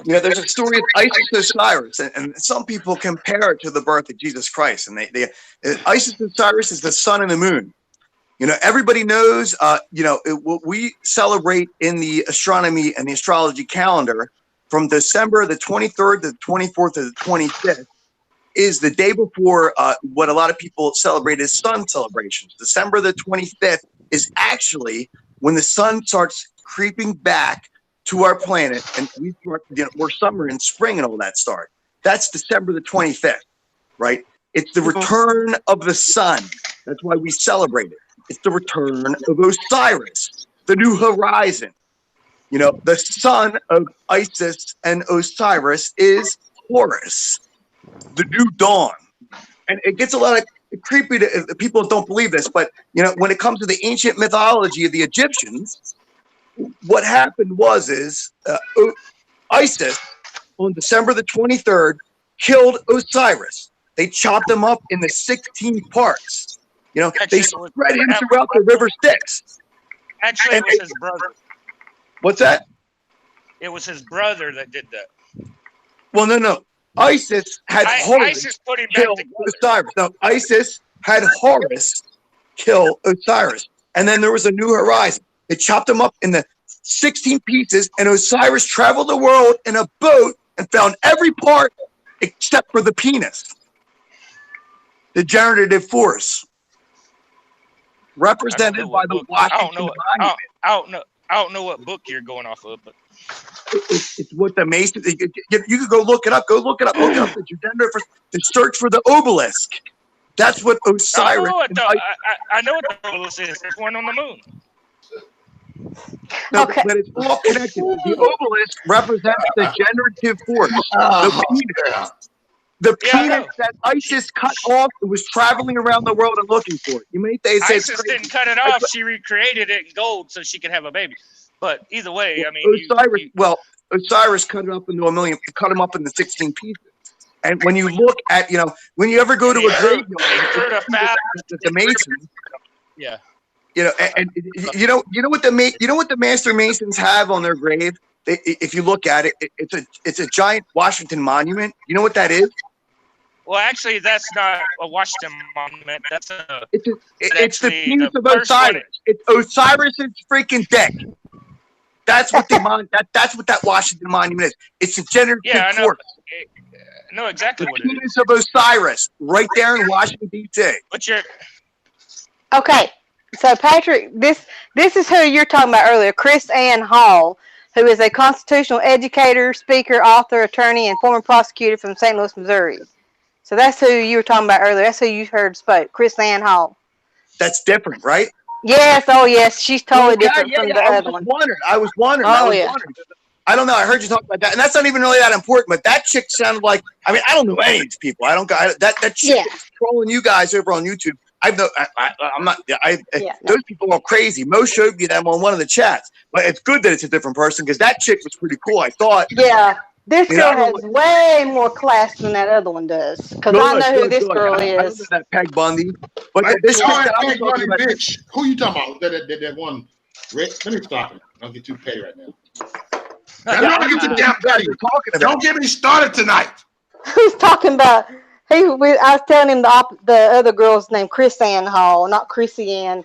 There's a story of Isis and Osiris, and some people compare it to the birth of Jesus Christ. And Isis and Osiris is the sun and the moon. Everybody knows. What we celebrate in the astronomy and the astrology calendar from December the 23rd to the 24th to the 25th is the day before what a lot of people celebrate as sun celebrations. December the 25th is actually when the sun starts creeping back to our planet, and we're summer and spring and all that start. That's December the 25th, right? It's the return of the sun. That's why we celebrate it. It's the return of Osiris, the new horizon. You know, the son of Isis and Osiris is Horus, the new dawn. And it gets a lot of creepy to people don't believe this, but you know, when it comes to the ancient mythology of the Egyptians, what happened is Isis on December the 23rd killed Osiris. They chopped him up into 16 parts. You know, they spread him throughout the river Styx. Actually, it was his brother. What's that? It was his brother that did that. Well, no. ISIS had Horus ISIS put him kill Osiris. No, ISIS had Horus kill Osiris. And then there was a new horizon. They chopped him up into 16 pieces, and Osiris traveled the world in a boat and found every part except for the penis. The generative force. Represented by the Washington Monument. I don't know what book you're going off of, but it's what the Masons. You could go look it up. Look it up. The generative force. To search for the obelisk. That's what Osiris. I know what the obelisk is. There's one on the moon. No, okay. But it's all connected. The obelisk represents the generative force. The penis that ISIS cut off was traveling around the world and looking for it. You may say ISIS didn't cut it off. She recreated it in gold so she could have a baby. But either way, I mean, Osiris cut it up into cut him up into 16 pieces. And when you look at, you know, when you ever go to a graveyard, the Masons, yeah. You know, and you know what the Master Masons have on their grave. If you look at it, it's a giant Washington monument. You know what that is? Well, actually, that's not a Washington monument. That's it's the penis of Osiris. It's Osiris's freaking dick. That's what that's what that Washington monument is. It's a generative force. I know exactly what it is. The penis of Osiris, right there in Washington D.C. Okay. So, Patrick, this is who you're talking about earlier, Chris Ann Hall, who is a constitutional educator, speaker, author, attorney, and former prosecutor from St. Louis, Missouri. So that's who you were talking about earlier. That's who you heard spoke, Chris Ann Hall. That's different, right? Yes. Oh, yes. She's totally different from the other one. I was wondering. I don't know. I heard you talk about that, and that's not even really that important. But that chick sounded like. I mean, I don't know any of these people. That chick is trolling you guys over on YouTube. Those people are crazy. Mo showed me them on one of the chats, but it's good that it's a different person because that chick was pretty cool. I thought. Yeah, this girl has way more class than that other one does. Because I know who this girl is. I know that Peg Bundy, but this chick that I'm talking about. Bitch. Who you talking about? That one. Rick, let me stop him. Don't get too petty right now. I'm not gonna get too damn petty. Don't get me started tonight. Who's talking about? I was telling him the other girl's name, Chris Ann Hall, not Chrissy Ann,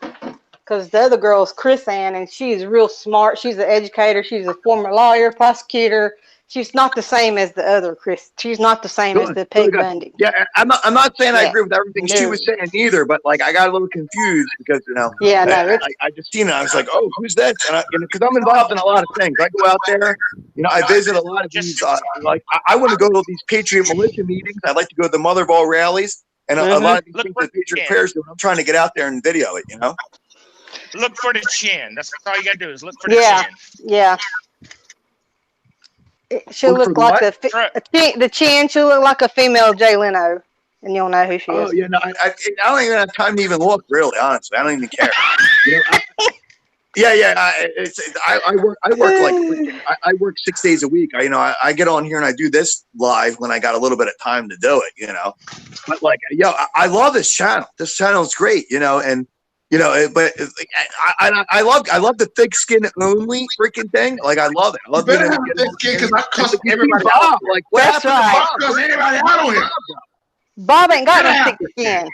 because the other girl's Chris Ann, and she's real smart. She's an educator. She's a former lawyer, prosecutor. She's not the same as the other Chris. She's not the same as the Peg Bundy. Yeah, I'm not saying I agree with everything she was saying either, but like I got a little confused because I just seen it. I was like, oh, who's that? And because I'm involved in a lot of things. I go out there, I visit a lot of these. I want to go to these Patriot Militia meetings. I like to go to the Mother of all rallies, and a lot of these things that Patriot Prayers do. I'm trying to get out there and video it. Look for the chin. That's all you gotta do is look for the chin. Yeah. She'll look like the chin. She'll look like a female Jay Leno, and you'll know who she is. Oh yeah, no, I don't even have time to even look. Really, honestly, I don't even care. I work 6 days a week. I get on here and I do this live when I got a little bit of time to do it. But like, I love this channel. This channel is great. And. But I love the thick skin only freaking thing. Like I love it. I love better have thick skin because I cuss everybody out. Like what happened to Bob? Because anybody out on him. Bob ain't got no thick skin.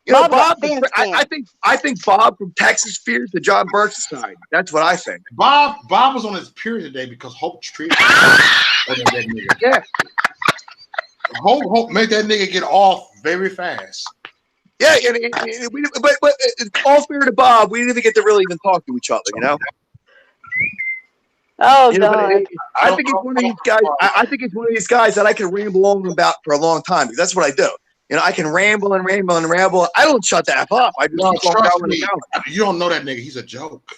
You know, Bob's got Bob. thin skin. I think Bob from Texas fears the John Birch Society. That's what I think. Bob was on his period today because Hope treated him. That nigga. Yeah. Hope made that nigga get off very fast. Yeah, but it's all fair to Bob. We didn't even get to really even talk to each other, you know. Oh You know, God. I think it's one of these guys. I think it's one of these guys that I can ramble on about for a long time because that's what I do. You know, I can ramble and ramble and ramble. I don't shut the F up. I just No, keep on trust going me. and going. You don't know that nigga. He's a joke.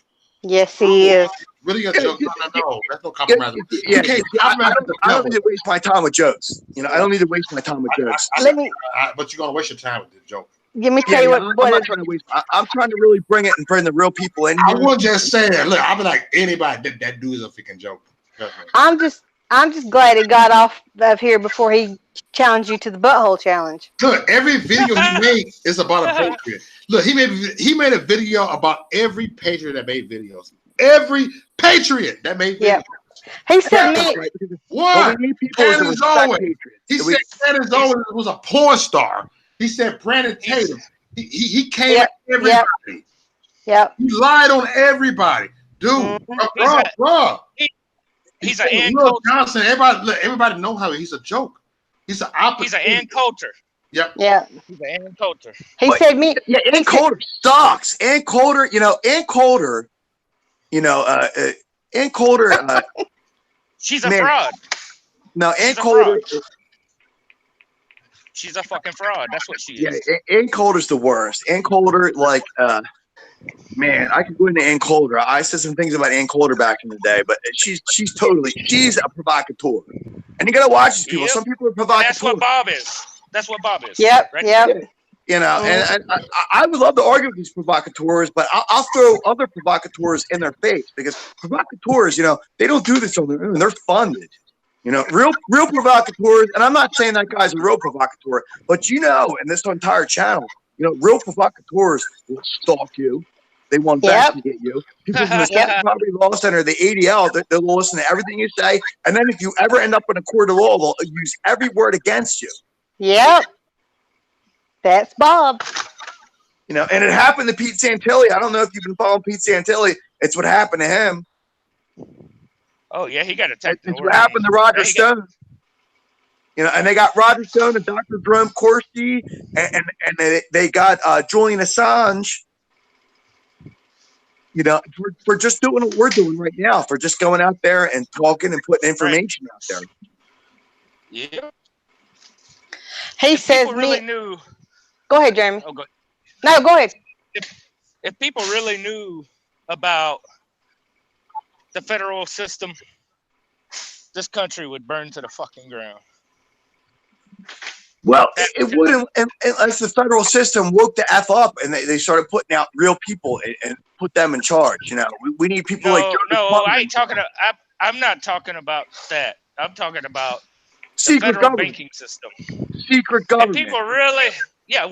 Yes, he is. Really a joke? No. That's no compromise. Yeah, You can't I compromise with the don't devil. need to waste my time with jokes. You know, I don't need to waste my time with jokes. Let me But you're gonna waste your time with the joke. let me tell you I'm what not trying to waste. I'm trying to really bring it and bring the real people in I here. wouldn't just say that. Look, I'll be like anybody. That dude is a freaking joke. I'm just glad he got off of here before he challenged you to the butthole challenge. Look, every video he made is about a patriot. Look, he made a video about every patriot that made videos. Every patriot that made videos. Yep. He said me. One, we need people that Candace respect Owens. patriots. He said Candace Owens was a porn star. He said Brandon Tatum. He came at everybody. Yep. He lied on everybody. Dude, bro. He's an Ann Will Coulter. Johnson. Everybody know how he's a joke. He's an opposite. He's an Ann Coulter. Yep. Yeah. He's an Ann Coulter. He said me. Yeah, Ann Coulter sucks. Ann Coulter, Ann Coulter, Ann Coulter. She's a fraud. No, Ann Coulter. She's a fucking fraud. That's what she is. Yeah, Ann Coulter's the worst. Ann Coulter, man, I could go into Ann Coulter. I said some things about Ann Coulter back in the day, but she's a provocateur. And you gotta watch these people. Yep. Some people are provocateurs. That's what Bob is. Yep. Right? Yep. You know, and I would love to argue with these provocateurs, but I'll throw other provocateurs in their face because provocateurs, they don't do this on their own. They're funded. Real provocateurs, and I'm not saying that guy's a real provocateur, but in this entire channel, real provocateurs will stalk you. They want to get you. People from the State Property Law Center, the ADL, they'll listen to everything you say, and then if you ever end up in a court of law, they'll use every word against you. Yep. That's Bob. And it happened to Pete Santilli. I don't know if you've been following Pete Santilli. It's what happened to him. Oh yeah, he got attacked. It's what happened to Roger Stone. And they got Roger Stone and Dr. Jerome Corsi, and they got Julian Assange. For just doing what we're doing right now, for just going out there and talking and putting information out there. Yeah. He says really knew. Go ahead, Jeremy. Oh, go. No, go ahead. If people really knew about the federal system, this country would burn to the fucking ground. Well, it wouldn't unless the federal system woke the F up and they started putting out real people and put them in charge. We need people I ain't talking. I'm not talking about that. I'm talking about the federal government. banking system. Secret government. If people really,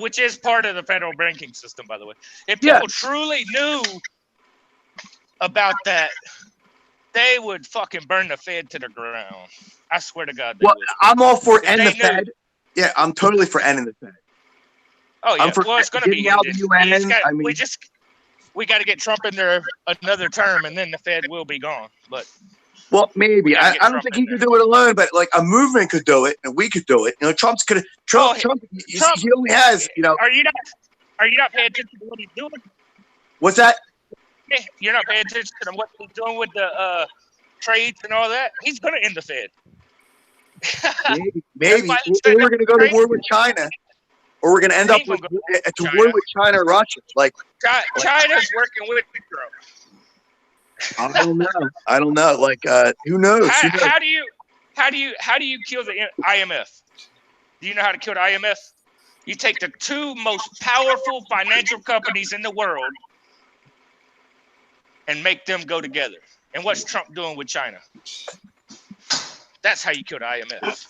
which is part of the federal banking system, by the way. If people truly knew about that, they would fucking burn the Fed to the ground. I swear to God. Well, would. I'm all for ending the Fed. Yeah, I'm totally for ending the Fed. Oh yeah, well it's going to be out the UN. We got to get Trump in there another term, and then the Fed will be gone. But maybe I don't think he could do it alone, but like a movement could do it, and we could do it. Trump. He only has. Are you not paying attention to what he's doing? What's that? You're not paying attention to what he's doing with the trades and all that. He's going to end the Fed. Maybe. We're going to go to war with China, or we're going to end up to war with China or Russia. Like China's working with Trump. I don't know. Like who knows? How do you kill the IMF? Do you know how to kill the IMF? You take the two most powerful financial companies in the world and make them go together. And what's Trump doing with China? That's how you kill the IMF.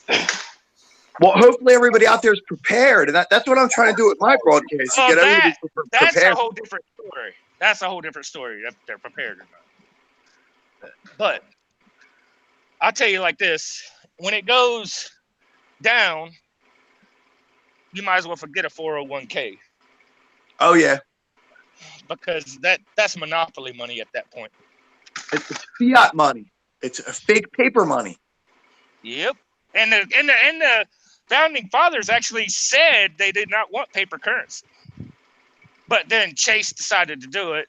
Well, hopefully everybody out there is prepared, and that's what I'm trying to do with my broadcast. Get everybody prepared. That's a whole different story. That's a whole different story if they're prepared or not. But I'll tell you like this: when it goes down, you might as well forget a 401k. Oh yeah, because that's monopoly money at that point. it's fiat money. It's a fake paper money. Yep. And the founding fathers actually said they did not want paper currency. But then Chase decided to do it,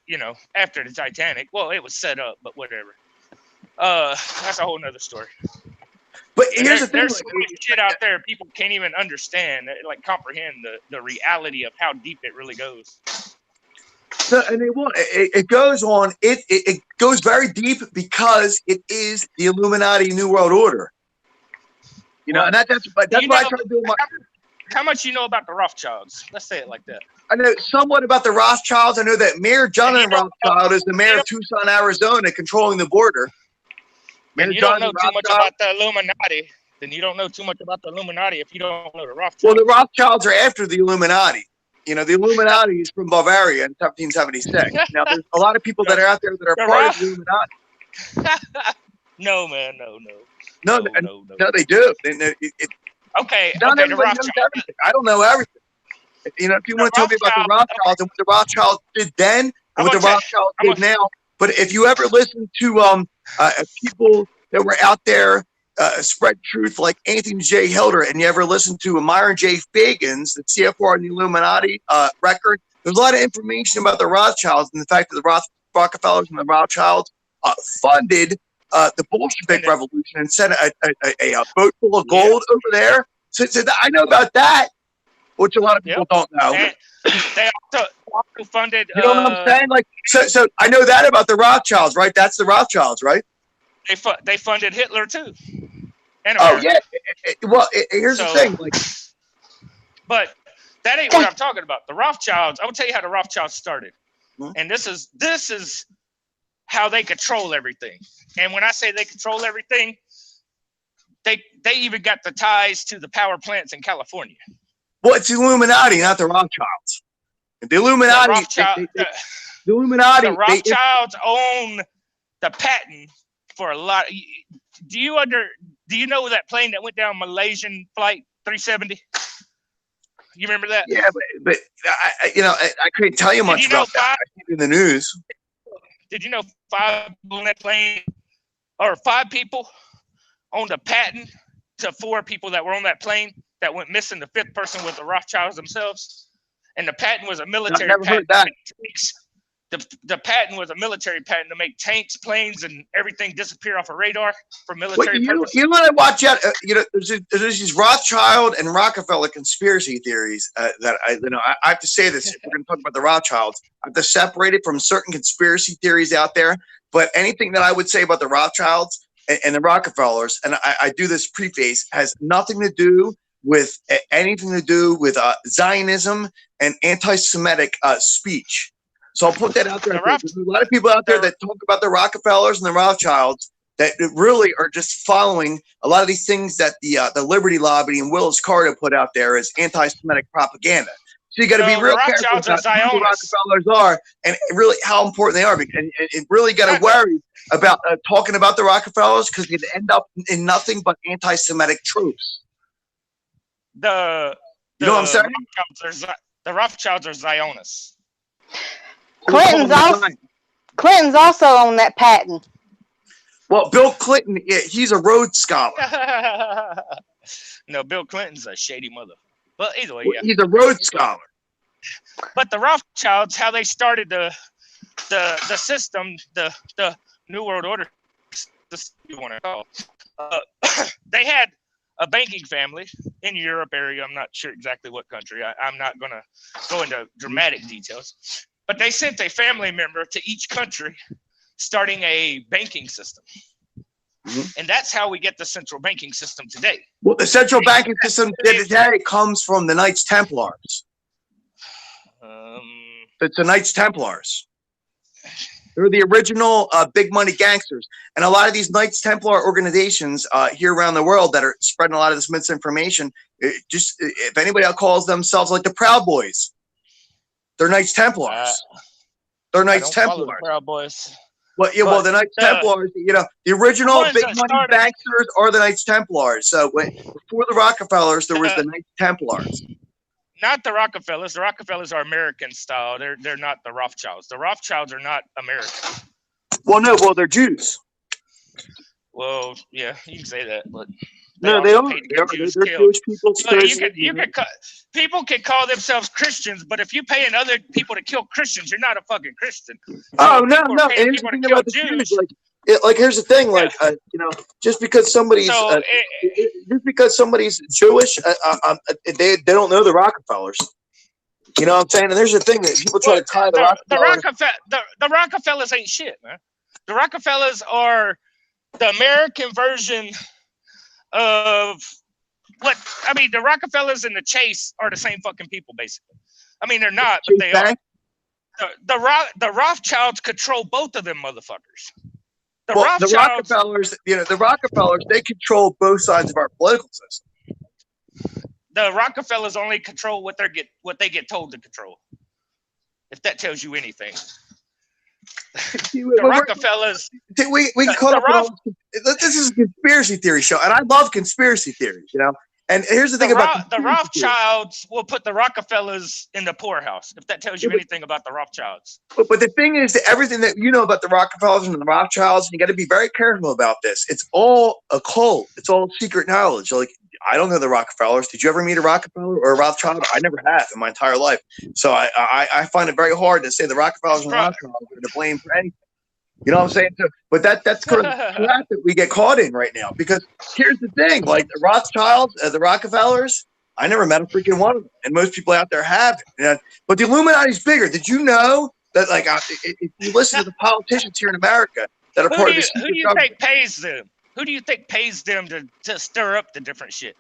after the Titanic. Well, it was set up, but whatever. That's a whole nother story. But here's the thing: there's so much shit out there people can't even understand, comprehend the reality of how deep it really goes. So, and it goes on. It goes very deep because it is the Illuminati New World Order. And that's what I try to do. How much you know about the Rothschilds? Let's say it like that. I know somewhat about the Rothschilds. I know that Mayor Jonathan Rothschild is the mayor of Tucson, Arizona, controlling the border. And you don't know too much about the Illuminati. Then you don't know too much about the Illuminati if you don't know the Rothschilds. Well, the Rothschilds are after the Illuminati. The Illuminati is from Bavaria in 1776. Now, there's a lot of people that are out there that are part of the Illuminati. No, man, no. No, they do. Okay, not the everybody knows everything. I don't know everything. If you want to tell me about the Rothschilds and what the Rothschilds did then and what the Rothschilds did now, but if you ever listen to people that were out there spread truth like Anthony J. Hilder, and you ever listen to Myron J. Fagans, the CFR and the Illuminati record, there's a lot of information about the Rothschilds and the fact that the Rockefellers and the Rothschilds funded the Bolshevik Revolution and sent a boat full of gold over there. So I know about that, which a lot of people don't know. And they also funded. You know what I'm saying? Like, so I know that about the Rothschilds, right? That's the Rothschilds, right? They funded Hitler too. Oh yeah. Well, here's the thing, like, but that ain't what I'm talking about. The Rothschilds. I will tell you how the Rothschilds started, and this is how they control everything. And when I say they control everything, they even got the ties to the power plants in California. Well, it's the Illuminati, not the Rothschilds. The Illuminati. The Illuminati. The Rothschilds own the patent for a lot. Do you know that plane that went down Malaysian flight 370? You remember that? Yeah, but I couldn't tell you much about that. I see it in the news. Did you know 5 people on that plane, or 5 people owned a patent to 4 people that were on that plane that went missing? The 5th person was the Rothschilds themselves, and the patent was a military patent. The patent was a military patent to make tanks, planes, and everything disappear off a radar for military purposes. You want to watch out. There's these Rothschild and Rockefeller conspiracy theories that I have to say this. If we're going to talk about the Rothschilds, I have to separate it from certain conspiracy theories out there. But anything that I would say about the Rothschilds and the Rockefellers, and I do this preface, has nothing to do with anything to do with Zionism and anti-Semitic speech. So I'll put that out there. There's a lot of people out there that talk about the Rockefellers and the Rothschilds that really are just following a lot of these things that the Liberty Lobby and Willis Carter put out there as anti-Semitic propaganda. So you got to be real careful about who the Rockefellers are and really how important they are. And really got to worry about talking about the Rockefellers because you'd end up in nothing but anti-Semitic tropes. You know what I'm saying? The Rothschilds are Zionists. Clinton's also on that patent. Well, Bill Clinton, he's a Rhodes Scholar. No, Bill Clinton's a shady mother. But either way, he's a Rhodes Scholar. But the Rothschilds, how they started the system, the New World Order, you want to call, they had a banking family in Europe area. I'm not sure exactly what country. I'm not going to go into dramatic details. But they sent a family member to each country, starting a banking system. Mm-hmm. And that's how we get the central banking system today. Well, the central banking system today comes from the Knights Templars. It's the Knights Templars. They're the original big money gangsters. And a lot of these Knights Templar organizations here around the world that are spreading a lot of this misinformation, if anybody else calls themselves like the Proud Boys, they're Knights Templars. They're Knights Templars. The Proud Boys. Well, the Knights Templars, the original big money gangsters are the Knights Templars. So before the Rockefellers, there was the Knights Templars. Not the Rockefellers. The Rockefellers are American style. They're not the Rothschilds. The Rothschilds are not American. Well, no, they're Jews. Well, yeah, you can say that, but No, they are. They're Jewish people. People can call themselves Christians, but if you're paying other people to kill Christians, you're not a fucking Christian. So no. And here's the thing about the Jews, like here's the thing, like just because somebody's Jewish, they don't know the Rockefellers. You know what I'm saying? And there's the thing that people try to tie the Rockefellers. The Rockefellers ain't shit, man. The Rockefellers are the American version of what I mean. The Rockefellers and the Chase are the same fucking people, basically. I mean, they're not, but they are. The Rothschilds control both of them motherfuckers. The Rockefellers, the Rockefellers, they control both sides of our political system. The Rockefellers only control what they get told to control. If that tells you anything. The Rockefellers. We can call it. This is a conspiracy theory show, and I love conspiracy theories. And here's the thing about the Rothschilds will put the Rockefellers in the poorhouse. If that tells you anything about the Rothschilds. But the thing is that everything that you know about the Rockefellers and the Rothschilds, you got to be very careful about this. It's all a cult. It's all secret knowledge. Like, I don't know the Rockefellers. Did you ever meet a Rockefeller or a Rothschild? I never have in my entire life. So I find it very hard to say the Rockefellers and Rothschilds are to blame for anything. You know what I'm saying? So, but that's kind of the trap that we get caught in right now. Because here's the thing: like the Rothschilds, the Rockefellers, I never met a freaking one of them, and most people out there have it. But the Illuminati's bigger. Did you know that? Like, if you listen to the politicians here in America that are part of this, who do you think pays them? Who do you think pays them to stir up the different shit?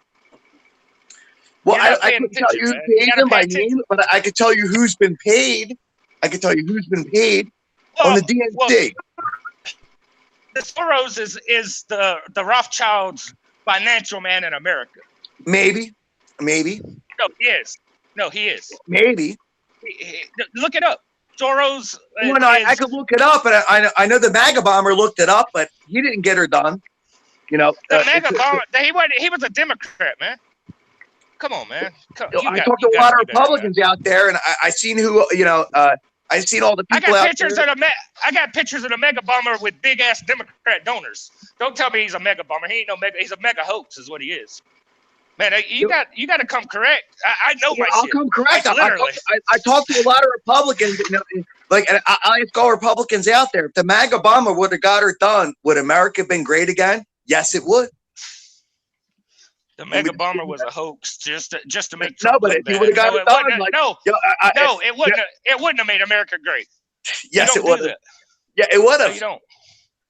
Well, I couldn't tell you who paid them by name, but I could tell you who's been paid. I could tell you who's been paid on the DNC. The Soros is the Rothschilds' financial man in America. Maybe. No, he is. Maybe. Look it up. Soros. I could look it up, and I know the MAGA bomber looked it up, but he didn't get her done. The MAGA bomber. He was a Democrat, man. Come on, man. I talked to a lot of Republicans out there, and I seen who I've seen all the people out there. I got pictures of the mega bomber with big ass Democrat donors. Don't tell me he's a mega bomber. He ain't no mega. He's a mega hoax, is what he is. Man, you got to come correct. I know my I'll shit. come correct. Like, literally. I talked to a lot of Republicans. And I ask all Republicans out there: if the MAGA bomber would have got her done, would America have been great again? Yes, it would. The mega bomber was a hoax just to make Trump but if he would have got it done, it wouldn't have made America great. Yes, it would have. Yeah, it would have. No, you don't.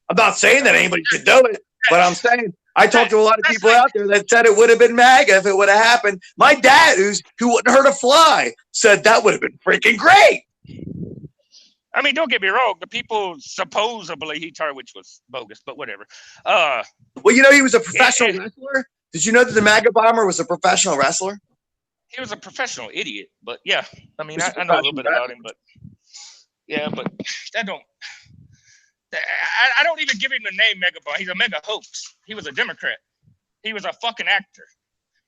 I'm not saying that anybody should do it, but I'm saying I talked to a lot of people out there that said it would have been MAGA if it would have happened. My dad, who wouldn't hurt a fly, said that would have been freaking great. I mean, don't get me wrong. The people supposedly he targeted, which was bogus, but whatever. Well, he was a professional wrestler. Did you know that the MAGA bomber was a professional wrestler? He was a professional idiot, but yeah. I mean, I know a little bit about him, but yeah, but that don't. I don't even give him the name mega bomber. He's a mega hoax. He was a Democrat. He was a fucking actor.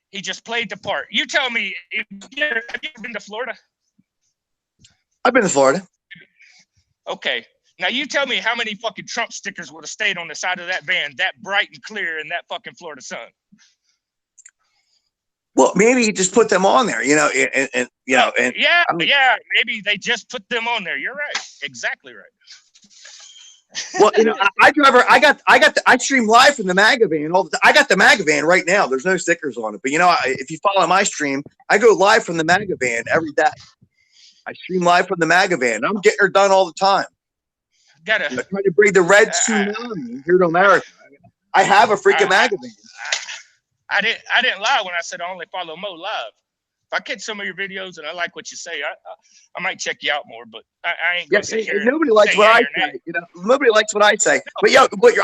He just played the part. You tell me, have you ever been to Florida? I've been to Florida. Okay. Now you tell me how many fucking Trump stickers would have stayed on the side of that van that bright and clear in that fucking Florida sun. Well, maybe he just put them on there, and maybe they just put them on there. You're right. Exactly right. Well, I stream live from the MAGA van. I got the MAGA van right now. There's no stickers on it, but if you follow my stream, I go live from the MAGA van every day. I stream live from the MAGA van. I'm getting her done all the time. Trying to bring the red tsunami here to America. I have a freaking MAGA van. I didn't lie when I said I only follow Mo live. If I catch some of your videos and I like what you say, I might check you out more. But I ain't gonna sit here. Nobody likes what I say. Nobody likes what I say. But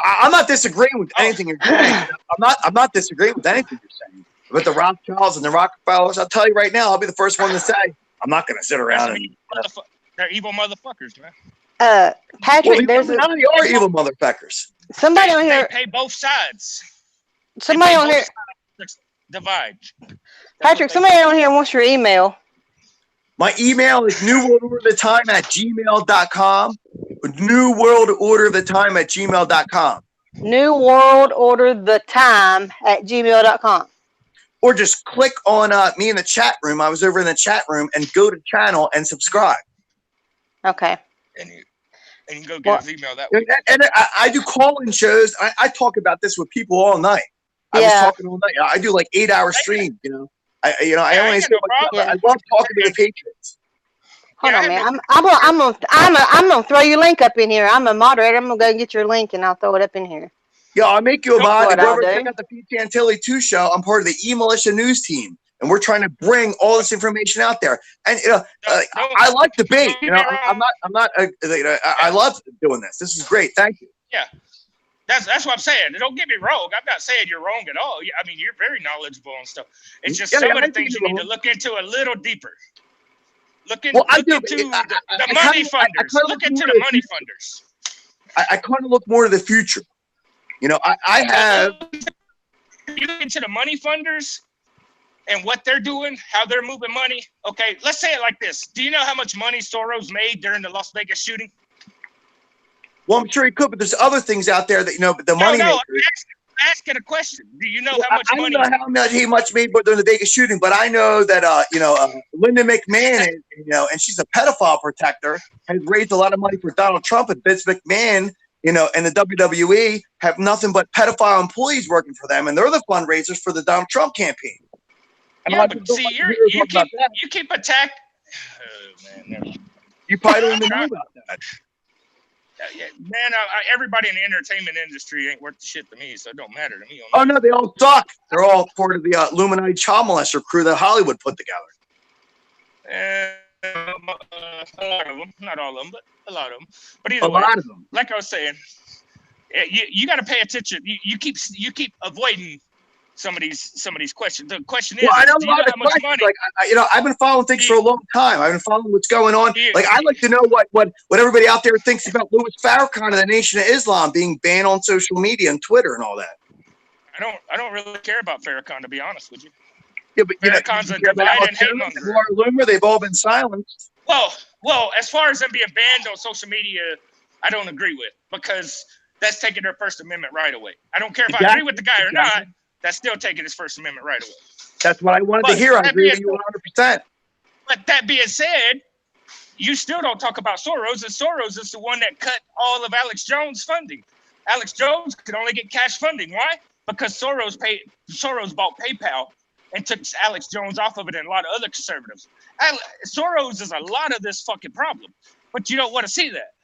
I'm not disagreeing with anything you're saying. I'm not disagreeing with anything you're saying. But the Rothschilds and the Rockefellers, I'll tell you right now, I'll be the first one to say I'm not going to sit around and. They're evil motherfuckers, man. Patrick, they are evil motherfuckers. Somebody on here. They pay both sides. Somebody on here. Divide. Patrick, somebody on here wants your email. My email is newworldorderthetime@gmail.com. Newworldorderthetime@gmail.com. newworldorderthetime@gmail.com. Or just click on me in the chat room. I was over in the chat room, and go to channel and subscribe. Okay. And you can go get his email that way. And I do call-in shows. I talk about this with people all night. I was talking all night. I do like 8-hour streams. I only say I love talking to the Patriots. Hold on, man. I'm gonna throw your link up in here. I'm a moderator. I'm gonna go get your link and I'll throw it up in here. Yeah, I'll make you a mod. What I'll Whoever do. check out the Pete Santilli 2 show, I'm part of the E-Militia News team, and we're trying to bring all this information out there. And I like debate. I love doing this. This is great. Thank you. Yeah, that's what I'm saying. Don't get me wrong. I'm not saying you're wrong at all. I mean, you're very knowledgeable and stuff. It's just some of the things you need to look into a little deeper. Look into the money funders. Look into the money funders. I kind of look more to the future. I have. You look into the money funders and what they're doing, how they're moving money. Okay, let's say it like this. Do you know how much money Soros made during the Las Vegas shooting? Well, I'm sure he could, but there's other things out there that but the money. No, I'm asking a question. Do you know how much money? I don't know how much made during the Vegas shooting, but I know that Linda McMahon, and she's a pedophile protector, has raised a lot of money for Donald Trump, and Vince McMahon. And the WWE have nothing but pedophile employees working for them, and they're the fundraisers for the Donald Trump campaign. Yeah, but see, you keep attacking. Oh, man, you probably don't even know about that. Yeah, man, everybody in the entertainment industry ain't worth the shit to me, so it don't matter to me. Oh no, they all suck. They're all part of the Illuminati child molester crew that Hollywood put together. A lot of them, not all of them, but a lot of them. But a lot of them. Like I was saying, you got to pay attention. You keep avoiding some of these questions. The question is, I know do you know how much money? Like, I've been following things for a long time. I've been following what's going on. Like, I like to know what everybody out there thinks about Louis Farrakhan and the Nation of Islam being banned on social media and Twitter and all that. I don't really care about Farrakhan, to be honest with you. Yeah, but Farrakhan's a divide and hate monger. They've all been silenced. Well, as far as them being banned on social media, I don't agree with, because that's taking their First Amendment right away. I don't care if I agree with the guy or not. That's still taking his First Amendment right away. That's what I wanted to hear. I agree with you 100%. But that being said, you still don't talk about Soros, and Soros is the one that cut all of Alex Jones' funding. Alex Jones could only get cash funding. Why? Because Soros bought PayPal and took Alex Jones off of it, and a lot of other conservatives. Soros is a lot of this fucking problem, but you don't want to see that.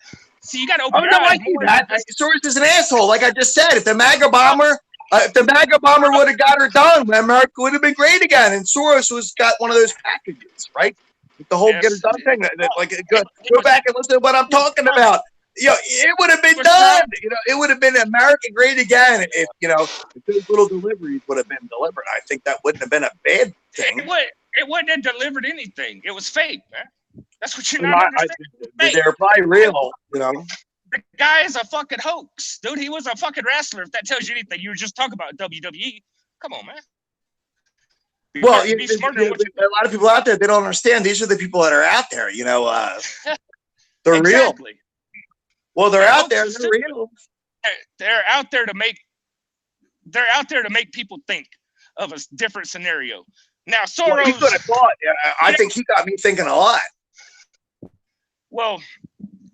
See, you got to open your eyes. I see that. Soros is an asshole, like I just said. If the MAGA bomber would have got her done, America would have been great again. And Soros got one of those packages, right? The whole get it done thing. Go back and listen to what I'm talking about. It would have been done. It would have been America great again if those little deliveries would have been delivered. I think that wouldn't have been a bad thing. It wouldn't have delivered anything. It was fake, man. That's what you're not understanding. They're probably real, The guy is a fucking hoax, dude. He was a fucking wrestler. If that tells you anything, you were just talking about WWE. Come on, man. Well, a lot of people out there, they don't understand. These are the people that are out there. They're exactly. real. Well, they're out there. They're real. They're out there to make. They're out there to make people think of a different scenario. Now, Soros. Well, he could have thought. I think he got me thinking a lot. Well,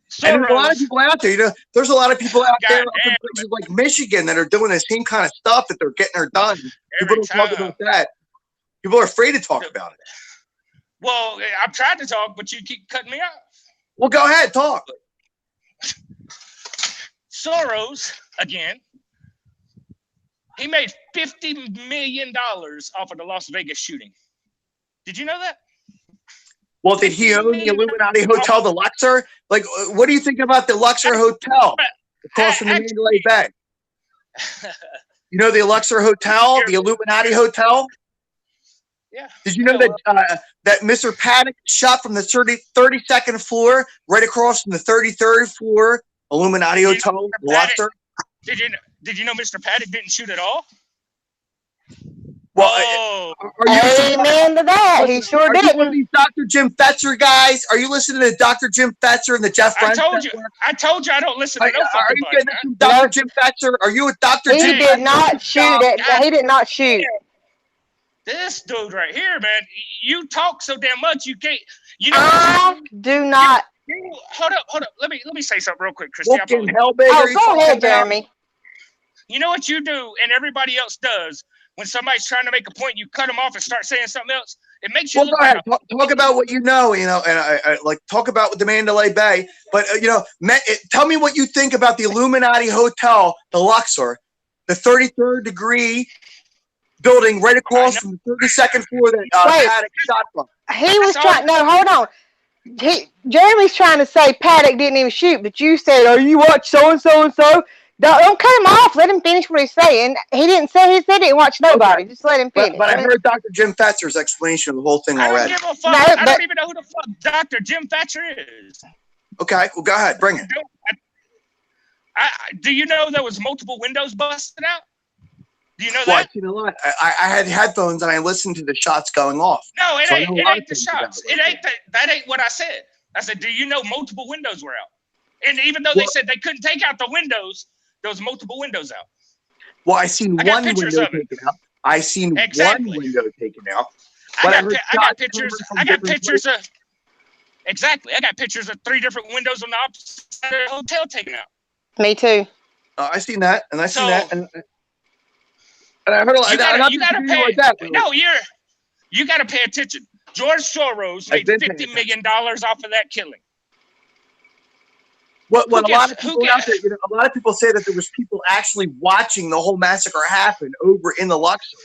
Soros, and there's a lot of people out there. There's a lot of people out there in places like Michigan that are doing the same kind of stuff that they're getting her done. People don't talk about that. People are afraid to talk about it. Well, I'm trying to talk, but you keep cutting me off. Well, go ahead, talk. Soros, again, he made $50 million off of the Las Vegas shooting. Did you know that? Well, did he own the Illuminati Hotel, the Luxor? Like, what do you think about the Luxor Hotel across from the Mandalay Bay? You know the Luxor Hotel, the Illuminati Hotel? Yeah. Did you know that Mr. Paddock shot from the 32nd floor, right across from the 33rd floor, Illuminati Hotel, Luxor? Did you know Mr. Paddock didn't shoot at all? Well, Amen to that. He sure Are you one of didn't. these Dr. Jim Fetzer guys? Are you listening to Dr. Jim Fetzer and the Jeff I Brent told you. Network? I told you I don't listen to no Are fucking you body, getting man. this from Dr. Nope. Jim Fetzer? Are you with Dr. He Jim did Fetzer? not shoot it. He did not shoot. This dude right here, man. You talk so damn much, you can't. You know. I do not. Hold up. Let me say something real quick, Christy. I Wolfgang apologize. Hellbaker. Oh, you go talking ahead, about? Jeremy. You know what you do, and everybody else does. When somebody's trying to make a point, you cut them off and start saying something else. It makes you Well, look go like ahead. Talk about what you know, and I like talk about with the Mandalay Bay. But tell me what you think about the Illuminati Hotel, the Luxor, the 33rd degree building right across from the 32nd floor that Wait. Paddock shot from. He was trying. No, hold on. Jeremy's trying to say Paddock didn't even shoot, but you said, "Oh, you watch so and so and so." Don't cut him off. Let him finish what he's saying. He didn't say. He said he didn't watch nobody. Okay. Just let him finish. But I heard Dr. Jim Fetzer's explanation of the whole thing I don't already. give a fuck. No, I but- don't even know who the fuck Dr. Jim Thatcher is. Okay, well, go ahead, bring it. Do you know there was multiple windows busted out? Do you know Well, that? I've seen a lot. I had headphones and I listened to the shots going off. No, it So I ain't. know a It lot ain't of the things about shots. it. It ain't that ain't what I said. I said, do you know multiple windows were out? And even though they said they couldn't take out the windows, there was multiple windows out. Well, I seen I got one pictures window of it. taken out. I seen Exactly. one window taken out. I But got heard I got shots pictures. coming from I got different pictures of. Exactly. I got pictures of 3 different windows on the opposite side of the hotel taken out. Me too. I seen that, and I seen So- that, and I heard a lot. You gotta pay. Like that, You gotta pay attention. George Soros I've made been paying $50 million off of that killing. What Who a lot gets- of who people out there, a lot of people say that there was people actually watching the whole massacre happen over in the Luxor,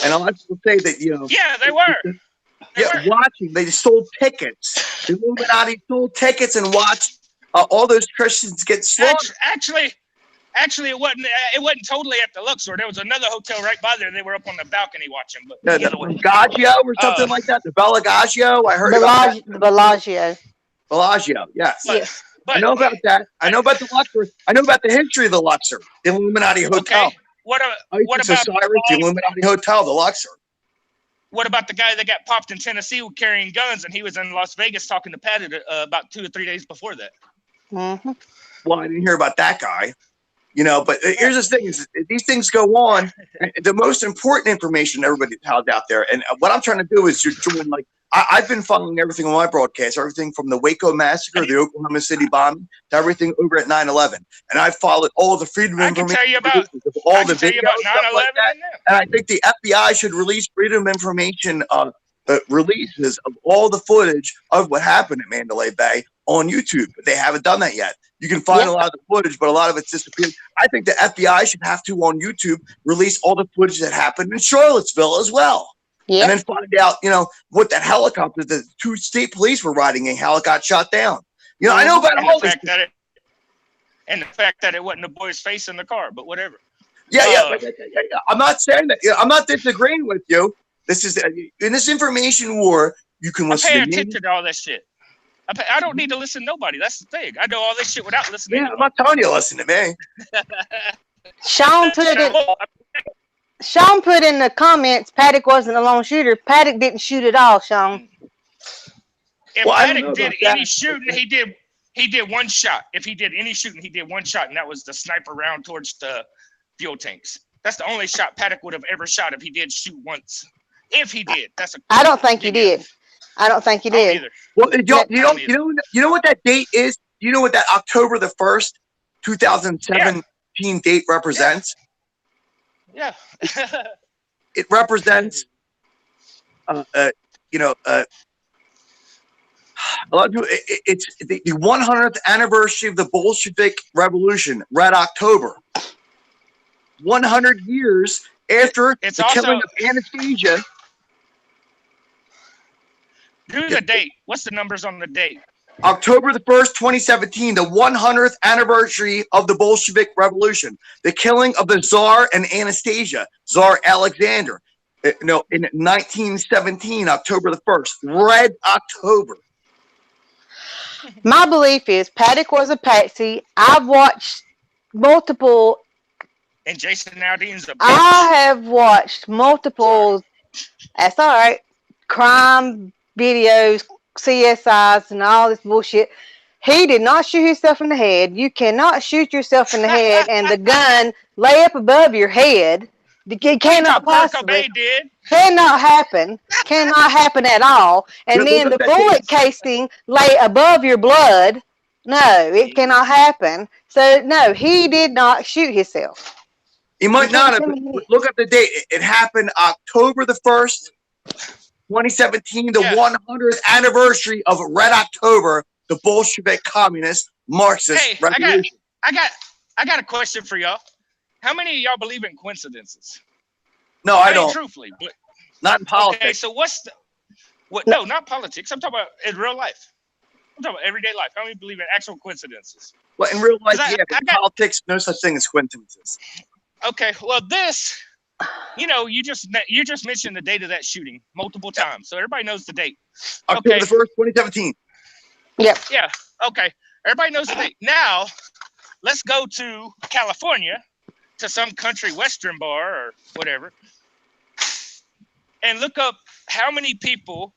and a lot of people say that Yeah, they were. watching. They sold tickets. The Illuminati sold tickets and watched all those Christians get slaughtered. Actually, it wasn't. It wasn't totally at the Luxor. There was another hotel right by there. They were up on the balcony watching. But The either way, Bellagio or something like that. The Bellagio. I heard about that. The Bellagio. Bellagio. Yes. Yes. I know about that. I know about the Luxor. I know about the history of the Luxor, the Illuminati Hotel. Okay. What Isis about Osiris, the Illuminati Hotel, the Luxor? What about the guy that got popped in Tennessee carrying guns, and he was in Las Vegas talking to Patty about 2 or 3 days before that? Mm-hmm. Well, I didn't hear about that guy. But here's the thing: is these things go on. The most important information everybody held out there, and what I'm trying to do is just join. Like I've been following everything on my broadcast, everything from the Waco massacre, the Oklahoma City bombing, to everything over at 9/11, and I've followed all the freedom of information. I can tell you about all the tell you videos, about stuff like 9/11 that. And I think the FBI should release freedom of information releases of all the footage of what happened at Mandalay Bay on YouTube. They haven't done that yet. You can find a lot of the footage, but a lot of it's disappeared. I think the FBI should have to, on YouTube, release all the footage that happened in Charlottesville as well. Yeah. And then find out, what that helicopter, the 2 state police were riding in, how it got shot down. I know about all this. And the fact that it wasn't a boy's face in the car, but whatever. Yeah. I'm not saying that. I'm not disagreeing with you. This is in this information war. You can listen I pay to me. attention to all that shit. I don't need to listen to nobody. That's the thing. I know all this shit without listening. Yeah, I'm not telling you to listen to me. Sean put in the comments, Paddock wasn't a lone shooter. Paddock didn't shoot at all, Sean. If Paddock did any shooting, he did one shot. If he did any shooting, he did one shot, and that was the sniper round towards the fuel tanks. That's the only shot Paddock would have ever shot if he did shoot once. If he did, I don't think he did. I don't think he did. Well, you know what that date is? You know what that October the 1st, 2017 date represents? Yeah. It represents, a lot of people, it's the 100th anniversary of the Bolshevik Revolution, Red October. 100 years after the killing of Anastasia. Do the date. What's the numbers on the date? October the 1st, 2017, the 100th anniversary of the Bolshevik Revolution, the killing of the Tsar and Anastasia, Tsar Alexander. In 1917, October the 1st, Red October. My belief is Paddock was a patsy. I've watched multiple. And Jason Aldean's a bitch. I have watched multiple That's all right. Crime videos, CSIs, and all this bullshit. He did not shoot himself in the head. You cannot shoot yourself in the head and the gun lay up above your head. It cannot possibly. Kurt Cobain did. Cannot happen. Cannot happen at all. And Look then up the that bullet casing lay above your blood. No, it cannot happen. So no, he did not shoot himself. He might not have. Look up the date. It happened October the 1st, 2017, the 100th anniversary of Red October, the Bolshevik Communist Marxist Revolution. I got a question for y'all. How many of y'all believe in coincidences? No, I don't. Truthfully, but not in politics. Okay, so no, not politics. I'm talking about in real life. I'm talking about everyday life. How many believe in actual coincidences? Well, in real life, yeah, but in politics, no such thing as coincidences. Okay, well, this, you just mentioned the date of that shooting multiple times, so everybody knows the date. October the 1st, 2017. Yep. Yeah. Okay. Everybody knows the date. Now, let's go to California, to some country western bar or whatever, and look up how many people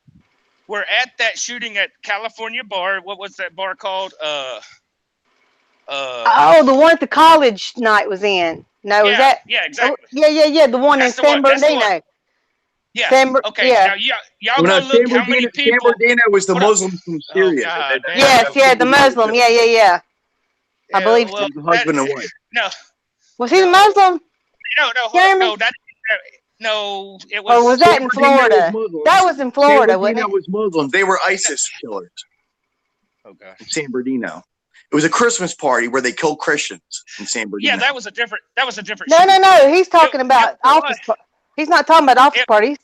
were at that shooting at California bar. What was that bar called? Oh, the one at the college night was in. No, yeah, was that? Yeah, exactly. Yeah. The one in San Bernardino. Yeah. Okay. Yeah. Now y'all go look how many people. San Bernardino was the Muslim from Syria. Yes, the Muslim. Yeah. I believe so. The husband and wife. No. Was he the Muslim? No, it was. Or was that in Florida? That was in Florida, wasn't it? Was Muslim. They were ISIS killers. Okay. In San Bernardino. It was a Christmas party where they killed Christians in San Bernardino. Yeah, that was a different. No. He's talking about office. He's not talking about office parties.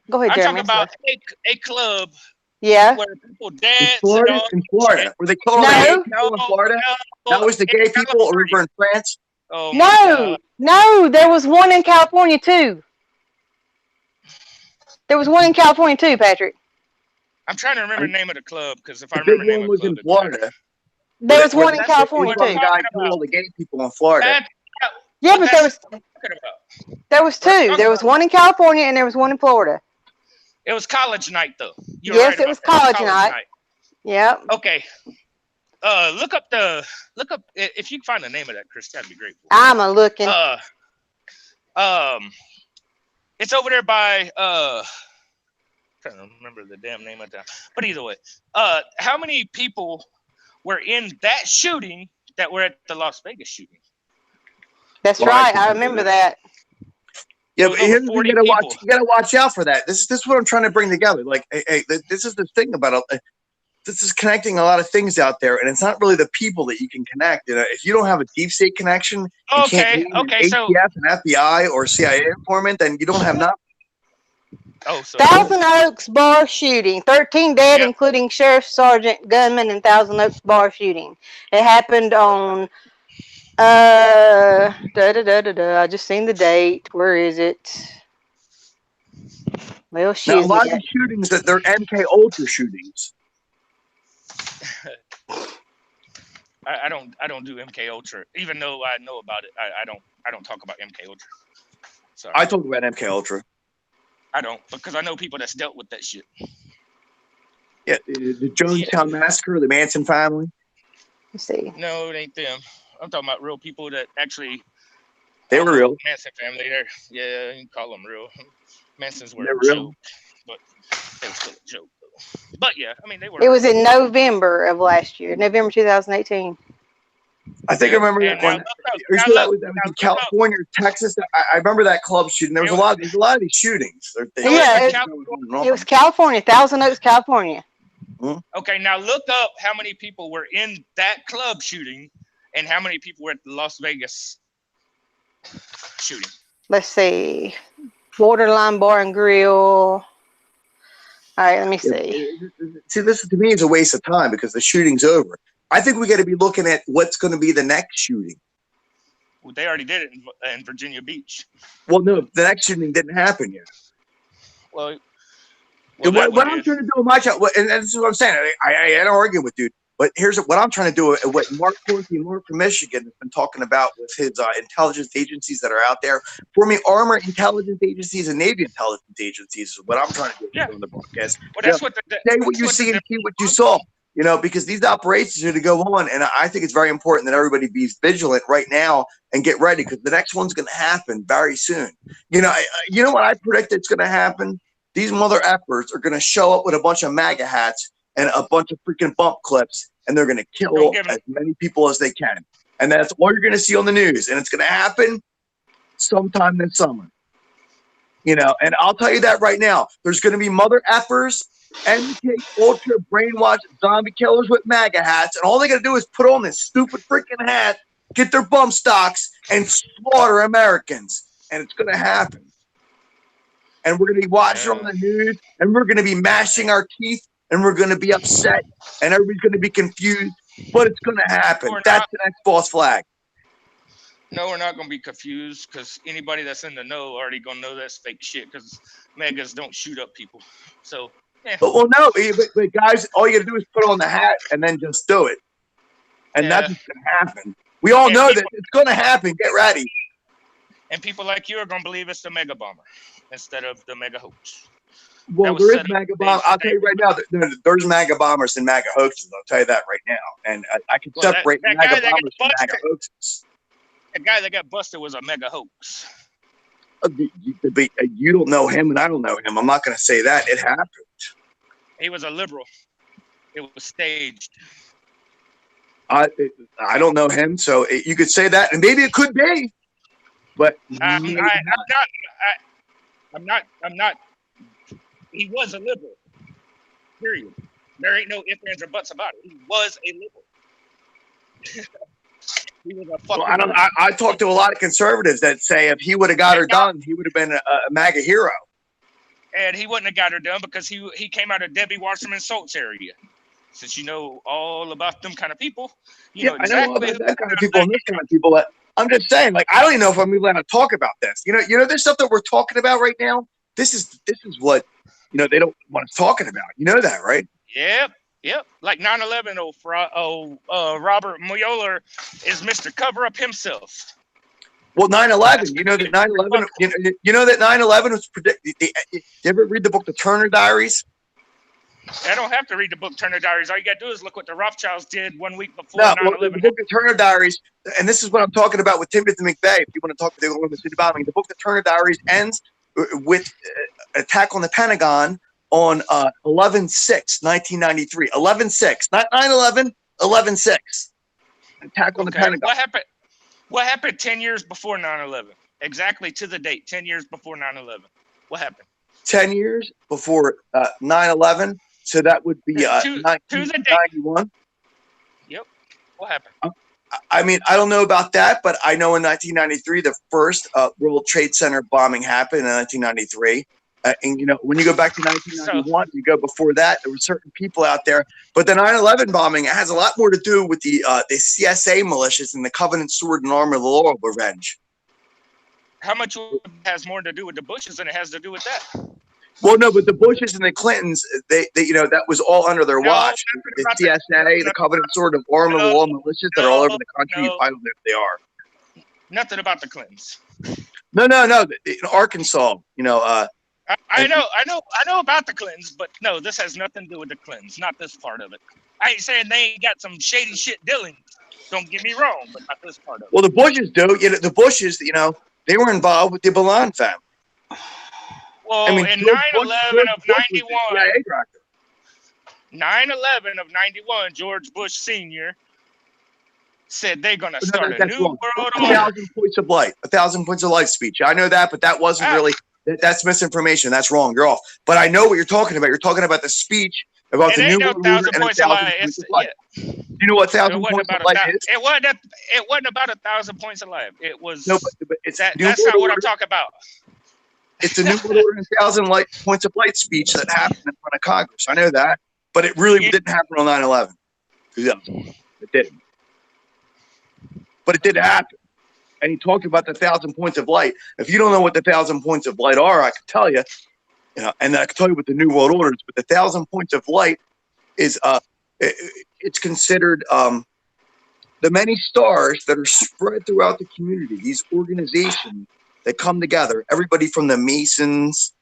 Go ahead, Jeremy. I'm talking about a club. Yeah. Where people dance. In Florida. Where they killed all the gay people in Florida? That was the gay people over in France? Oh, no. There was one in California, too. Patrick. I'm trying to remember the name of the club, because if I remember the name of the club. In Florida. There was one in California, too. Guy killed all the gay people in Florida. Yeah, but there was two. There was one in California and there was one in Florida. It was college night, though. Yes, it was college night. Yeah. Okay. Look up if you can find the name of that, Chris. That'd be great. I'm a looking. It's over there by trying to remember the damn name of that. But either way, how many people were in that shooting that were at the Las Vegas shooting? That's right. I remember that. Yeah, but you gotta watch out for that. This is what I'm trying to bring together. Like, hey, this is the thing about it. This is connecting a lot of things out there, and it's not really the people that you can connect. If you don't have a deep state connection, you can't be an ATF, an FBI, or CIA informant, then you don't have nothing. Thousand Oaks bar shooting. 13 dead, including sheriff, sergeant, gunman, and Thousand Oaks bar shooting. It happened on I just seen the date. Where is it? Well, now, a lot of the shootings that they're MK Ultra shootings. I don't do MK Ultra, even though I know about it. I don't talk about MK Ultra. Sorry. I talk about MK Ultra. I don't, because I know people that's dealt with that shit. Yeah, the Jonestown Massacre, the Manson family. Let's see. No, it ain't them. I'm talking about real people that actually. They were real. Manson family. Yeah, you can call them real. Mansons were a joke, but they were still a joke. But yeah, I mean they were. It was in November of last year, November 2018. I think I remember that one. That was in California, Texas. I remember that club shooting. There's a lot of these shootings. It was California, Thousand Oaks, California. Okay, now look up how many people were in that club shooting and how many people were at the Las Vegas shooting. Let's see. Borderline Bar and Grill. All right, let me see. See, this to me is a waste of time because the shooting's over. I think we got to be looking at what's going to be the next shooting. Well, they already did it in Virginia Beach. Well, no, the next shooting didn't happen yet. Well what I'm trying to do with my child, and this is what I'm saying. I don't argue with dude. But here's what I'm trying to do. What Mark Corky, Mark from Michigan, has been talking about with his intelligence agencies that are out there, forming armor intelligence agencies and Navy intelligence agencies is what I'm trying to do on the broadcast. Well, that's what say what you see and see what you saw. Because these operations are to go on, and I think it's very important that everybody be vigilant right now and get ready, because the next one's going to happen very soon. You know what I predict it's going to happen? These mother effers are going to show up with a bunch of MAGA hats and a bunch of freaking bump clips, and they're going to kill as many people as they can. And that's all you're going to see on the news, and it's going to happen sometime this summer. And I'll tell you that right now. There's going to be mother effers, MK ultra brainwashed zombie killers with MAGA hats, and all they got to do is put on this stupid freaking hat, get their bump stocks, and slaughter Americans. And it's going to happen. And we're going to be watching on the news, and we're going to be mashing our teeth, and we're going to be upset, and everybody's going to be confused, but it's going to happen. That's the next false flag. No, we're not going to be confused, because anybody that's in the know already going to know that's fake shit, because MAGAs don't shoot up people. So, yeah. Well, no, but guys, all you got to do is put on the hat and then just do it. And that's what's going to happen. We all know that it's going to happen. Get ready. And people like you are going to believe it's the mega bomber instead of the mega hoax. Well, there is MAGA bomb. I'll tell you right now, there's MAGA bombers and MAGA hoaxes. I'll tell you that right now. And I can separate MAGA bombers from MAGA hoaxes. The guy that got busted was a mega hoax. You don't know him, and I don't know him. I'm not going to say that. It happened. He was a liberal. It was staged. I don't know him, so you could say that, and maybe it could be. But I'm not. He was a liberal. Period. There ain't no ifs, ands, or buts about it. He was a liberal. He was a fucking. Well, I talked to a lot of conservatives that say if he would have got her done, he would have been a MAGA hero. And he wouldn't have got her done because he came out of Debbie Wasserman Schultz area. Since you know all about them kind of people, you know exactly I know about that kind of people and this kind of people. But I'm just saying, like, I don't even know if I'm even allowed to talk about this. This stuff that we're talking about right now. This is what they don't want us talking about. You know that, right? Yep. Like 9/11. Robert Mueller is Mr. Cover Up himself. Well, 9/11. You know that 9/11. You know that 9/11 was predicted. You ever read the book, The Turner Diaries? I don't have to read the book Turner Diaries. All you got to do is look what the Rothschilds did 1 week before 9/11. The book The Turner Diaries, and this is what I'm talking about with Timothy McVeigh. If you want to talk about the city bombing, the book The Turner Diaries ends with attack on the Pentagon on 11/6, 1993. 11/6, not 9/11. 11/6. Attack on the Pentagon. What happened 10 years before 9/11? Exactly to the date. 10 years before 9/11. What happened? 10 years before 9/11. So that would be 1991. Yep. What happened? I mean, I don't know about that, but I know in 1993, the first World Trade Center bombing happened in 1993. And, when you go back to 1991, you go before that, there were certain people out there. But the 9/11 bombing has a lot more to do with the CSA militias and the Covenant Sword and Arm of the Laurel Revenge. How much has more to do with the Bushes than it has to do with that? Well, no, but the Bushes and the Clintons, they that was all under their watch. The CSA, the Covenant Sword of Arm of the Law militias that are all over the country. I don't know if they are. Nothing about the Clintons. No. In Arkansas, I know about the Clintons, but no, this has nothing to do with the Clintons. Not this part of it. I ain't saying they ain't got some shady shit dealing. Don't get me wrong, but not this part of it. Well, the Bushes do. The Bushes, they were involved with the Balan family. Well, in 9/11 of 91, 9/11 of 91, George Bush Sr. said they're going to start a new world order. 1,000 points of light. 1,000 points of light speech. I know that, but that wasn't really. That's misinformation. That's wrong. You're off. But I know what you're talking about. You're talking about the speech about the new world order and 1,000 points of light. You know what 1,000 points of light is? It wasn't about 1,000 points of light. It was. No, but it's that's not what I'm talking about. It's a new world order and 1,000 points of light speech that happened in front of Congress. I know that, but it really didn't happen on 9/11. Yeah, it didn't. But it did happen. And he talked about the 1,000 points of light. If you don't know what the 1,000 points of light are, I can tell you, and I can tell you what the new world order is. But the 1,000 points of light is it's considered the many stars that are spread throughout the community. These organizations that come together, everybody from the Masons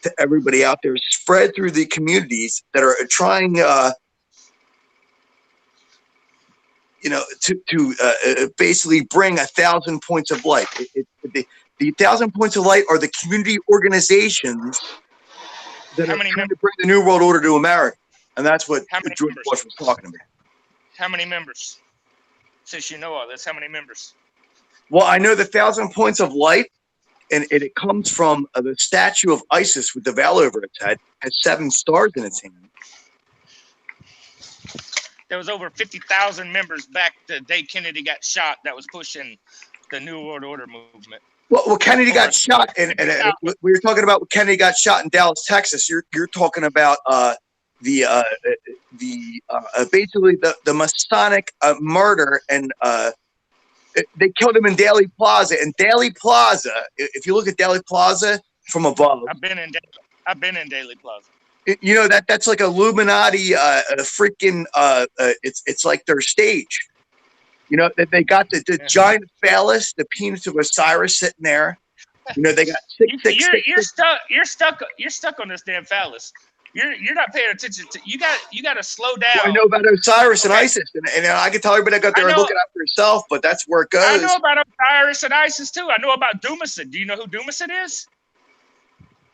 to everybody out there, spread through the communities that are trying, to basically bring 1,000 points of light. The 1,000 points of light are the community organizations that are trying to bring the New World Order to America. And that's what George Bush was talking about. How many members? Since you know all this, how many members? Well, I know the 1,000 points of light, and it comes from the statue of Isis with the veil over its head, has 7 stars in its hand. There was over 50,000 members back the day Kennedy got shot that was pushing the New World Order movement. Well, Kennedy got shot, and we were talking about when Kennedy got shot in Dallas, Texas. You're talking about basically the Masonic murder, and they killed him in Daley Plaza. And Daley Plaza, if you look at Daley Plaza from above, I've been in Daley Plaza. You know that's like Illuminati freaking. It's like their stage. You know that they got the giant phallus, the penis of Osiris sitting there. You know they got You're stuck on this damn phallus. You're not paying attention to. You got to slow down. Well, I know about Osiris and Isis, and I can tell everybody got there and look it up for yourself. But that's where it goes. I know about Osiris and Isis too. I know about Dumason. Do you know who Dumason is?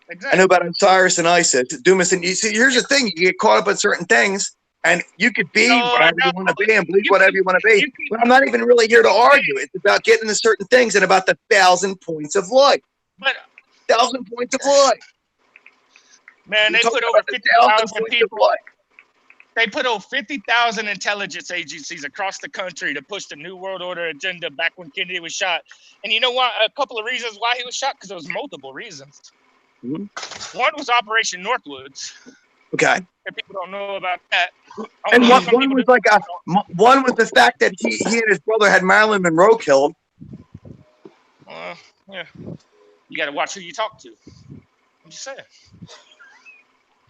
Exactly. I know about Osiris and Isis. Dumason. You see, here's the thing: you get caught up in certain things. And you could be whatever you want to be and believe whatever you want to be. But I'm not even really here to argue. It's about getting to certain things and about the 1,000 points of light. But 1,000 points of light. Man, they put over 50,000 people. They put over 50,000 intelligence agencies across the country to push the New World Order agenda back when Kennedy was shot. And you know what? A couple of reasons why he was shot, because there was multiple reasons. Mm-hmm. One was Operation Northwoods. Okay. And people don't know about that. And one was like one was the fact that he and his brother had Marilyn Monroe killed. Yeah. You got to watch who you talk to. I'm just saying.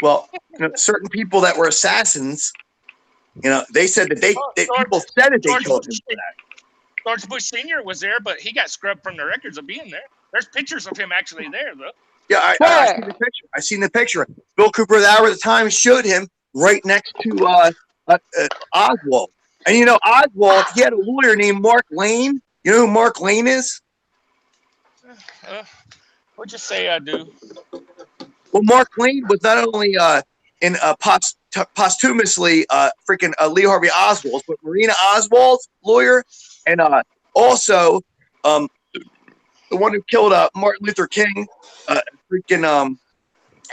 Well, certain people that were assassins, they said that people said that they killed him for that. George Bush Sr. was there, but he got scrubbed from the records of being there. There's pictures of him actually there, though. Yeah, I seen the picture. I seen the picture. Bill Cooper, the Hour at the time, showed him right next to Oswald. And Oswald, he had a lawyer named Mark Lane. You know who Mark Lane is? What'd you say I do? Well, Mark Lane was not only posthumously freaking Lee Harvey Oswald, but Marina Oswald's lawyer, and also the one who killed Martin Luther King,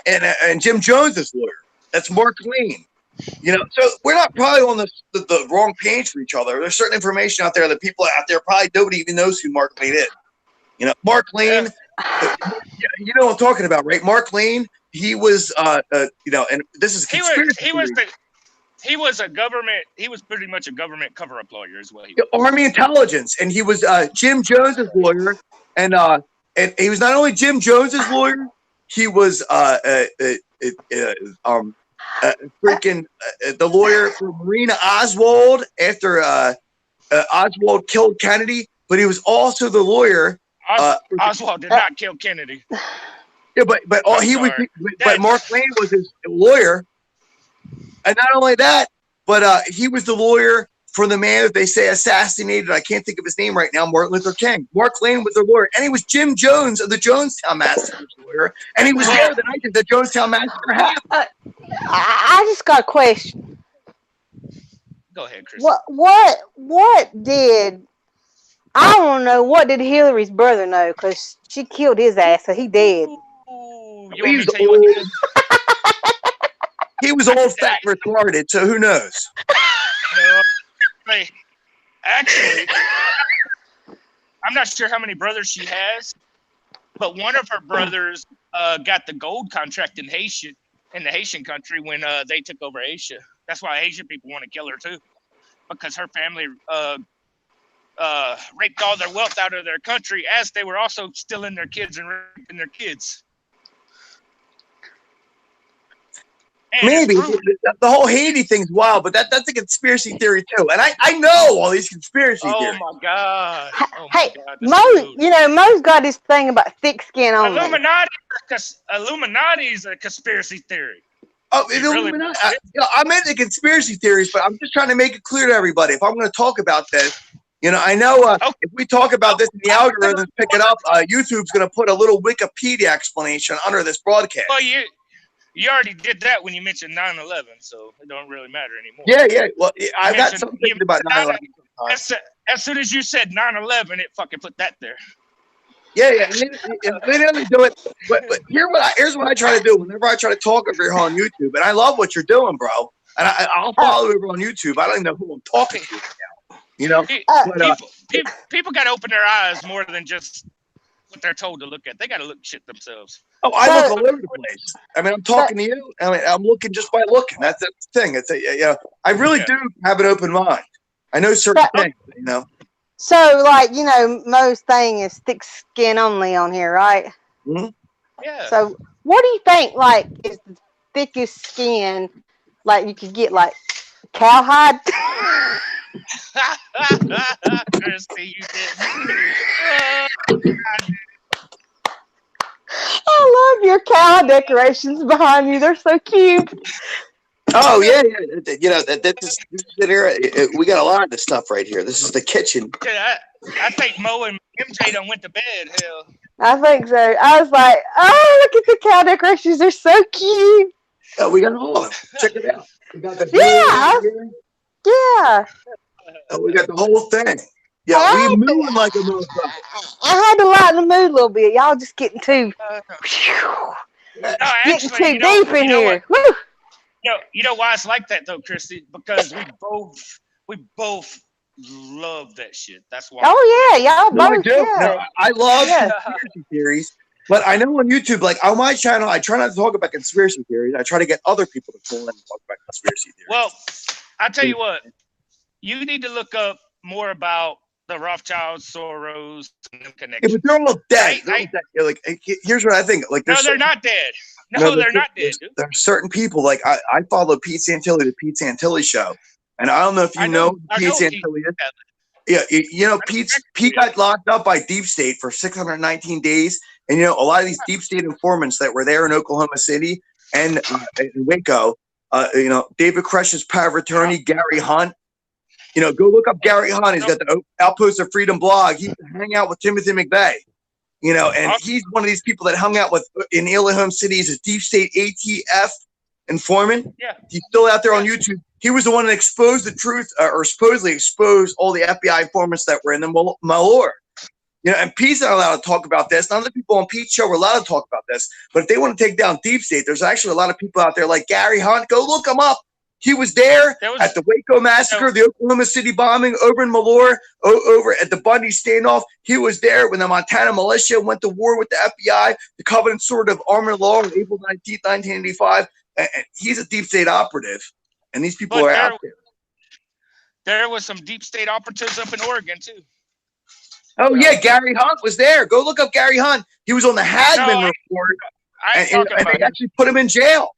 and Jim Jones's lawyer. That's Mark Lane. So we're not probably on the wrong page for each other. There's certain information out there that people out there probably nobody even knows who Mark Lane is. Mark Lane. You know what I'm talking about, right? Mark Lane. He was, and this is conspiracy. He was a government. He was pretty much a government cover-up lawyer as well. Army intelligence, and he was Jim Jones's lawyer, and he was not only Jim Jones's lawyer. He was the lawyer for Marina Oswald after Oswald killed Kennedy, but he was also the lawyer. Oswald did not kill Kennedy. Yeah, but Mark Lane was his lawyer, and not only that, but he was the lawyer for the man that they say assassinated. I can't think of his name right now. Martin Luther King. Mark Lane was the lawyer, and he was Jim Jones of the Jonestown Massacre's lawyer, and he was there the night that the Jonestown Massacre happened. I just got a question. Go ahead, Chris. What did? I don't know. What did Hillary's brother know? Because she killed his ass, so he dead. He was old, fat, retarded, so who knows? Actually, I'm not sure how many brothers she has, but one of her brothers got the gold contract in the Haitian country when they took over Asia. That's why Haitian people want to kill her too, because her family raped all their wealth out of their country as they were also stealing their kids and raping their kids. And Maybe it's proven. the whole Haiti thing's wild, but that's a conspiracy theory too. And I know all these conspiracy Oh theories. my god! Oh my Hey, god! Mo's got his thing about thick skin only. Illuminati's a conspiracy theory. Oh, I'm into conspiracy theories, but I'm just trying to make it clear to everybody. If I'm going to talk about this, I know if we talk about this and the algorithms pick it up, YouTube's going to put a little Wikipedia explanation under this broadcast. Well, you already did that when you mentioned 9/11, so it don't really matter anymore. Yeah. Well, I've got some things about 9/11 sometimes. As soon as you said 9/11, it fucking put that there. Yeah. They never do it. But here's what I try to do whenever I try to talk over here on YouTube, and I love what you're doing, bro. And I'll follow over on YouTube. I don't even know who I'm talking to now. People got to open their eyes more than just what they're told to look at. They got to look shit themselves. Oh, I look all over the place. I mean, I'm talking to you. I mean, I'm looking just by looking. That's the thing. It's I really do have an open mind. I know certain things, So, Mo's thing is thick skin only on here, right? Mm-hmm. Yeah. So, what do you think, is the thickest skin, you could get, cowhide? Christy, you did. I love your cow decorations behind you. They're so cute. Oh yeah. This is an era. We got a lot of this stuff right here. This is the kitchen. I think Mo and MJ done went to bed. Hell, I think so. I was like, oh, look at the cow decorations. They're so cute. Oh, we got all of them. Check it out. We got the Yeah. Oh, we got the whole thing. Yeah, we moving like a motherfucker. I had to lighten the mood a little bit. Y'all just getting too deep in here. Woo. You know why it's like that though, Christy? Because we both love that shit. That's why. Oh yeah, y'all both. I do. Yeah. No, I love conspiracy theories, but I know on YouTube, on my channel, I try not to talk about conspiracy theories. I try to get other people to call in and talk about conspiracy theories. Well, I tell you what, you need to look up more about the Rothschilds, Soros, and them connections. Yeah, but they're all dead. Here's what I think. No, they're not dead. No, they're not dead. Dude. There are certain people, I follow Pete Santilli, the Pete Santilli Show, and I don't know if you know Pete Santilli is. Yeah, Pete got locked up by Deep State for 619 days, and a lot of these Deep State informants that were there in Oklahoma City and in Waco, David Koреш's power of attorney, Gary Hunt. Go look up Gary Hunt. He's got the Outpost of Freedom blog. He used to hang out with Timothy McVeigh, and he's one of these people that hung out with in Oklahoma City. He's a Deep State ATF informant. Yeah. He's still out there on YouTube. He was the one that exposed the truth, or supposedly exposed all the FBI informants that were in the Malheur. And Pete's not allowed to talk about this. None of the people on Pete's show were allowed to talk about this. But if they want to take down Deep State, there's actually a lot of people out there like Gary Hunt. Go look him up. He was there at the Waco massacre, the Oklahoma City bombing, over in Malheur, over at the Bundy standoff. He was there when the Montana militia went to war with the FBI, the Covenant Sword of Arm and Law on April 19th, 1985. And he's a Deep State operative, and these people are out there. There was some Deep State operatives up in Oregon, too. Oh, yeah, Gary Hunt was there. Go look up Gary Hunt. He was on the Hagman report, and they actually put him in jail.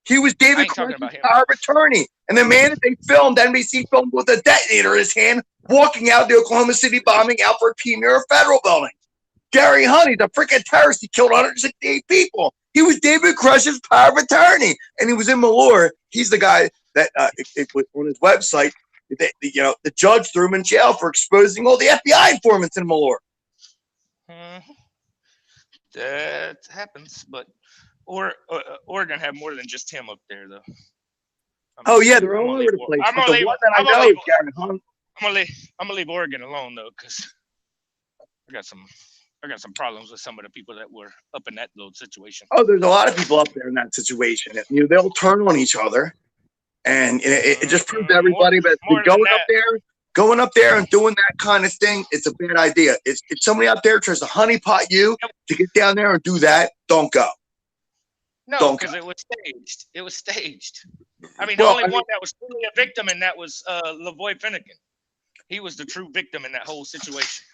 He was David Koresh's power of attorney. And the man that they filmed, NBC filmed with a detonator in his hand, walking out of the Oklahoma City bombing Alfred P. Murrah Federal Building. Gary Hunt, he's a freaking terrorist. He killed 168 people. He was David Koresh's power of attorney. And he was in Malheur. He's the guy that on his website, the judge threw him in jail for exposing all the FBI informants in Malheur. That happens, but Oregon had more than just him up there, though. They're all over the place. I'm gonna leave Oregon alone though, because I got some problems with some of the people that were up in that little situation. Oh, there's a lot of people up there in that situation. They'll turn on each other, and it just proves to everybody that going up there and doing that kind of thing, it's a bad idea. If somebody out there tries to honeypot you to get down there and do that, don't go. No, because it was staged. It was staged. I mean, the only one that was truly a victim in that was Lavoy Finnegan. He was the true victim in that whole situation.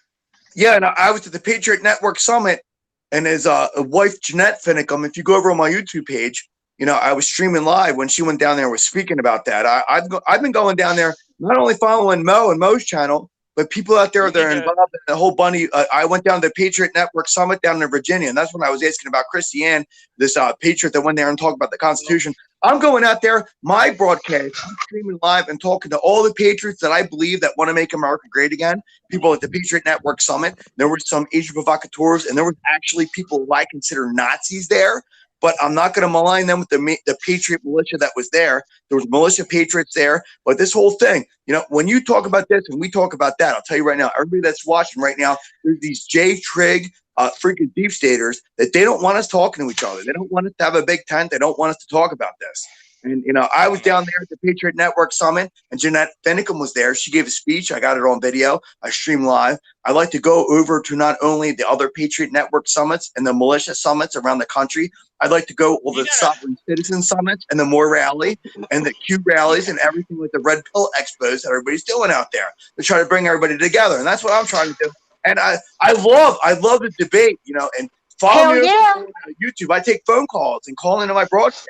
Yeah, and I was at the Patriot Network Summit, and his wife, Jeanette Finnegan, if you go over on my YouTube page, I was streaming live when she went down there and was speaking about that. I've been going down there, not only following Mo and Mo's channel, but people out there that are involved in the whole bunny. I went down to the Patriot Network Summit down in Virginia, and that's when I was asking about Christiane, this patriot that went there and talked about the Constitution. I'm going out there, my broadcast, I'm streaming live and talking to all the patriots that I believe that want to make America great again. People at the Patriot Network Summit. There were some Asian provocateurs, and there was actually people who I consider Nazis there. But I'm not going to malign them with the Patriot militia that was there. There was militia patriots there. But this whole thing, when you talk about this and we talk about that, I'll tell you right now, everybody that's watching right now, there's these J Trig freaking deep staters that they don't want us talking to each other. They don't want us to have a big tent. They don't want us to talk about this. And, I was down there at the Patriot Network Summit, and Jeanette Finicum was there. She gave a speech. I got it on video. I streamed live. I like to go over to not only the other Patriot Network summits and the militia summits around the country. I'd like to go over the Sovereign Citizen Summits and the More Rally and the Q rallies and everything with the Red Pill expos that everybody's doing out there to try to bring everybody together. And that's what I'm trying to do. And I love the debate, and follow me on YouTube. I take phone calls and call into my broadcast.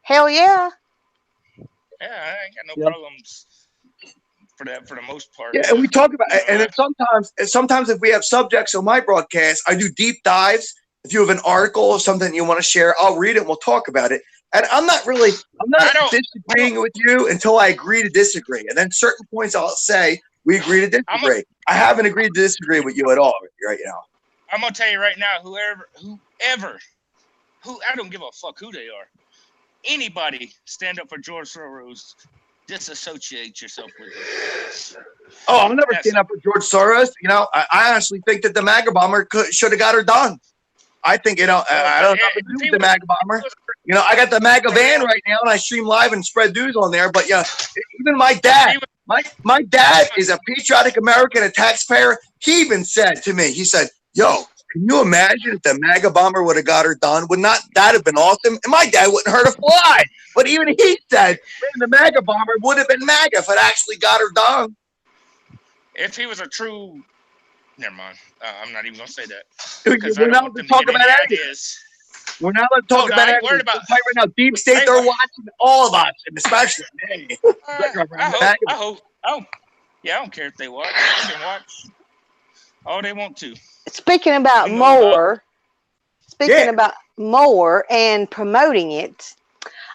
Hell yeah. Yeah, I ain't got no problems for that for the most part. Yeah, and we talk about it. And then sometimes if we have subjects on my broadcast, I do deep dives. If you have an article or something you want to share, I'll read it and we'll talk about it. And I'm not disagreeing with you until I agree to disagree. And then certain points I'll say we agree to disagree. I haven't agreed to disagree with you at all right now. I'm gonna tell you right now, whoever, I don't give a fuck who they are. Anybody stand up for George Soros, disassociate yourself with it. Oh, I'll never stand up for George Soros. I honestly think that the MAGA bomber should have got her done. I think, I don't know what to do with the MAGA bomber. I got the MAGA van right now, and I stream live and spread news on there. But even my dad, my dad is a patriotic American, a taxpayer. He even said to me, he said, "Yo, can you imagine if the MAGA bomber would have got her done? Would not that have been awesome?" And my dad wouldn't hurt a fly. But even he said, "Man, the MAGA bomber would have been MAGA if it actually got her done." If he was a true, never mind. I'm not even gonna say that. We're not going to talk about ideas. We're not going to talk about it. Right now, deep state, they're watching all of us, and especially me. I hope. I don't care if they watch. They can watch all they want to. Speaking about more and promoting it,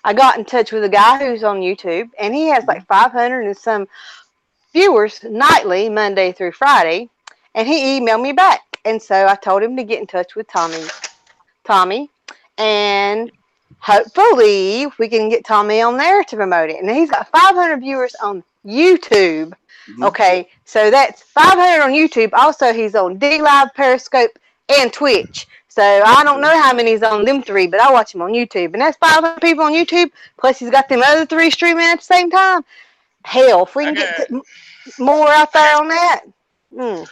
I got in touch with a guy who's on YouTube, and he has like 500 and some viewers nightly, Monday through Friday, and he emailed me back. And so I told him to get in touch with Tommy, and hopefully we can get Tommy on there to promote it. And he's got 500 viewers on YouTube. Okay, so that's 500 on YouTube. Also, he's on DLive, Periscope, and Twitch. So I don't know how many he's on them three, but I watch him on YouTube. And that's 500 people on YouTube, plus he's got them other three streaming at the same time. Hell, if we can get more out there on that. You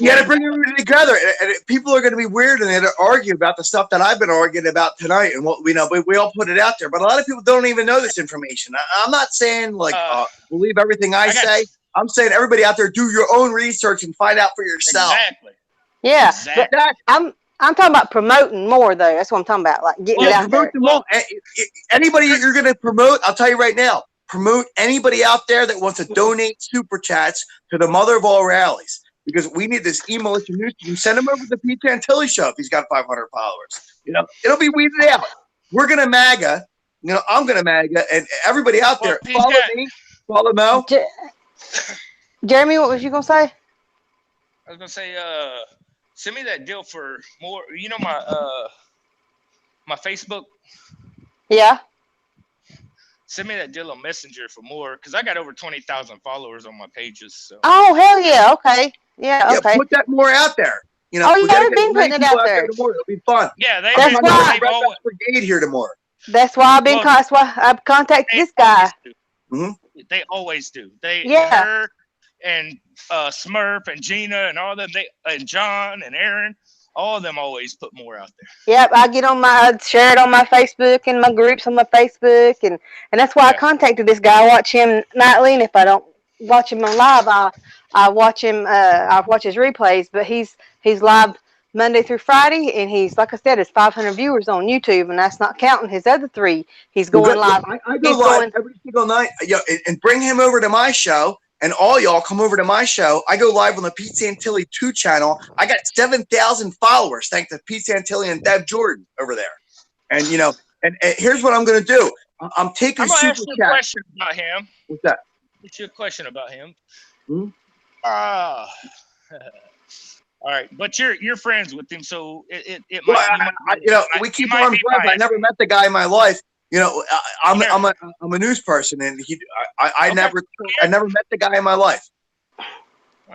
got to bring everybody together, and people are going to be weird and they're going to argue about the stuff that I've been arguing about tonight, and what we all put it out there. But a lot of people don't even know this information. I'm not saying believe everything I say. I'm saying everybody out there, do your own research and find out for yourself. Exactly. Yeah, exactly. I'm talking about promoting more though. That's what I'm talking about, like getting it out there. Anybody you're going to promote, I'll tell you right now. Promote anybody out there that wants to donate super chats to the mother of all rallies, because we need this e-militia news team. Send him over to the Pete Antilles show if he's got 500 followers. It'll be weeded out. We're gonna MAGA. I'm gonna MAGA, and everybody out there, follow me, follow Mo. Jeremy, what was you gonna say? I was gonna say, send me that deal for more. My Facebook. Yeah. Send me that deal on Messenger for more, because I got over 20,000 followers on my pages. So. Oh, hell yeah. Okay. Yeah, okay. Put that more out there. We've been putting it out there. It'll be fun. Yeah, that's why brigade here tomorrow. That's why I've contacted this guy. They always do. Her and Smurf and Gina and all them, and John and Aaron. All of them always put more out there. Yep, I share it on my Facebook and my groups on my Facebook, and that's why I contacted this guy. I watch him nightly, and if I don't watch him on live, I watch him. I watch his replays, but he's live Monday through Friday, and he's, like I said, it's 500 viewers on YouTube, and that's not counting his other 3. He's going live. I go live every single night. And bring him over to my show, and all y'all come over to my show. I go live on the Pete Santilli 2 channel. I got 7,000 followers thanks to Pete Santilli and Deb Jordan over there. And and here's what I'm going to do. I'm taking super ask you a question about him. What's that? What's your question about him? Hmm? All right, but you're friends with him, so it Well, might. we keep arms friends. I never met the guy in my life. I'm a news person, and I never met the guy in my life.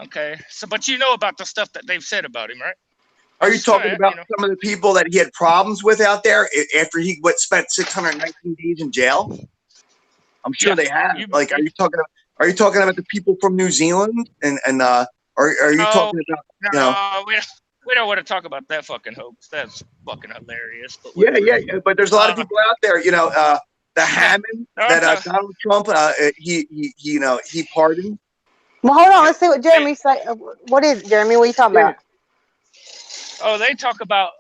Okay, so but you know about the stuff that they've said about him, right? Are you talking about some of the people that he had problems with out there after he spent 619 days in jail? I'm sure they have. Like, are you talking about the people from New Zealand and are you talking about we don't want to talk about that fucking hoax. That's fucking hilarious. But yeah. But there's a lot of people out there. The Hammond that Donald Trump he pardoned. Well, hold on. Let's see what Jeremy say. What is it, Jeremy? What are you talking about? Oh, they talk about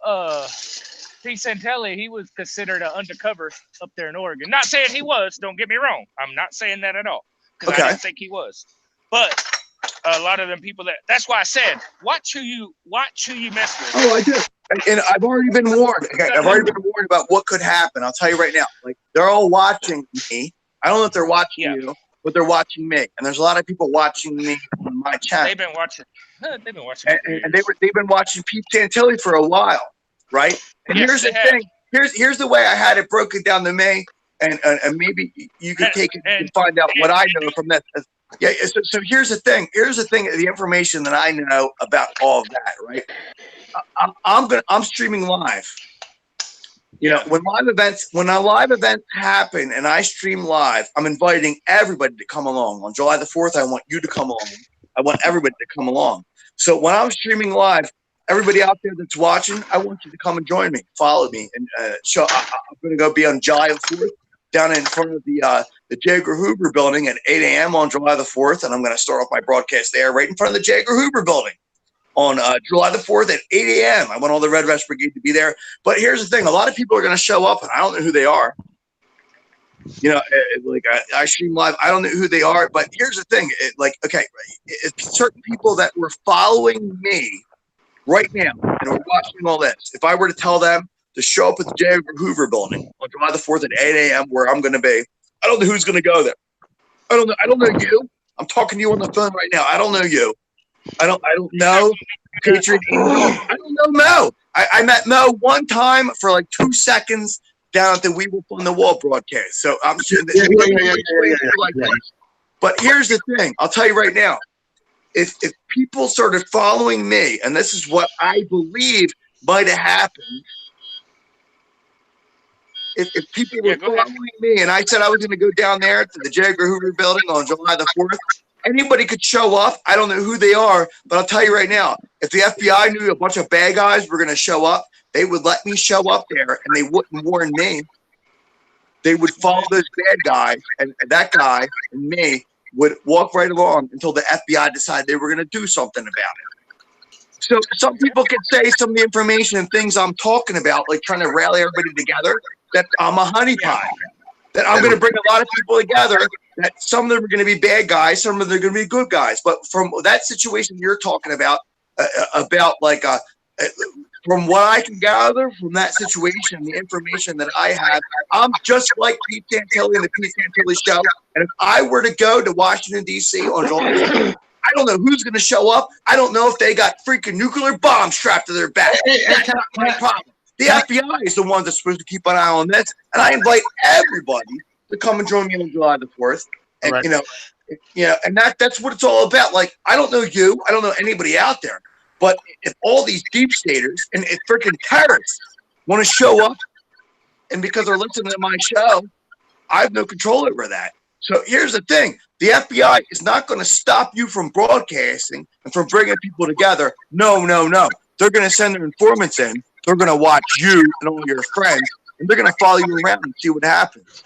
Pete Santilli. He was considered an undercover up there in Oregon. Not saying he was. Don't get me wrong. I'm not saying that at all because I didn't think he was. But a lot of them people that's why I said watch who you mess with. Oh, I do. And I've already been warned. Okay, I've already been warned about what could happen. I'll tell you right now. Like, they're all watching me. I don't know if they're watching you, but they're watching me. And there's a lot of people watching me on my channel. They've been watching. And they've been watching Pete Santilli for a while, right? And here's the thing. Here's the way I had it broken down to me, and maybe you could take it and find out what I know from that. Yeah. So here's the thing. The information that I know about all of that, right? I'm streaming live. When live events happen and I stream live, I'm inviting everybody to come along. On July the 4th, I want you to come along. I want everybody to come along. So when I'm streaming live, everybody out there that's watching, I want you to come and join me, follow me, and I'm going to go be on July the 4th down in front of the J. Edgar Hoover building at 8 a.m. on July the 4th, and I'm going to start off my broadcast there right in front of the J. Edgar Hoover building on July the 4th at 8 a.m. I want all the Red Vest Brigade to be there. But here's the thing. A lot of people are going to show up, and I don't know who they are. I stream live. I don't know who they are, but here's the thing. It's certain people that were following me right now and are watching all this. If I were to tell them to show up at the J. Edgar Hoover building on July the 4th at 8 a.m. where I'm going to be, I don't know who's going to go there. I don't know you. I'm talking to you on the phone right now. I don't know you. I don't know Patriot Angel. I don't know Mo. I met Mo one time for like 2 seconds down at the We Will Fund the Wall broadcast. So I'm sure But here's the thing. I'll tell you right now. If people started following me, and this is what I believe might have happened, if people were following me and I said I was going to go down there to the J. Edgar Hoover building on July the 4th, anybody could show up. I don't know who they are, but I'll tell you right now, if the FBI knew a bunch of bad guys were going to show up, they would let me show up there, and they wouldn't warn me. They would follow those bad guys, and that guy and me would walk right along until the FBI decided they were going to do something about it. So some people could say some of the information and things I'm talking about, like trying to rally everybody together, that I'm a honeypot, that I'm going to bring a lot of people together, that some of them are going to be bad guys, some of them are going to be good guys. But from that situation you're talking about from what I can gather from that situation, the information that I have, I'm just like Pete Santilli and the Pete Santilli Show. And if I were to go to Washington, D.C. on July 4th, I don't know who's going to show up. I don't know if they got freaking nuclear bombs strapped to their back. That's not my problem. The FBI is the one that's supposed to keep an eye on this. And I invite everybody to come and join me on July the 4th. And, and that's what it's all about. Like, I don't know you. I don't know anybody out there. But if all these deep staters and if freaking terrorists want to show up, and because they're listening to my show, I have no control over that. So here's the thing. The FBI is not going to stop you from broadcasting and from bringing people together. No. They're going to send their informants in. They're going to watch you and all your friends, and they're going to follow you around and see what happens.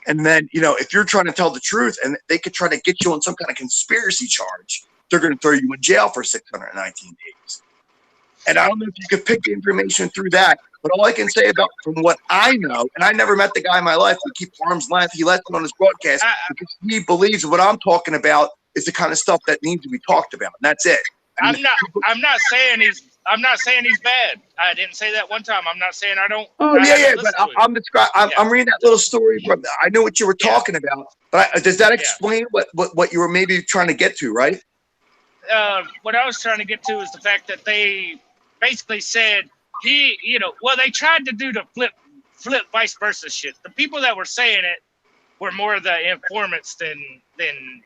And then, if you're trying to tell the truth and they could try to get you on some kind of conspiracy charge, they're going to throw you in jail for 619 days. And I don't know if you could pick the information through that, but all I can say about from what I know, and I never met the guy in my life, we keep arm's length. He left it on his broadcast because he believes what I'm talking about is the kind of stuff that needs to be talked about. And that's it. I'm not saying he's bad. I didn't say that one time. I'm not saying I don't. Oh yeah. But I'm reading that little story from. I know what you were talking about, but does that explain what you were maybe trying to get to, right? What I was trying to get to is the fact that they basically said they tried to do the flip vice versa shit. The people that were saying it were more the informants than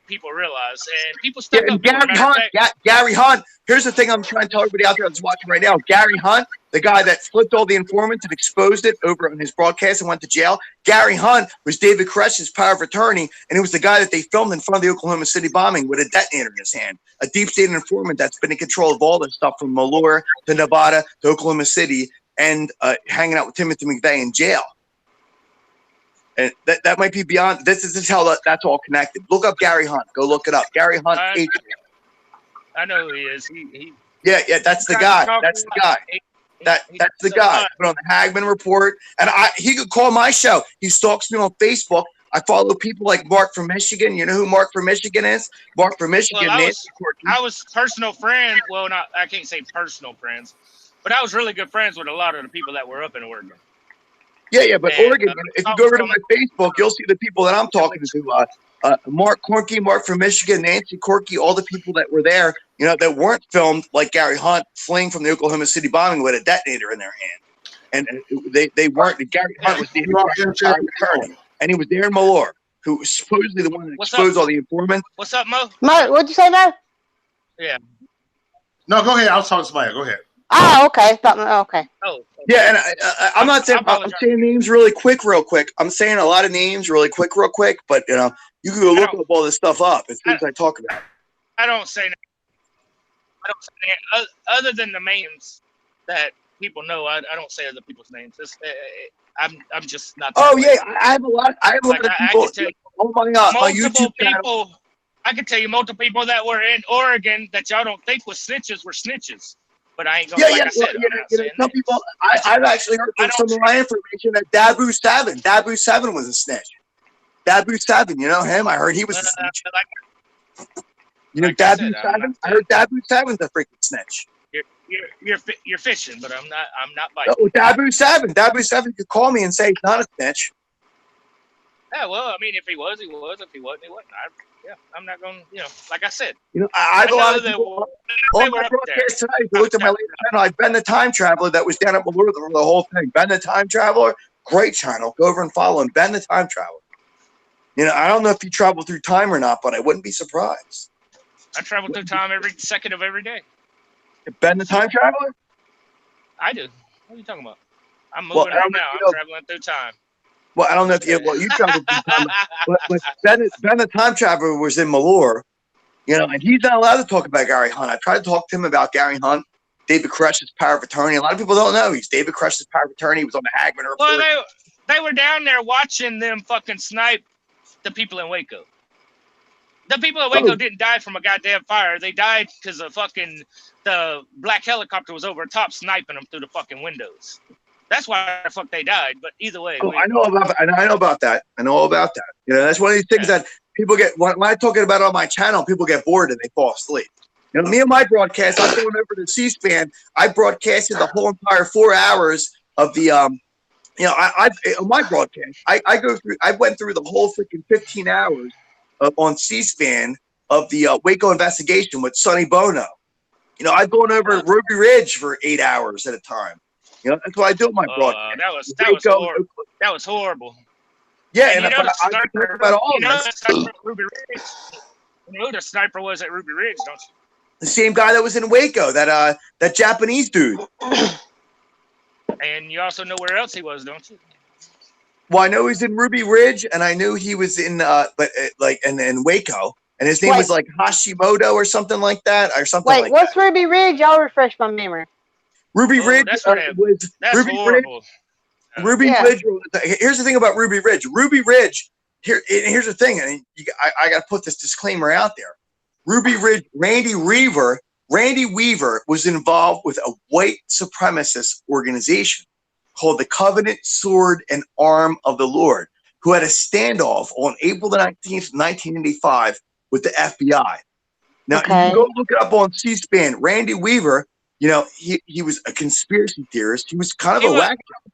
people realize, and people stuck up. Gary Hunt. Here's the thing I'm trying to tell everybody out there that's watching right now. Gary Hunt, the guy that flipped all the informants and exposed it over on his broadcast and went to jail. Gary Hunt was David Koresh's power of attorney, and it was the guy that they filmed in front of the Oklahoma City bombing with a detonator in his hand. A deep state informant that's been in control of all this stuff from Malheur to Nevada to Oklahoma City, and hanging out with Timothy McVeigh in jail. And that might be beyond. This is how that's all connected. Look up Gary Hunt. Go look it up. Gary Hunt. I know who he is. He yeah. That's the guy. That's the guy. That's the guy. Put on the Hagman Report, and he could call my show. He stalks me on Facebook. I follow people like Mark from Michigan. You know who Mark from Michigan is? Mark from Michigan. Well, I was personal friend. Well, I can't say personal friends, but I was really good friends with a lot of the people that were up in Oregon. Yeah, but Oregon, if you go over to my Facebook, you'll see the people that I'm talking to. Mark Corky, Mark from Michigan, Nancy Corky, all the people that were there, that weren't filmed like Gary Hunt fleeing from the Oklahoma City bombing with a detonator in their hand. And they weren't. Gary Hunt was the attorney, and he was Darren Malheur, who was supposedly the one that exposed all the informants. What's up, Mo? Mo, what'd you say, Mo? Yeah. No, go ahead. I was talking to somebody. Go ahead. Oh, okay. Okay. Oh. Yeah, and I'm not saying I'm saying names real quick. I'm saying a lot of names real quick. But you can go look up all this stuff up as soon as I talk about it. I don't say other than the names that people know. I don't say other people's names. I'm just not. Oh yeah, I have a lot of people. My YouTube channel. I can tell you multiple people that were in Oregon that y'all don't think was snitches were snitches. But I ain't gonna. I said, some people. I've actually heard from some of my information that Dabu Savin was a snitch. Dabu Savin, you know him? I heard he was a snitch. Dabu Savin? I heard Dabu Savin's a freaking snitch. You're fishing, but I'm not biting. Oh, Dabu Savin could call me and say he's not a snitch. Yeah, well, I mean, if he was, he was. If he wasn't, he wasn't. I'm not going to, like I said. I have a lot of people on my broadcast tonight. If you looked at my latest channel, I've been the Time Traveler that was down at Malheur the whole thing. Ben the Time Traveler, great channel. Go over and follow him. Ben the Time Traveler. I don't know if you travel through time or not, but I wouldn't be surprised. I travel through time every second of every day. Ben the Time Traveler? I do. What are you talking about? I'm moving right now. I'm traveling through time. Well, I don't know if you traveled through time, but Ben the Time Traveler was in Malheur, and he's not allowed to talk about Gary Hunt. I tried to talk to him about Gary Hunt, David Koresh's power of attorney. A lot of people don't know he's David Koresh's power of attorney. He was on the Hagman Report. Well, they were down there watching them fucking snipe the people in Waco. The people in Waco didn't die from a goddamn fire. They died because the black helicopter was over top sniping them through the fucking windows. That's why the fuck they died. But either way, I know about that. That's one of these things that people get when I talk about it on my channel. People get bored and they fall asleep. Me and my broadcast. I'm going over to C-SPAN. I broadcasted the whole entire 4 hours of the on my broadcast. I went through the whole freaking 15 hours on C-SPAN of the Waco investigation with Sonny Bono. I've gone over Ruby Ridge for 8 hours at a time. That's what I do with my broadcast. That was horrible. Yeah, and I talk about all of this. Ruby Ridge. You know who the sniper was at Ruby Ridge, don't you? The same guy that was in Waco, that Japanese dude. And you also know where else he was, don't you? Well, I know he's in Ruby Ridge, and I knew he was in in Waco, and his name was like Hashimoto or something like that, or something. Wait, what's Ruby Ridge? Y'all refresh my memory. Ruby Ridge that's horrible. Ruby Ridge. Here's the thing about Ruby Ridge. Ruby Ridge. Here's the thing, and I got to put this disclaimer out there. Ruby Ridge. Randy Reaver Randy Weaver was involved with a white supremacist organization called the Covenant Sword and Arm of the Lord, who had a standoff on April the 19th, 1985 with the FBI. Now, you can go look it up on C-SPAN. Randy Weaver, you know, he was a conspiracy theorist. He was kind of a whack job.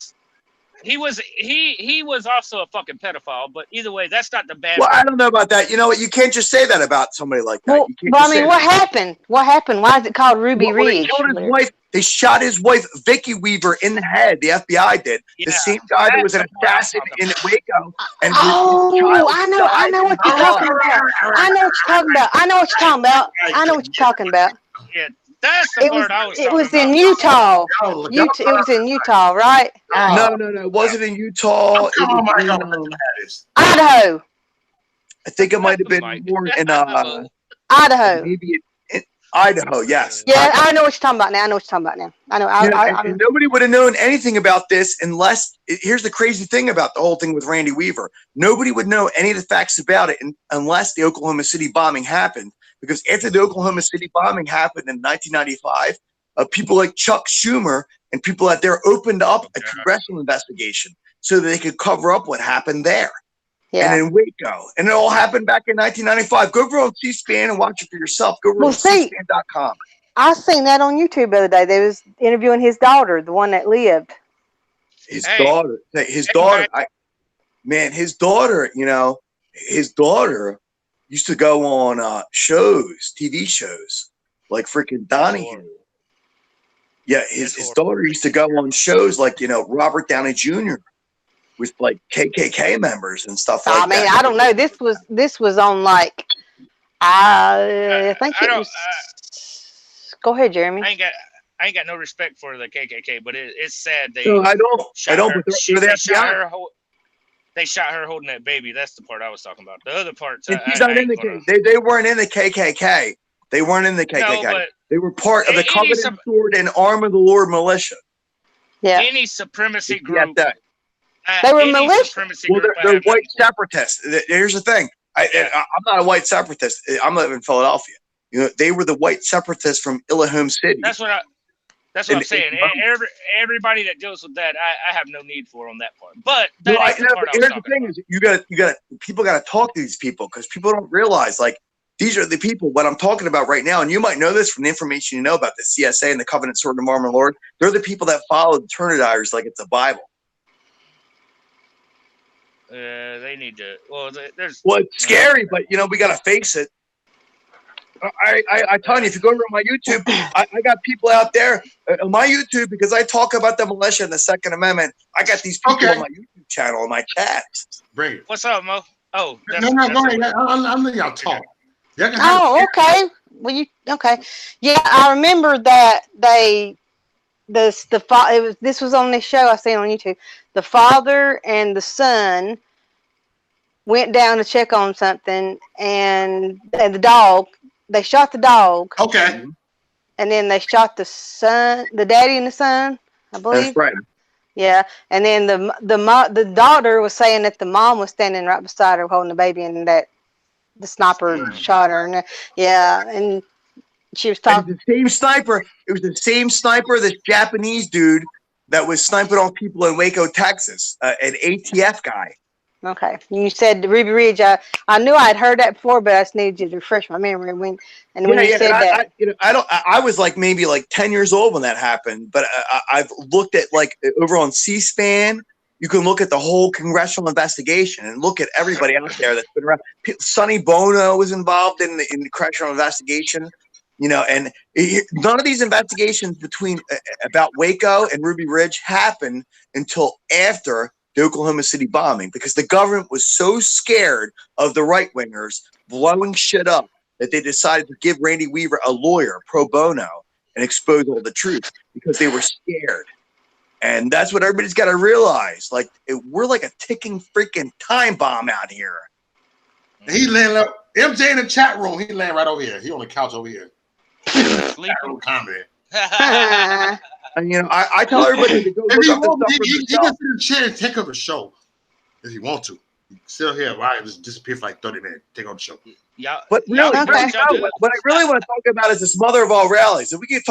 He was also a fucking pedophile, but either way, that's not the bad. Well, I don't know about that. You know what? You can't just say that about somebody like that. Well, You can't but I just mean, say what that. happened? What happened? Why is it called Ruby Well, Ridge? they killed his wife. They shot his wife, Vicky Weaver, in the head. The FBI did. Yeah, the same guy that was an that's the part I'm assassin talking in about. Waco. And Oh, his child I know died what you're in talking blood. about. I know what you're talking about. I know what you're talking about. I know what you're talking about. Yeah, that's the part I was talking It was about. in Utah. It was in Utah, right? No. It wasn't in Utah. It was in Idaho. I think it might have been more in Idaho. maybe in Idaho. Yes. Yeah, Idaho. I know what you're talking about now. I know what you're talking about now. I know. And nobody would have known anything about this unless. Here's the crazy thing about the whole thing with Randy Weaver. Nobody would know any of the facts about it unless the Oklahoma City bombing happened. Because after the Oklahoma City bombing happened in 1995, people like Chuck Schumer and people out there opened up a congressional investigation so that they could cover up what happened there. Yeah. And in Waco. And it all happened back in 1995. Go over on C-SPAN and watch it for yourself. Go over on C-SPAN.com. I seen that on YouTube the other day. They was interviewing his daughter, the one that lived. His daughter, you know, his daughter used to go on shows, TV shows, like freaking Donahue. Yeah, his daughter used to go on shows like, you know, Robert Downey Jr. with like KKK members and stuff like that. I mean, I don't know. This was on like I think it was. Go ahead, Jeremy. I ain't got no respect for the KKK, but it's sad they. No, I don't. They shot her holding that baby. That's the part I was talking about. The other parts, she's not in the KKK. They weren't in the KKK. They weren't in the KKK. No, but they were part of the Covenant Sword and Arm of the Lord militia. Yeah. Any supremacy group. They were militia. Well, they're white separatists. Here's the thing. I'm not a white separatist. I'm living in Philadelphia. You know, they were the white separatists from Illahome City. That's what I'm saying. Everybody that deals with that, I have no need for on that part. But here's the thing: is people got to talk to these people because people don't realize like these are the people. What I'm talking about right now, and you might know this from the information you know about the CSA and the Covenant Sword and Arm of the Lord. They're the people that follow the Trinitarians like it's a Bible. They need to. Well, it's scary, but you know we got to face it. I tell you, if you go over on my YouTube, I got people out there on my YouTube because I talk about the militia and the Second Amendment. I got these people on my YouTube channel, on my chat. Bring it. What's up, Mo? Oh, no, go ahead. I'm letting y'all talk. Okay. Well, yeah, I remember that this was on this show I seen on YouTube. The father and the son went down to check on something, and the dog. They shot the dog. Okay. And then they shot the son, the daddy and the son, I believe. That's right. Yeah. And then the daughter was saying that the mom was standing right beside her holding the baby, and that the sniper shot her. And and she was talking. The same sniper. It was the same sniper, this Japanese dude that was sniping on people in Waco, Texas, an ATF guy. Okay, you said the Ruby Ridge. I knew I'd heard that before, but I just needed you to refresh my memory when you said that. I was like maybe like 10 years old when that happened, but I've looked at like over on C-SPAN. You can look at the whole congressional investigation and look at everybody out there that's been around. Sonny Bono was involved in the congressional investigation, you know, and none of these investigations about Waco and Ruby Ridge happened until after the Oklahoma City bombing, because the government was so scared of the right-wingers blowing shit up that they decided to give Randy Weaver a lawyer pro bono and expose all the truth because they were scared. And that's what everybody's got to realize. Like, we're like a ticking freaking time bomb out here. He landed up, MJ in the chat room, he landed right over here. He on the couch over here. Chat room comment. And, you know, I tell everybody to go look up the stuff for he can sit in the chair and take up a show if he want to. Still here. Why just disappear for like 30 minutes? Take on the show. Y'all, But really, y'all do okay. what y'all do. what I really want to talk about is this mother of all rallies. And we could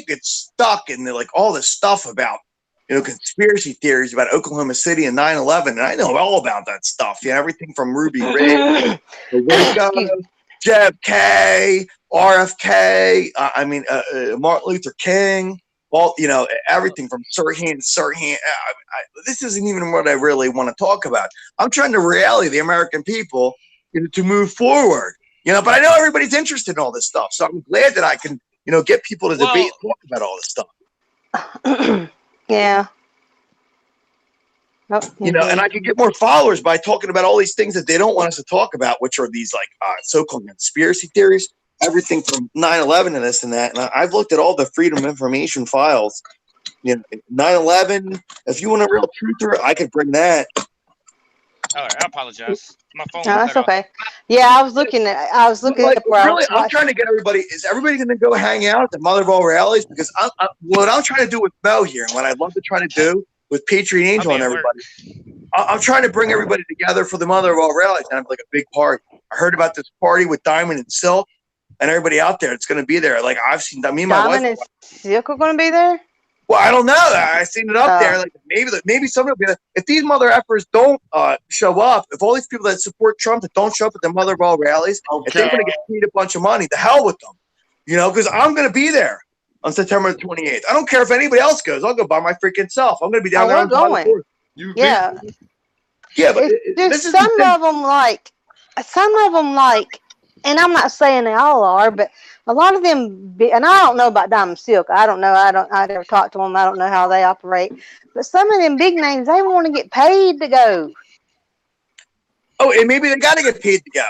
get stuck in like all this stuff about, conspiracy theories about Oklahoma City and 9/11. And I know all about that stuff. Everything from Ruby Ridge, the Waco, JFK, RFK. Martin Luther King. Well, everything from Sirhan. This isn't even what I really want to talk about. I'm trying to rally the American people to move forward. But I know everybody's interested in all this stuff, so I'm glad that I can, get people to debate and talk about all this stuff. Yeah. Oh, And I can get more followers by talking about all these things that they don't want us to talk about, which are these like so-called conspiracy theories, everything from 9/11 and this and that. And I've looked at all the Freedom of Information files. 9/11. If you want a real truther, I could bring that. All right, I apologize. My phone. No, that's okay. Yeah, I was looking Like, up where really, I'm trying to get everybody. Is everybody going to go hang out at the mother of all rallies? Because what I'm trying to do with Mo here, and what I'd love to try to do with Patriot Angel and everybody, I'm trying to bring everybody together for the mother of all rallies and have like a big party. I heard about this party with Diamond and Silk and everybody out there. It's going to be there. Like I've seen, me and my wife. Diamond and Silk are going to be there. Well, I don't know. I seen it up there. Like maybe somebody will be there. If these mother effers don't show up, if all these people that support Trump that don't show up at the mother of all rallies, if they're going to get paid a bunch of money, the hell with them. Because I'm going to be there on September the 28th. I don't care if anybody else goes. I'll go by my freaking self. I'm going to be down there. We're going. Yeah. Yeah, but there's some of them like, and I'm not saying they all are, but a lot of them, and I don't know about Diamond Silk. I don't know. I never talked to them. I don't know how they operate. But some of them big names, they want to get paid to go. Oh, and maybe they got to get paid to go,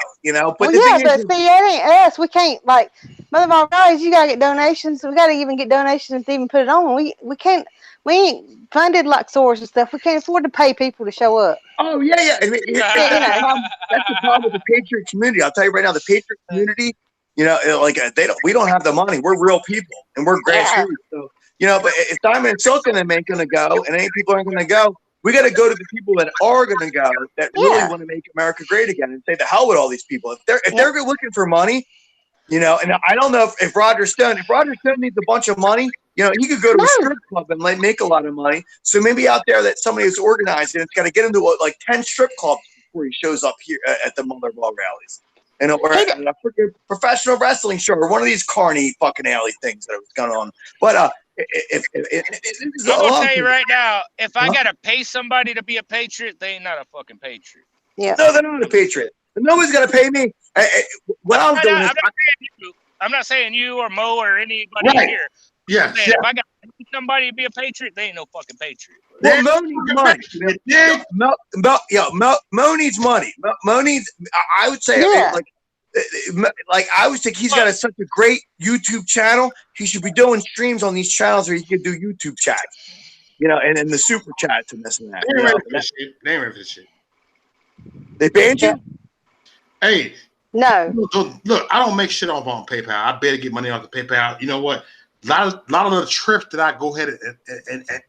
But see, that ain't us. We can't, like, Mother of all rallies, you got to get donations. We got to even get donations to even put it on. We can't, we ain't funded like Source and stuff. We can't afford to pay people to show up. Oh, yeah. I mean, that's the problem with the Patriot community. I'll tell you right now, the Patriot community, we don't have the money. We're real people, and we're grassroots. So, but if Diamond and Silk and them ain't going to go, and any people aren't going to go, we got to go to the people that are going to go, that really want to make America great again, and say the hell with all these people. If they're looking for money, and I don't know if Roger Stone needs a bunch of money, he could go to a strip club and make a lot of money. So maybe out there that somebody is organized and it's got to get into like 10 strip clubs before he shows up here at the mother of all rallies. Or at a freaking professional wrestling show or one of these carny fucking alley things that was going on. But I'm gonna tell you right now, if I gotta pay somebody to be a patriot, they ain't not a fucking patriot. Yeah. No, they're not a patriot. Nobody's gonna pay me. What I'm doing is I'm not saying you or Mo or anybody here. Yeah. If I got to pay somebody to be a patriot, they ain't no fucking patriot. Well, Mo needs money. Mo needs money. Mo needs. I would say, I would think he's got such a great YouTube channel. He should be doing streams on these channels, or he could do YouTube chats. And the super chats and this and that. They ain't ready for this shit. They banned you? Hey. No. Look, I don't make shit off on PayPal. I better get money off the PayPal. You know what? A lot of the trips that I go ahead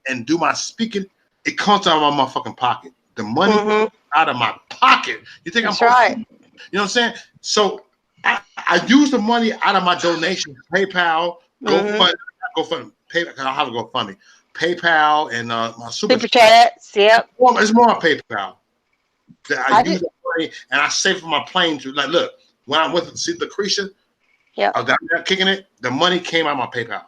and do my speaking, it comes out of my motherfucking pocket. The money out of my pocket. You think That's I'm right? You know what I'm saying? So I use the money out of my donation, PayPal, GoFundMe, PayPal. I have a GoFundMe, PayPal, and my super chats. Yep. It's more on PayPal. I use the money and I save for my plane to look when I went to see Lucretia. Yeah, I got kicking it. The money came out of my PayPal.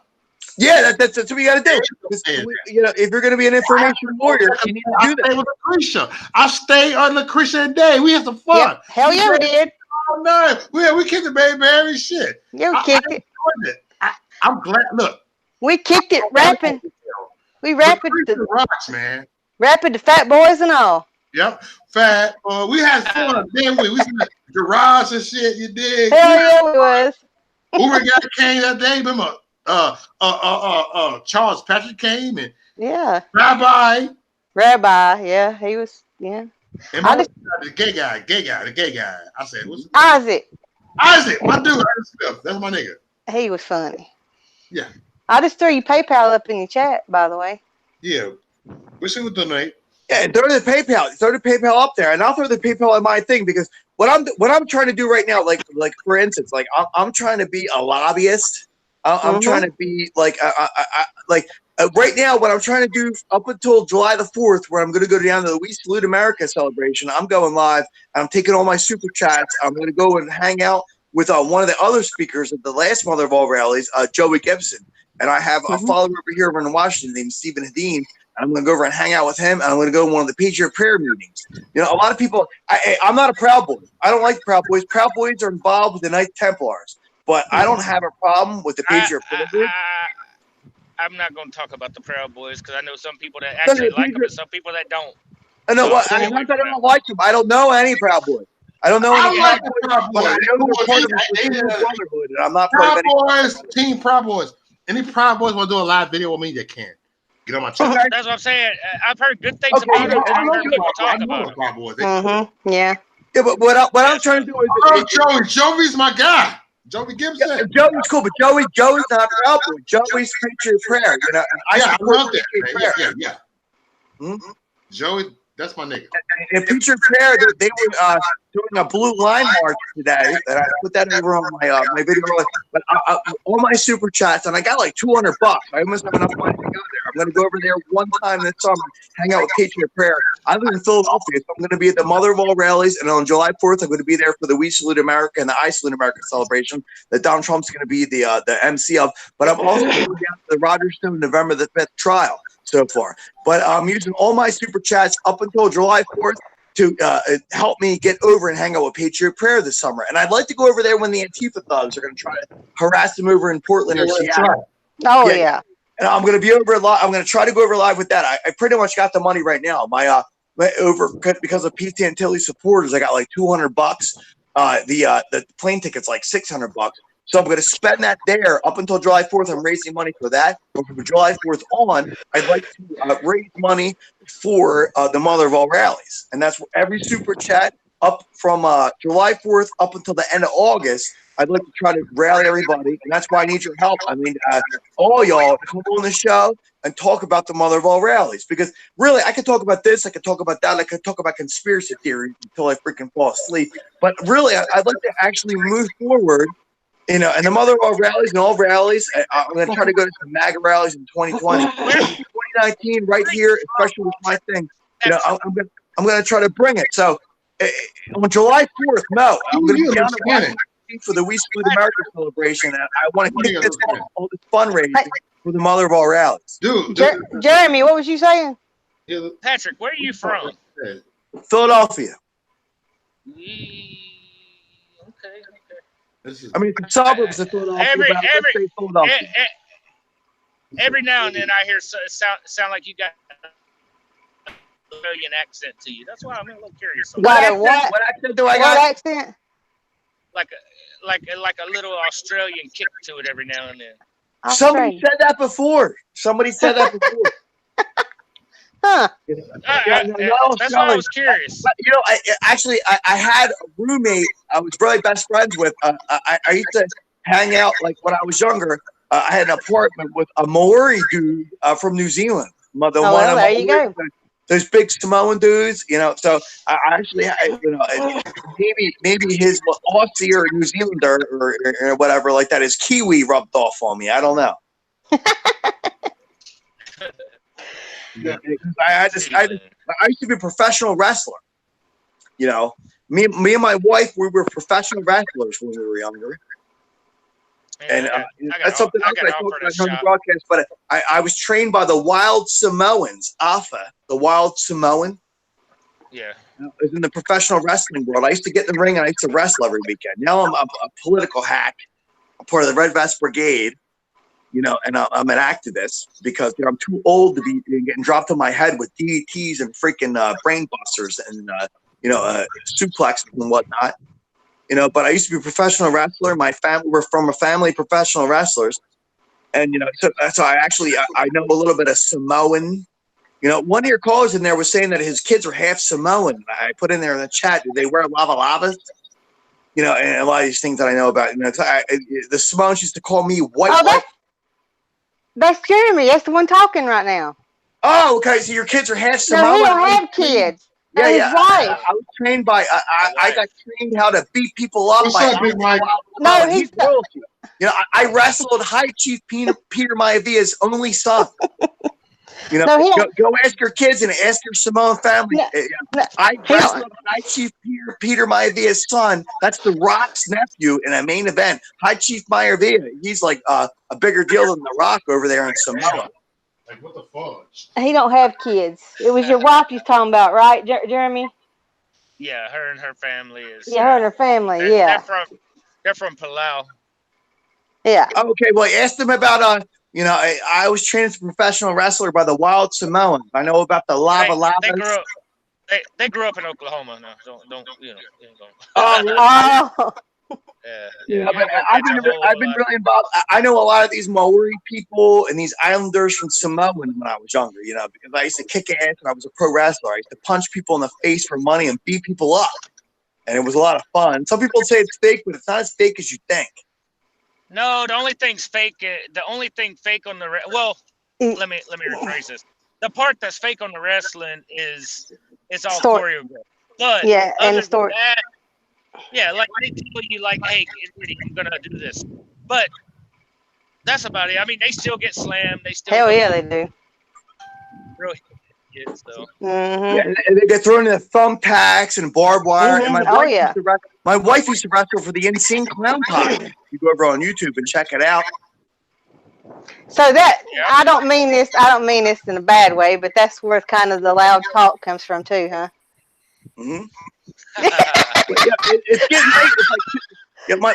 Yeah, that's what we got to do. If you're going to be an information warrior, you need to do that. With Lucretia. I stay on Lucretia today. We had some fun. Yep. Hell yeah, we did. Oh no, we kicked it, baby, shit. Yeah, we kicked it. I'm glad. Look, we kicked it rapping. We rapped the rocks, man. Rapping the Fat Boys and all. Yep, fat. We had fun. Then we had garage and shit. You dig? Hell yeah, we was. Uber guy came that day. Remember, Charles Patrick came and Rabbi. Yeah, he was. Yeah. And the gay guy. I said, what's Isaac, my dude. That's my nigga. He was funny. Yeah. I just threw your PayPal up in your chat, by the way. Yeah. We're seeing with donate. Yeah, throw the PayPal up there, and I'll throw the PayPal on my thing because what I'm trying to do right now, like for instance, like I'm trying to be a lobbyist. I'm trying to be like right now. What I'm trying to do up until July the 4th, where I'm going to go down to the We Salute America celebration. I'm going live. I'm taking all my super chats. I'm going to go and hang out with one of the other speakers at the last Mother of All rallies, Joey Gibson, and I have a follower over here in Washington named Stephen Hadeen. I'm going to go over and hang out with him, and I'm going to go to one of the Patriot prayer meetings. You know, a lot of people, I'm not a Proud Boy. I don't like Proud Boys. Proud Boys are involved with the Knights Templars, but I don't have a problem with the Patriot prayer group. I'm not going to talk about the Proud Boys because I know some people that actually like them and some people that don't. I know what. I don't like them. I don't know any Proud Boys. I don't know any Proud Boys. But I know they're part of the brotherhood, and I'm not part of any Proud Boys. Team Proud Boys. Any Proud Boys want to do a live video with me? They can. Get on my channel. Okay. That's what I'm saying. I've heard good things about them. I've heard people talk about them. Yeah. Yeah, but what I'm trying to do is Joey's my guy. Joey Gibson. Yeah, Joey's cool, but Joey's not Proud Boy. Joey's Patriot prayer. You know, I love that. Yeah. Joey, that's my nigga. In Patriot prayer, they were doing a blue line march today, and I put that over on my video. But all my super chats, and I got like $200. I almost have enough money to go there. I'm going to go over there one time this summer, hang out with Patriot prayer. I live in Philadelphia, so I'm going to be at the Mother of All rallies, and on July 4th, I'm going to be there for the We Salute America and the I Salute America celebration that Donald Trump's going to be the MC of. But I'm also going down to the Roger Stone November the 5th trial so far. But I'm using all my super chats up until July 4th to help me get over and hang out with Patriot Prayer this summer. And I'd like to go over there when the Antifa thugs are going to try to harass them over in Portland or Seattle. Oh, yeah. And I'm going to be over live. I'm going to try to go over live with that. I pretty much got the money right now. My because of Pete Santilli's supporters, I got like $200. The plane ticket's like $600. So I'm going to spend that there up until July 4th. I'm raising money for that. But from July 4th on, I'd like to raise money for the Mother of All rallies. And that's every super chat up from July 4th up until the end of August. I'd like to try to rally everybody. And that's why I need your help. I mean, all y'all come on the show and talk about the Mother of All rallies. Because really, I could talk about this. I could talk about that. I could talk about conspiracy theories until I freaking fall asleep. But really, I'd like to actually move forward. You know, and the Mother of All rallies and all rallies, I'm going to try to go to some MAGA rallies in 2020. 2019, right here, especially with my thing, you know, I'm going to try to bring it. So on July 4th, I'm going to be down to Washington for the We Salute America celebration. And I want to kick this off, all this fundraising for the Mother of All rallies. Dude. Jeremy, what was you saying? Patrick, where are you from? Philadelphia. I mean, the suburbs of Philadelphia. Every now and then I hear sound like you got a Australian accent to you. That's why I'm a little curious. What accent do I got? What accent? Like a little Australian kick to it every now and then. Somebody said that before. Huh. That's why I was curious. But, you know, I had a roommate I was really best friends with. I used to hang out, like, when I was younger. I had an apartment with a Maori dude from New Zealand. There you go. Those big Samoan dudes, you know. So I actually, you know, maybe his Aussie or New Zealander or whatever like that, his Kiwi rubbed off on me. I don't know. Yeah, I used to be a professional wrestler. You know, me and my wife, we were professional wrestlers when we were younger. And that's something else I talked about on the broadcast. But I was trained by the Wild Samoans, AFA, the Wild Samoan. Yeah. I was in the professional wrestling world. I used to get in the ring and I used to wrestle every weekend. Now I'm a political hack. I'm part of the Red Vest Brigade. You know, and I'm an activist because I'm too old to be getting dropped on my head with DDTs and freaking brain busters and suplexes and whatnot. You know, but I used to be a professional wrestler. My family were from a family of professional wrestlers, and you know, so I know a little bit of Samoan. You know, one of your callers in there was saying that his kids are half Samoan. I put in there in the chat, do they wear lava lavas? You know, and a lot of these things that I know about. You know, the Samoans used to call me white. That's Jeremy. That's the one talking right now. Oh, okay. So your kids are half No, Samoan. he don't have kids. Yeah, His yeah. wife. I was trained by. I got trained how to beat people up. What's by up, Big Mike? No, he's royalty. You know, I wrestled High Chief Peter Maivia's only son. You know, No, he don't. go ask your kids and ask your Samoan family. No, no, I he don't. wrestled High Chief Peter Maivia's son. That's The Rock's nephew in a main event. High Chief Maivia. He's like a bigger deal than The Rock over there in Samoa. Like, what the fudge? He don't have kids. It was your wife you're talking about, right, Jeremy? Yeah, her and her family is. Yeah, her and her family. They're from Palau. Yeah. Okay, well, ask them about you know, I was trained as a professional wrestler by the Wild Samoans. I know about the Lava Lavas. They grew up in Oklahoma. No, don't you know? Oh. Yeah, but I've been really involved. I know a lot of these Maori people and these Islanders from Samoa when I was younger, you know, because I used to kick ass when I was a pro wrestler. I used to punch people in the face for money and beat people up. And it was a lot of fun. Some people say it's fake, but it's not as fake as you think. No, the only thing fake on the let me rephrase this. The part that's fake on the wrestling is it's all choreographed. But yeah, and the story. That, yeah, like they tell you, like, hey, I'm gonna do this, but that's about it. I mean, they still get slammed. They still hell yeah, they do. Really, kids though. Mm-hmm. Yeah, and they get thrown in the thumbtacks and barbed wire. Mm-hmm. And my wife used to wrestle for the Insane Clown Posse. You go over on YouTube and check it out. So that I don't mean this in a bad way, but that's where kind of the loud talk comes from too, huh? Mm-hmm. It's getting late. It's like, yeah, my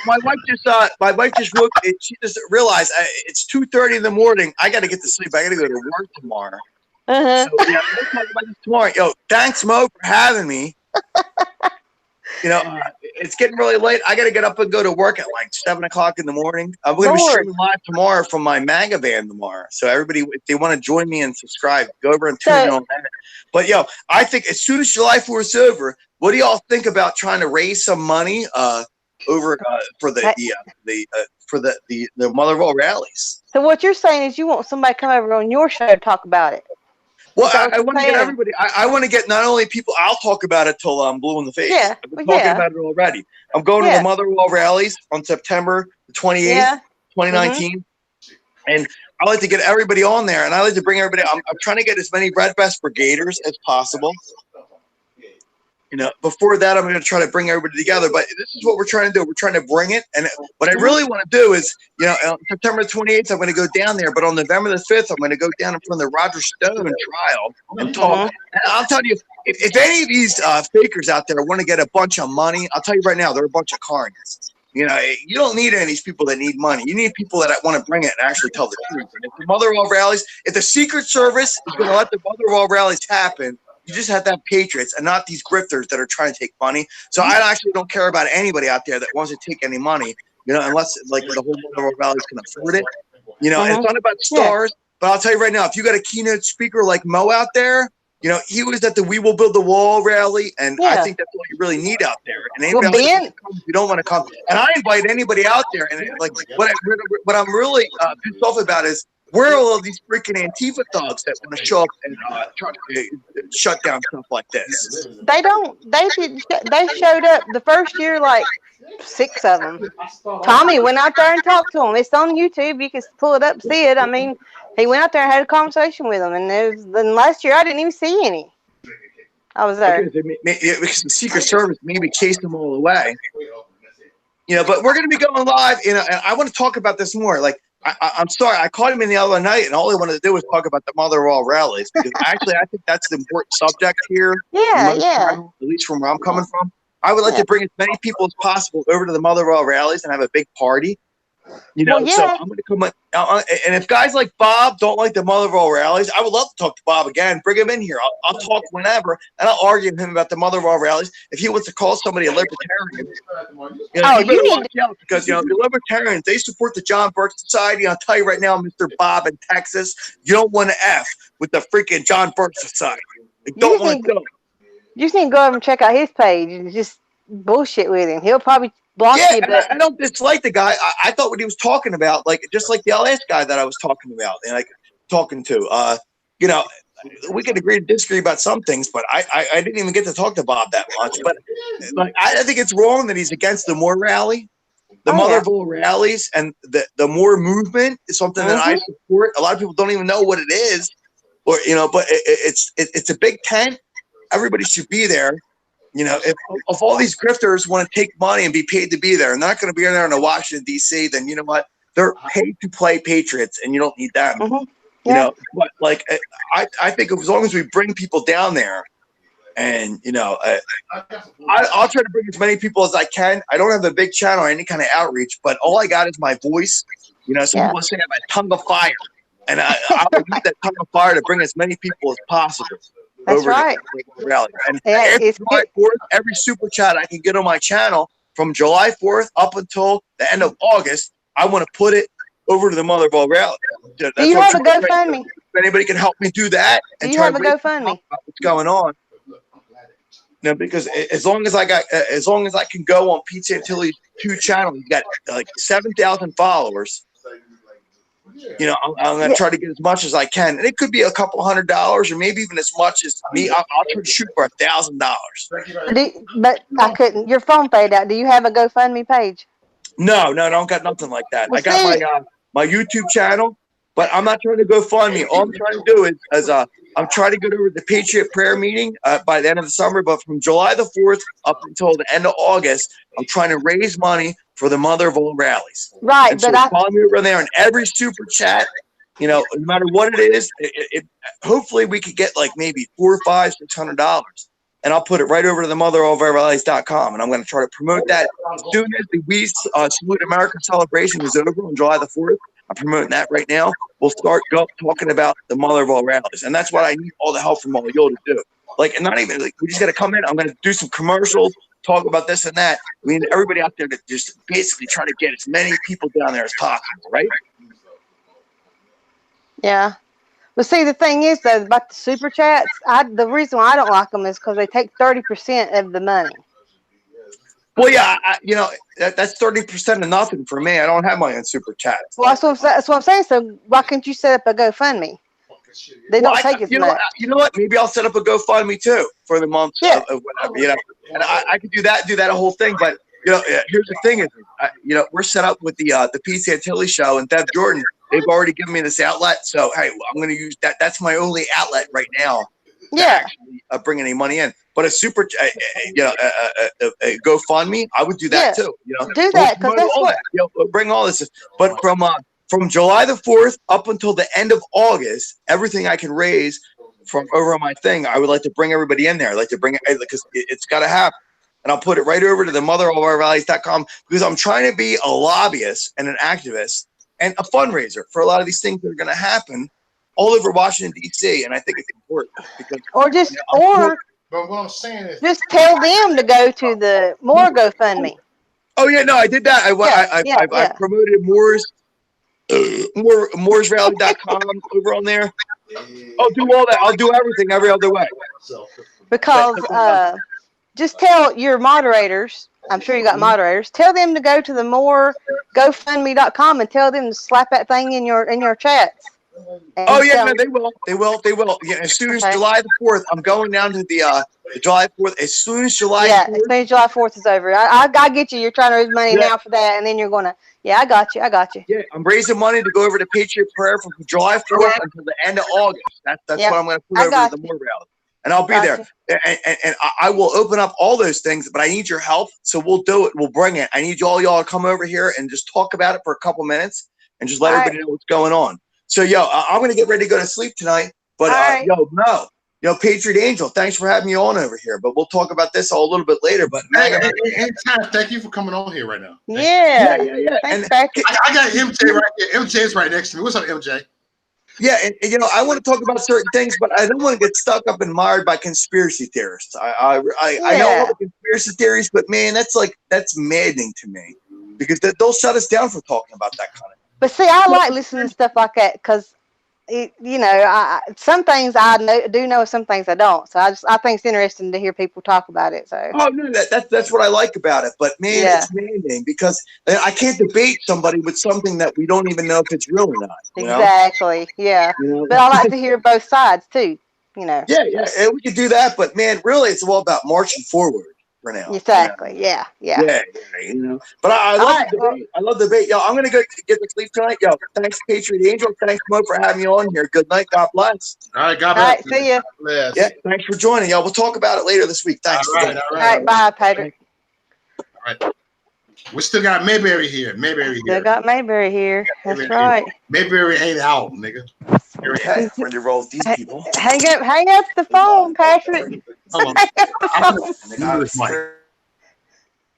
wife just woke. She just realized it's 2:30 in the morning. I got to get to sleep. I got to go to work tomorrow. Uh-huh. So yeah, we'll talk about this tomorrow. Yo, thanks, Mo, for having me. You know, it's getting really late. I got to get up and go to work at like 7 o'clock in the morning. We're going to be streaming live tomorrow from my MAGA van tomorrow. So everybody, if they want to join me and subscribe, go over and tune in on that. But yo, I think as soon as July 4th is over, what do y'all think about trying to raise some money over for the mother of all rallies? So what you're saying is you want somebody to come over on your show to talk about it. Well, I want to get everybody. I want to get not only people. I'll talk about it till I'm blue in the face. Yeah, I've been talking about it already. I'm going to the Mother of All Rallies on September the 28th, 2019, and I like to get everybody on there, and I like to bring everybody. I'm trying to get as many Red Vest Brigaders as possible. You know, before that, I'm going to try to bring everybody together. But this is what we're trying to do. We're trying to bring it. And what I really want to do is, you know, on September 28th, I'm going to go down there. But on November the 5th, I'm going to go down in front of the Roger Stone trial and talk. And I'll tell you, if any of these fakers out there want to get a bunch of money, I'll tell you right now, they're a bunch of carnies. You know, you don't need any of these people that need money. You need people that want to bring it and actually tell the truth. And if the Mother of All Rallies, if the Secret Service is going to let the Mother of All Rallies happen, you just have to have patriots and not these grifters that are trying to take money. So I actually don't care about anybody out there that wants to take any money, you know, unless like the whole Mother of All Rallies can afford it. You know, it's not about stars, but I'll tell you right now, if you got a keynote speaker like Mo out there, you know, he was at the We Will Build the Wall rally, and I think that's all you really need out there. And anybody else if you don't want to come, and I invite anybody out there. And like what I'm really pissed off about is where are all these freaking Antifa thugs that want to show up and try to shut down stuff like this? They don't. They showed up the first year, like 6 of them. Tommy went out there and talked to them. It's on YouTube. You can pull it up and see it. I mean, he went out there and had a conversation with them. And then last year, I didn't even see any. I was there. Because the Secret Service maybe chased them all away. You know, but we're going to be going live. You know, and I want to talk about this more. Like, I'm sorry, I caught him in the other night, and all he wanted to do was talk about the Mother of All Rallies. Because actually, I think that's the important subject here. At least from where I'm coming from. I would like to bring as many people as possible over to the Mother of All Rallies and have a big party. You know, so I'm going to come and if guys like Bob don't like the Mother of All Rallies, I would love to talk to Bob again. Bring him in here. I'll talk whenever, and I'll argue with him about the Mother of All Rallies. If he wants to call somebody a libertarian, you know, you watch out because you know the libertarians, they support the John Birch Society. I'll tell you right now, Mr. Bob in Texas, you don't want to F with the freaking John Birch Society. You don't want to go. You just need to go over and check out his page and just bullshit with him. He'll probably block you. But I don't dislike the guy. I thought what he was talking about, like just like the LS guy that I was talking about and like talking to. You know, we can agree to disagree about some things, but I didn't even get to talk to Bob that much. But like, I think it's wrong that he's against the Moore rally. The Motherville rallies and the Moore movement is something that I support. A lot of people don't even know what it is, or but it's a big tent. Everybody should be there. If all these grifters want to take money and be paid to be there, and they're not going to be there in Washington D.C., then you know what? They're paid to play Patriots, and you don't need them. But like I think as long as we bring people down there, and I'll try to bring as many people as I can. I don't have a big channel or any kind of outreach, but all I got is my voice. Some people say I have a tongue of fire, and I'll use that tongue of fire to bring as many people as possible. That's right. To the rally. And after July 4th, every super chat I can get on my channel from July 4th up until the end of August, I want to put it over to the Motherville rally. Do you have a GoFundMe? If anybody can help me do that, do you have a GoFundMe? What's going on? Because as long as I can go on Pete Santilli's 2 channels, he's got like 7,000 followers. I'm going to try to get as much as I can, and it could be a couple $100 or maybe even as much as me. I'll try to shoot for $1,000. But I couldn't. Your phone faded out. Do you have a GoFundMe page? No, I don't got nothing like that. I got my YouTube channel, but I'm not trying to GoFundMe. All I'm trying to do is I'm trying to go to the Patriot prayer meeting by the end of the summer, but from July the 4th up until the end of August, I'm trying to raise money for the Motherville rallies. Right, and so follow me over there, and every super chat, no matter what it is, hopefully we could get like maybe $400, $500, $600, and I'll put it right over to the motherofrallies.com, and I'm going to try to promote that as soon as the We Salute America celebration is over on July the 4th. I'm promoting that right now. We'll start talking about the Motherville rallies, and that's what I need all the help from all of you to do. And not even we just got to come in. I'm going to do some commercials, talk about this and that. I mean, everybody out there to just basically try to get as many people down there as possible, right? Yeah. Well, see, the thing is, though, about the super chats, the reason why I don't like them is because they take 30% of the money. Well, yeah, that's 30% of nothing for me. I don't have my own super chats. Well, that's what I'm saying. So why can't you set up a GoFundMe? They don't take as much. You know what? Maybe I'll set up a GoFundMe too for the month of whatever. And I could do that whole thing. But here's the thing: is we're set up with the Pete Santilli show and Deb Jordan. They've already given me this outlet, so hey, I'm going to use that. That's my only outlet right now. Actually bring any money in. But a super, a GoFundMe, I would do that too. Do that because that's what. Bring all this. But from July the 4th up until the end of August, everything I can raise from over on my thing, I would like to bring everybody in there. I'd like to bring it because it's got to happen. And I'll put it right over to the motherofrallies.com because I'm trying to be a lobbyist and an activist and a fundraiser for a lot of these things that are going to happen all over Washington, D.C. And I think it's important because but what I'm saying is just tell them to go to the Moore GoFundMe. Oh yeah, no, I did that. I promoted mooresrally.com over on there. I'll do all that. I'll do everything every other way. Because just tell your moderators, I'm sure you got moderators, tell them to go to the Moore GoFundMe.com and tell them to slap that thing in your chats. Oh yeah, no, they will. Yeah, as soon as July the 4th, I'm going down to the July 4th. As soon as July 4th. As soon as July 4th is over. I get you. You're trying to raise money now for that, and then you're gonna. Yeah, I got you. Yeah, I'm raising money to go over to Patriot Prayer from July 4th until the end of August. That's what I'm going to put over to the Moore rally, and I'll be there. And I will open up all those things, but I need your help, so we'll do it. We'll bring it. I need y'all to come over here and just talk about it for a couple minutes and just let everybody know what's going on. So, I'm going to get ready to go to sleep tonight. But, Patriot Angel, thanks for having me on over here. But we'll talk about this a little bit later. But anytime, thank you for coming on here right now. Yeah. Thanks, I got MJ right here. MJ is right next to me. What's up, MJ? Yeah, and I want to talk about certain things, but I don't want to get stuck up and mired by conspiracy theorists. I know all the conspiracy theories, but man, that's maddening to me because they'll shut us down for talking about that kind of. But see, I like listening to stuff like that because, some things I do know, some things I don't. So I think it's interesting to hear people talk about it. So. Oh no, that's what I like about it. But man, it's maddening because I can't debate somebody with something that we don't even know if it's real or not. Exactly. Yeah. But I like to hear both sides too. you know. Yeah, and we could do that, but man, really, it's all about marching forward for now. Exactly. You know? Yeah. Yeah. But I love All right, the debate. I love the debate. Yo, I'm gonna go get to sleep tonight. Yo, thanks, Patriot Angel. Thanks, Mo, for having me on here. Good night. God bless. All right, God All bless. right, see ya. Bless. Yeah, thanks for joining, y'all. We'll talk about it later this week. Thanks. All right, All right, bye, Patrick. All right. We still got Mayberry here. Still got Mayberry here. That's Mayberry right. Mayberry ain't out, nigga. Okay, ready to roll with these people. Hang up the phone, Patrick. Hold on. Hang up the phone. Move this mic.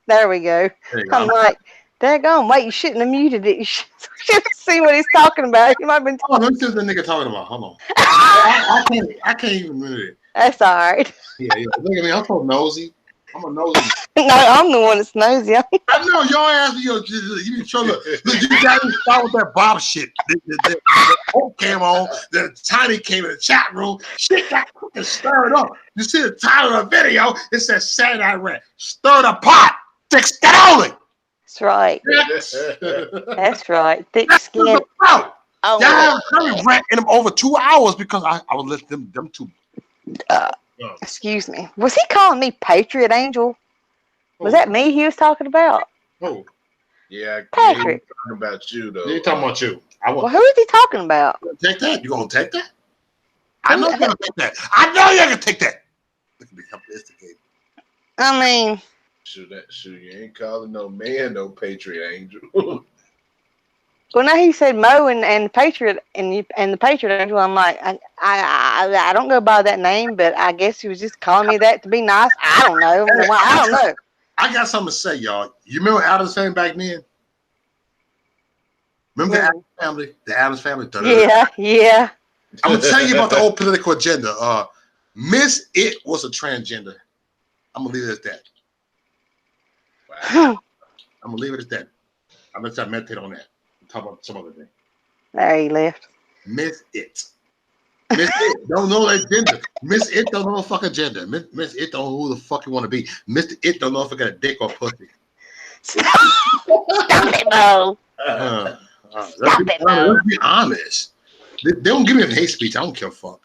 There we go. There you go. I'm like, daggone, wait, you shouldn't have muted it. You should see what he's talking about. He might have been Oh, let me see what the nigga talking about. Hold on. I can't even mute it. That's all right. Yeah. Look at me. I'm so nosy. I'm a nosy. No, I'm the one that's nosy. I know your ass. You show look. You got to start with that Bob shit. The Hope came on. The Tiny came in the chat room. Shit got fucking stirred up. You see the title of the video? It says Saturday Night Rant. Stir the pot. Thick scowling. That's right. That's right. Thick skin. Oh, Oh, yeah, I rant in them over 2 hours because I would let them two. excuse me. Was he calling me Patriot Angel? Was that me he was talking about? Oh, Yeah, Patrick. he's talking about you though. He talking about you. I Well, want who is he talking about? take that. You gonna take that? I know you're gonna take that. I know you're gonna take that. Look at me, I'm instigating. I mean, Shoot, you ain't calling no man no Patriot Angel. well, now he said Mo and the Patriot and the Patriot Angel. I'm like, I don't go by that name, but I guess he was just calling me that to be nice. I don't know. I don't know. I got something to say, y'all. You remember Adam's family back then? Remember the Adams family? The Adams family? Yeah. I'm gonna tell you about the old political agenda. Miss It was a transgender. I'm gonna leave it at that. Wow. I'm gonna leave it at that. I'm gonna try to meditate on that. Talk about some other thing. There he left. Miss It. Miss It don't know that gender. Miss It don't know the fucking gender. Miss It don't know who the fuck you want to be. Mr. It don't know if I got a dick or pussy. Stop it, Mo. Let's be honest. They don't give me a hate speech. I don't give a fuck.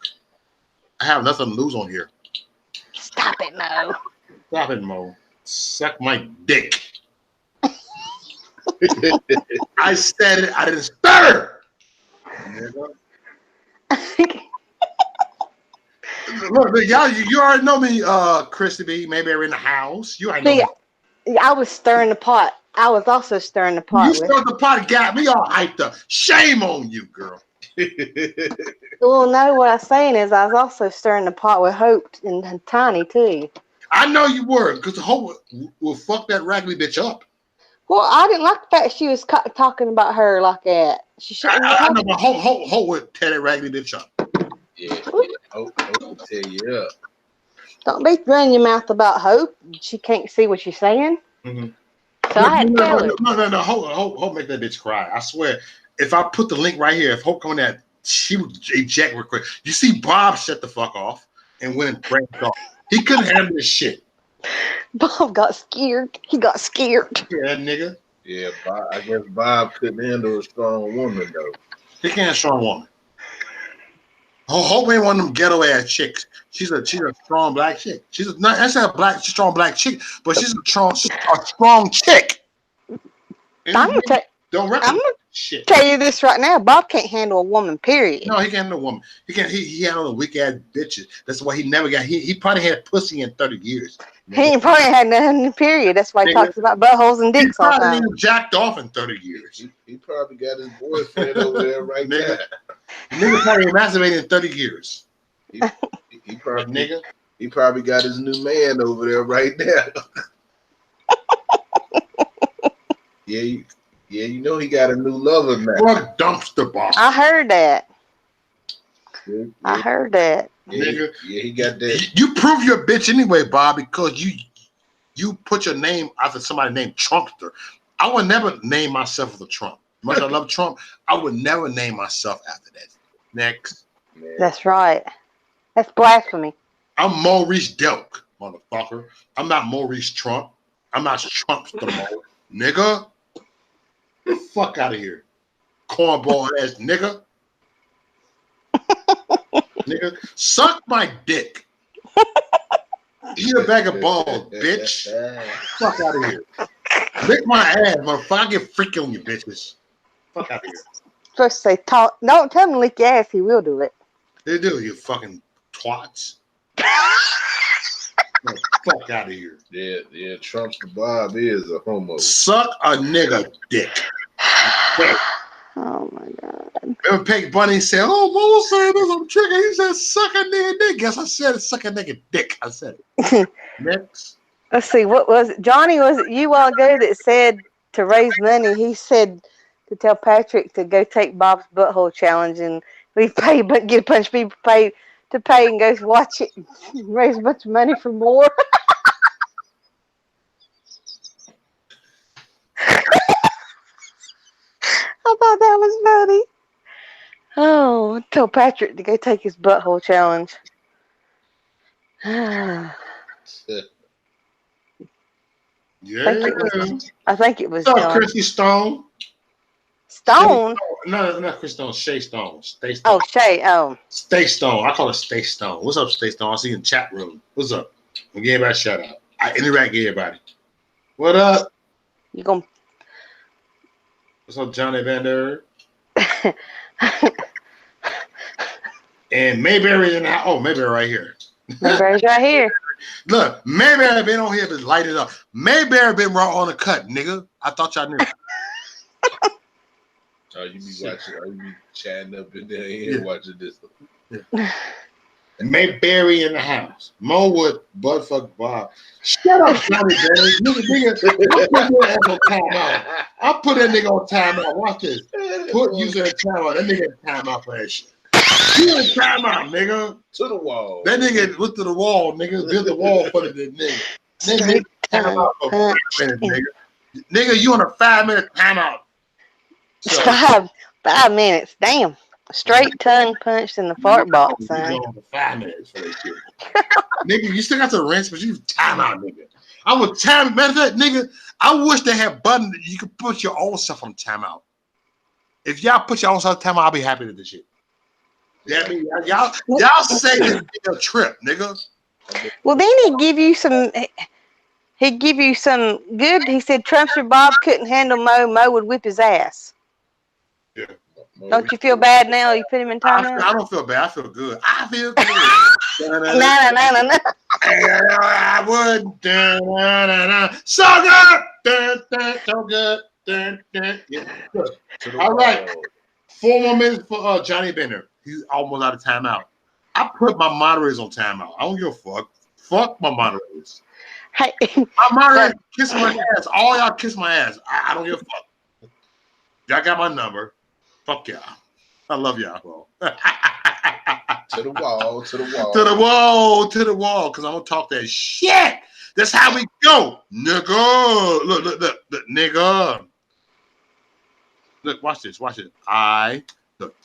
I have nothing to lose on here. Stop it, Mo. Stop it, Mo. Suck my dick. I said it. I didn't stutter. Look, y'all, you already know me, Christy B. Maybe we're in the house. You already know me. I was stirring the pot. I was also stirring the pot. You stirred the pot, got me all hyped up. Shame on you, girl. Well, no, what I was saying is I was also stirring the pot with Hope and Tiny, too. I know you were, because Hope will fuck that raggedy bitch up. Well, I didn't like the fact she was talking about her like that. She shouldn't I know, but Hope would tear that raggedy bitch up. Yeah. Hope will tear you up. Don't be running your mouth about Hope. She can't see what you're saying. Mm-hmm. So I had to tell her. No. Hope make that bitch cry. I swear. If I put the link right here, if Hope come in that, she would eject real quick. You see Bob shut the fuck off and went and branched off. He couldn't handle this shit. Bob got scared. He got scared. Yeah, that nigga. Yeah, I guess Bob couldn't handle a strong woman though. He can't strong woman. Hope ain't one of them ghetto ass chicks. She's a strong black chick. That's not a strong black chick, but she's a strong chick. I'm gonna tell you this right now. Bob can't handle a woman. Period. No, he can't handle a woman. He handled a weak ass bitches. That's why he never got. He probably had pussy in 30 years. He ain't probably had nothing. Period. That's why he talks about buttholes and dicks all the time. He probably jacked off in 30 years. He probably got his boyfriend over there right now. Nigga probably masturbated in 30 years. He probably got his new man over there right now. Yeah, you know he got a new lover now. Fuck dumpster box. I heard that. Yeah, I heard that. Nigga. Yeah, he got that. You prove you're a bitch anyway, Bob, because you put your name after somebody named Trumpster. I would never name myself as a Trump. Much I love Trump, I would never name myself after that. Next. Man. That's right. That's blasphemy. I'm Maurice Delk, motherfucker. I'm not Maurice Trump. I'm not Trumpster, nigga. Get the fuck out of here. Cornball ass nigga. nigga. Suck my dick. Eat a bag of balls, bitch. Fuck out of here. Lick my ass, motherfucker. I get freaky on you, bitches. Fuck out of here. First say talk. Don't tell him to lick your ass. He will do it. They do, you fucking twats. Fuck out of here. Yeah. Trump's Bob is a homo. Suck a nigga dick. Oh my god. Remember Peg Bunny said, "Oh, Mo said this. I'm trigger." He said, "Suck a nigga dick." Guess I said it. Suck a nigga dick. I said it. Next. Let's see. What was it? Johnny? Was it you a while ago that said to raise money? He said to tell Patrick to go take Bob's butthole challenge, and we pay, but get a bunch of people pay and go watch it, and raise a bunch of money for more. I thought that was funny. Oh, tell Patrick to go take his butthole challenge. Yeah. I think it was What's up, John. Chrissy Stone? Stone? No, not Chris Stone. Shay Stone. Stay Stone. Oh, Shay. Oh. Stay Stone. I call her Stay Stone. What's up, Stay Stone? I see you in the chat room. What's up? I'm giving everybody a shout out. I interact with everybody. What up? You gonna? What's up, Johnny Vander? And Mayberry in the house. Oh, Mayberry right here. Mayberry's right here. Look, Mayberry been on here, but light it up. Mayberry been raw on the cut, nigga. I thought y'all knew. Oh, you be watching? Are you be chatting up in there and watching this? Yeah. And Mayberry in the house. Mo Wood, Budfuck Bob. Shut up, Johnny Berry. I'll put that nigga on timeout. Watch this. Put user in timeout. That nigga in timeout for that shit. You in timeout, nigga. To the wall. That nigga went to the wall, nigga. Built the wall for the nigga. Nigga, timeout for 5 minutes, nigga. Nigga, you on a 5-minute timeout. So, 5 minutes. Damn. Straight tongue punched in the fart box, son. 5 minutes for that shit. Nigga, you still got to rinse, but you time out, nigga. I would time. Matter of fact, nigga, I wish they had button that you could put your own stuff on timeout. If y'all put your own stuff on timeout, I'll be happy with this shit. Yeah, I mean, y'all say this a trip, nigga. Well, then he'd give you some. He'd give you some good. He said Trumpster Bob couldn't handle Mo. Mo would whip his ass. Yeah. Don't you feel bad now? You put him in timeout? I don't feel bad. I feel good. I feel good. No. I would. So good. So good. Yeah. All right. 4 more minutes for Johnny Bender. He's almost out of timeout. I put my moderators on timeout. I don't give a fuck. Fuck my moderators. Hey. My moderators kiss my ass. All y'all kiss my ass. I don't give a fuck. Y'all got my number. Fuck y'all. I love y'all, bro. To the wall. To the wall. Because I'm going to talk that shit. That's how we go. Nigga. Look, nigga. Look, watch this. Look.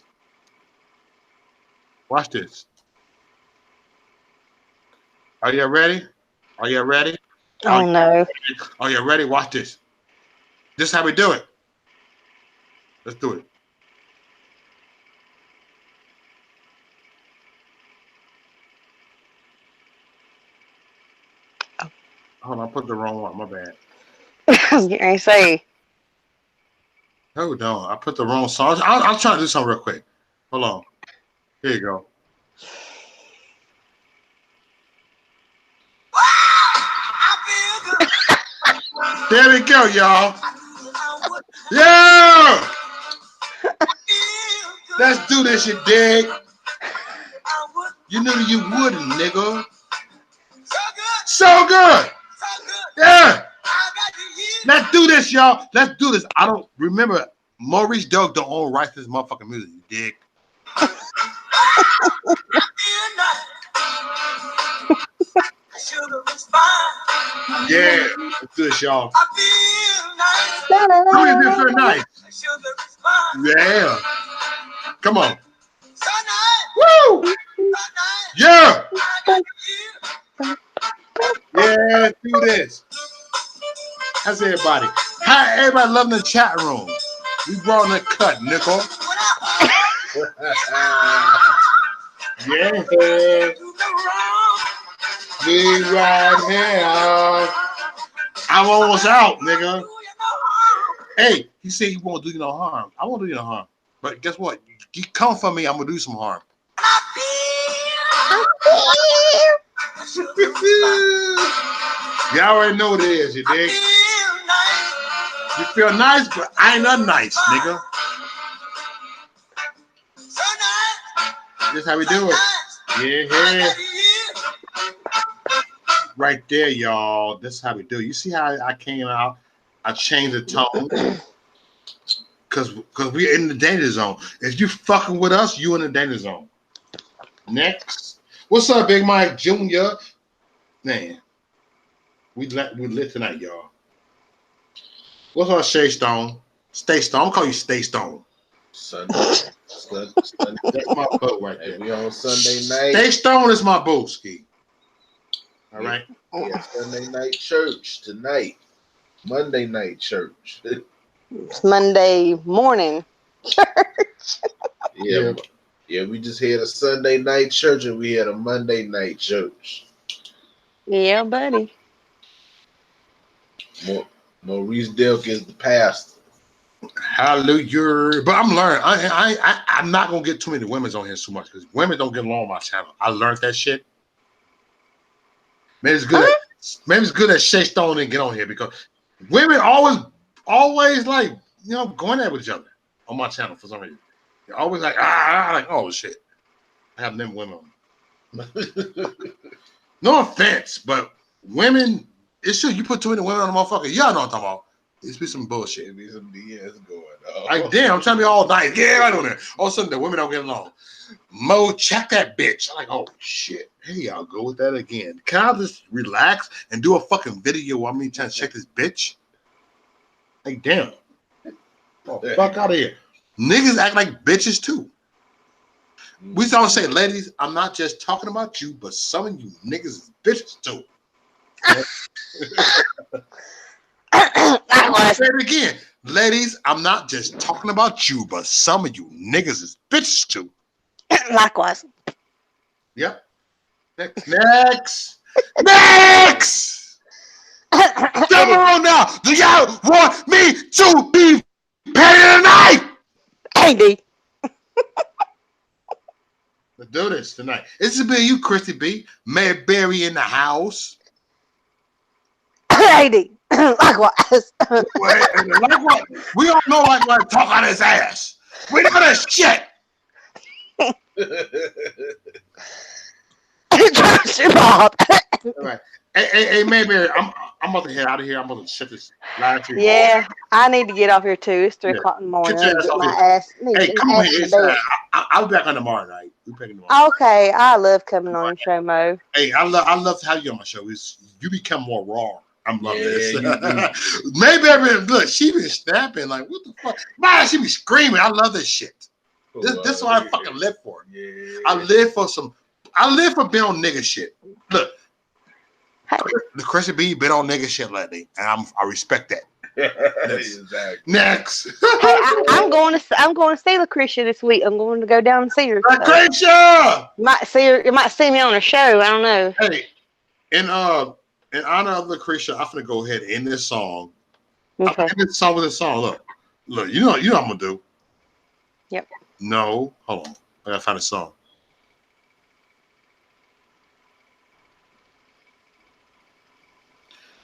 Watch this. Are you ready? Oh, no. Are you ready? Watch this. This is how we do it. Let's do it. Hold on, I put the wrong one. My bad. I was getting ready to say. Hold on, I put the wrong song. I'll try to do something real quick. Hold on. Here you go. There we go, y'all. Yeah! Let's do this, you dig? You knew you wouldn't, nigga. So good. Yeah. Let's do this, y'all. Let's do this. I don't remember. Maurice Doug don't own rights to this motherfucking music, you dig? Yeah, let's do this, y'all. How many feel nice? Yeah. Come on. Woo! Yeah. Yeah, let's do this. How's everybody? How everybody loving the chat room? We brought in the cut, nickel. Yeah. We right here. I'm almost out, nigga. Hey, he said he won't do you no harm. I won't do you no harm. But guess what? You come for me, I'm gonna do some harm. You already know what it is, you dig? You feel nice, but I ain't nothing nice, nigga. This how we do it. Yeah. Right there, y'all. This is how we do it. You see how I came out? I changed the tone. Cause we're in the danger zone. If you fucking with us, you in the danger zone. Next. What's up, Big Mike Jr.? Man. We lit tonight, y'all. What's up, Shay Stone? Stay Stone. I'm calling you Stay Stone. Sunday. That's my boat right there. We on Sunday night. Stay Stone is my boat, Ski. All right. Yeah, Sunday night church tonight. Monday night church. It's Monday morning church. Yeah, we just had a Sunday night church and we had a Monday night church. Yeah, buddy. Maurice Delk is the pastor. Hallelujah. But I'm learning. I'm not gonna get too many women on here so much because women don't get along on my channel. I learned that shit. Maybe it's good that Shay Stone didn't get on here because women always like, you know, going at with each other on my channel for some reason. They're always like, like, oh shit. I have them women on. No offense, but women, it's true. You put too many women on the motherfucker. Y'all know what I'm talking about. It's be some bullshit. It be some BS going on. Like, damn, I'm trying to be all nice. Yeah, I know that. All of a sudden, the women don't get along. Mo, check that bitch. I'm like, oh, shit. Here y'all go with that again. Can I just relax and do a fucking video while me trying to check this bitch? Like, damn. Oh, fuck out of here. Niggas act like bitches, too. We used to always say, ladies, I'm not just talking about you, but some of you niggas is bitches, too. I'm gonna say it again. Ladies, I'm not just talking about you, but some of you niggas is bitches too. Likewise. Yep. Next. Come on now. Do y'all want me to be petty tonight? Andy. Let's do this tonight. This has been you, Christy B. Mary Berry in the house. Andy. Likewise. Likewise. We all know Likewise talk on his ass. We know that shit. Bob. All right. Hey, Mayberry, I'm about to head out of here. I'm about to shut this live to you. Yeah, I need to get off here too. It's 3 o'clock in the morning. Get your ass off here. Hey, come on here. I'll be back on tomorrow night. Okay, I love coming on your show, Mo. Hey, I love to have you on my show. You become more raw. I'm loving this. Mayberry, look, she be snapping like, what the fuck? Man, she be screaming. I love this shit. This is what I fucking live for. Yeah. I live for being on nigga shit. Look. Hey. The Christian B been on nigga shit lately, and I respect that. Exactly. Next. Hey, I'm going to see Lucretia this week. I'm going to go down and see her. Lucretia! You might see her. You might see me on a show. I don't know. Hey, in honor of Lucretia, I'm gonna go ahead and end this song. Okay. I'm gonna end this song with a song. Look. You know what I'm gonna do. Yep. No, hold on. I gotta find a song.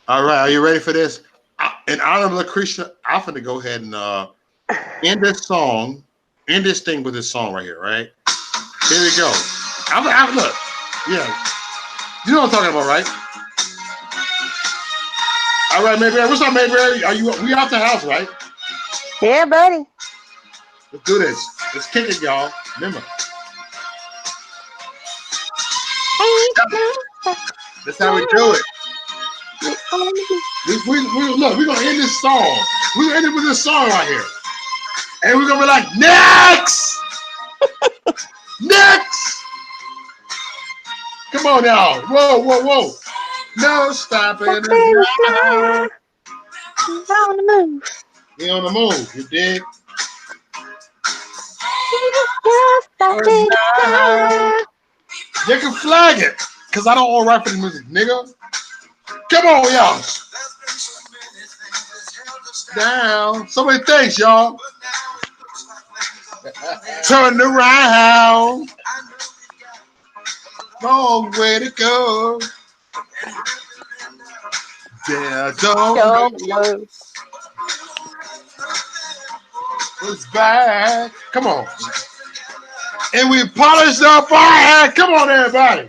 All right, are you ready for this? In honor of Lucretia, I'm going to go ahead and end this song, end this thing with this song right here, right? Here we go. Look, yeah. You know what I'm talking about, right? All right, Mayberry. What's up, Mayberry? We out the house, right? Yeah, buddy. Let's do this. Let's kick it, y'all. Remember. That's how we do it. Look, we're gonna end this song. We're gonna end it with this song right here. And we're gonna be like, next! Next! Come on now. Whoa. No stopping. On the move. We on the move, you dig? You can flag it, cause I don't own right for the music, nigga. Come on, y'all. Down. So many things, y'all. Turn around. Long way to go. Yeah, don't know. It's back. Come on. And we polished up our head. Come on, everybody.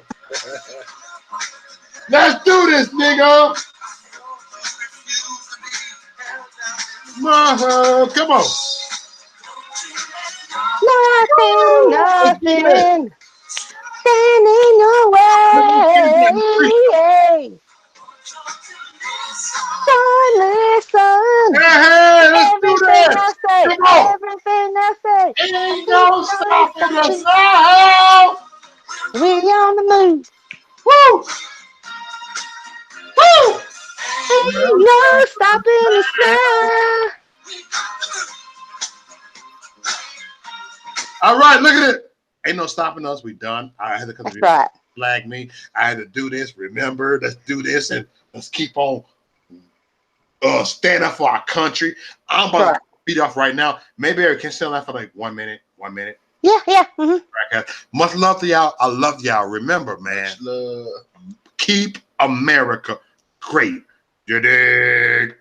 Let's do this, nigga. Come on. Nothing. Standing your way. Listen. Hey, let's do Everything this. I say. Come on. Everything I say. Ain't no stopping us now. We on the move. Woo. Woo. Ain't no stopping us now. All right, look at it. Ain't no stopping us. We done. I had to come That's right. flag me. I had to do this. Remember, let's do this and let's keep on stand up for our country. I'm about to beat off right now. Maybe I can stand up for like 1 minute. 1 minute. Yeah. Mm-hmm. Much love to y'all. I love y'all. Remember, man. Keep America great. You dig?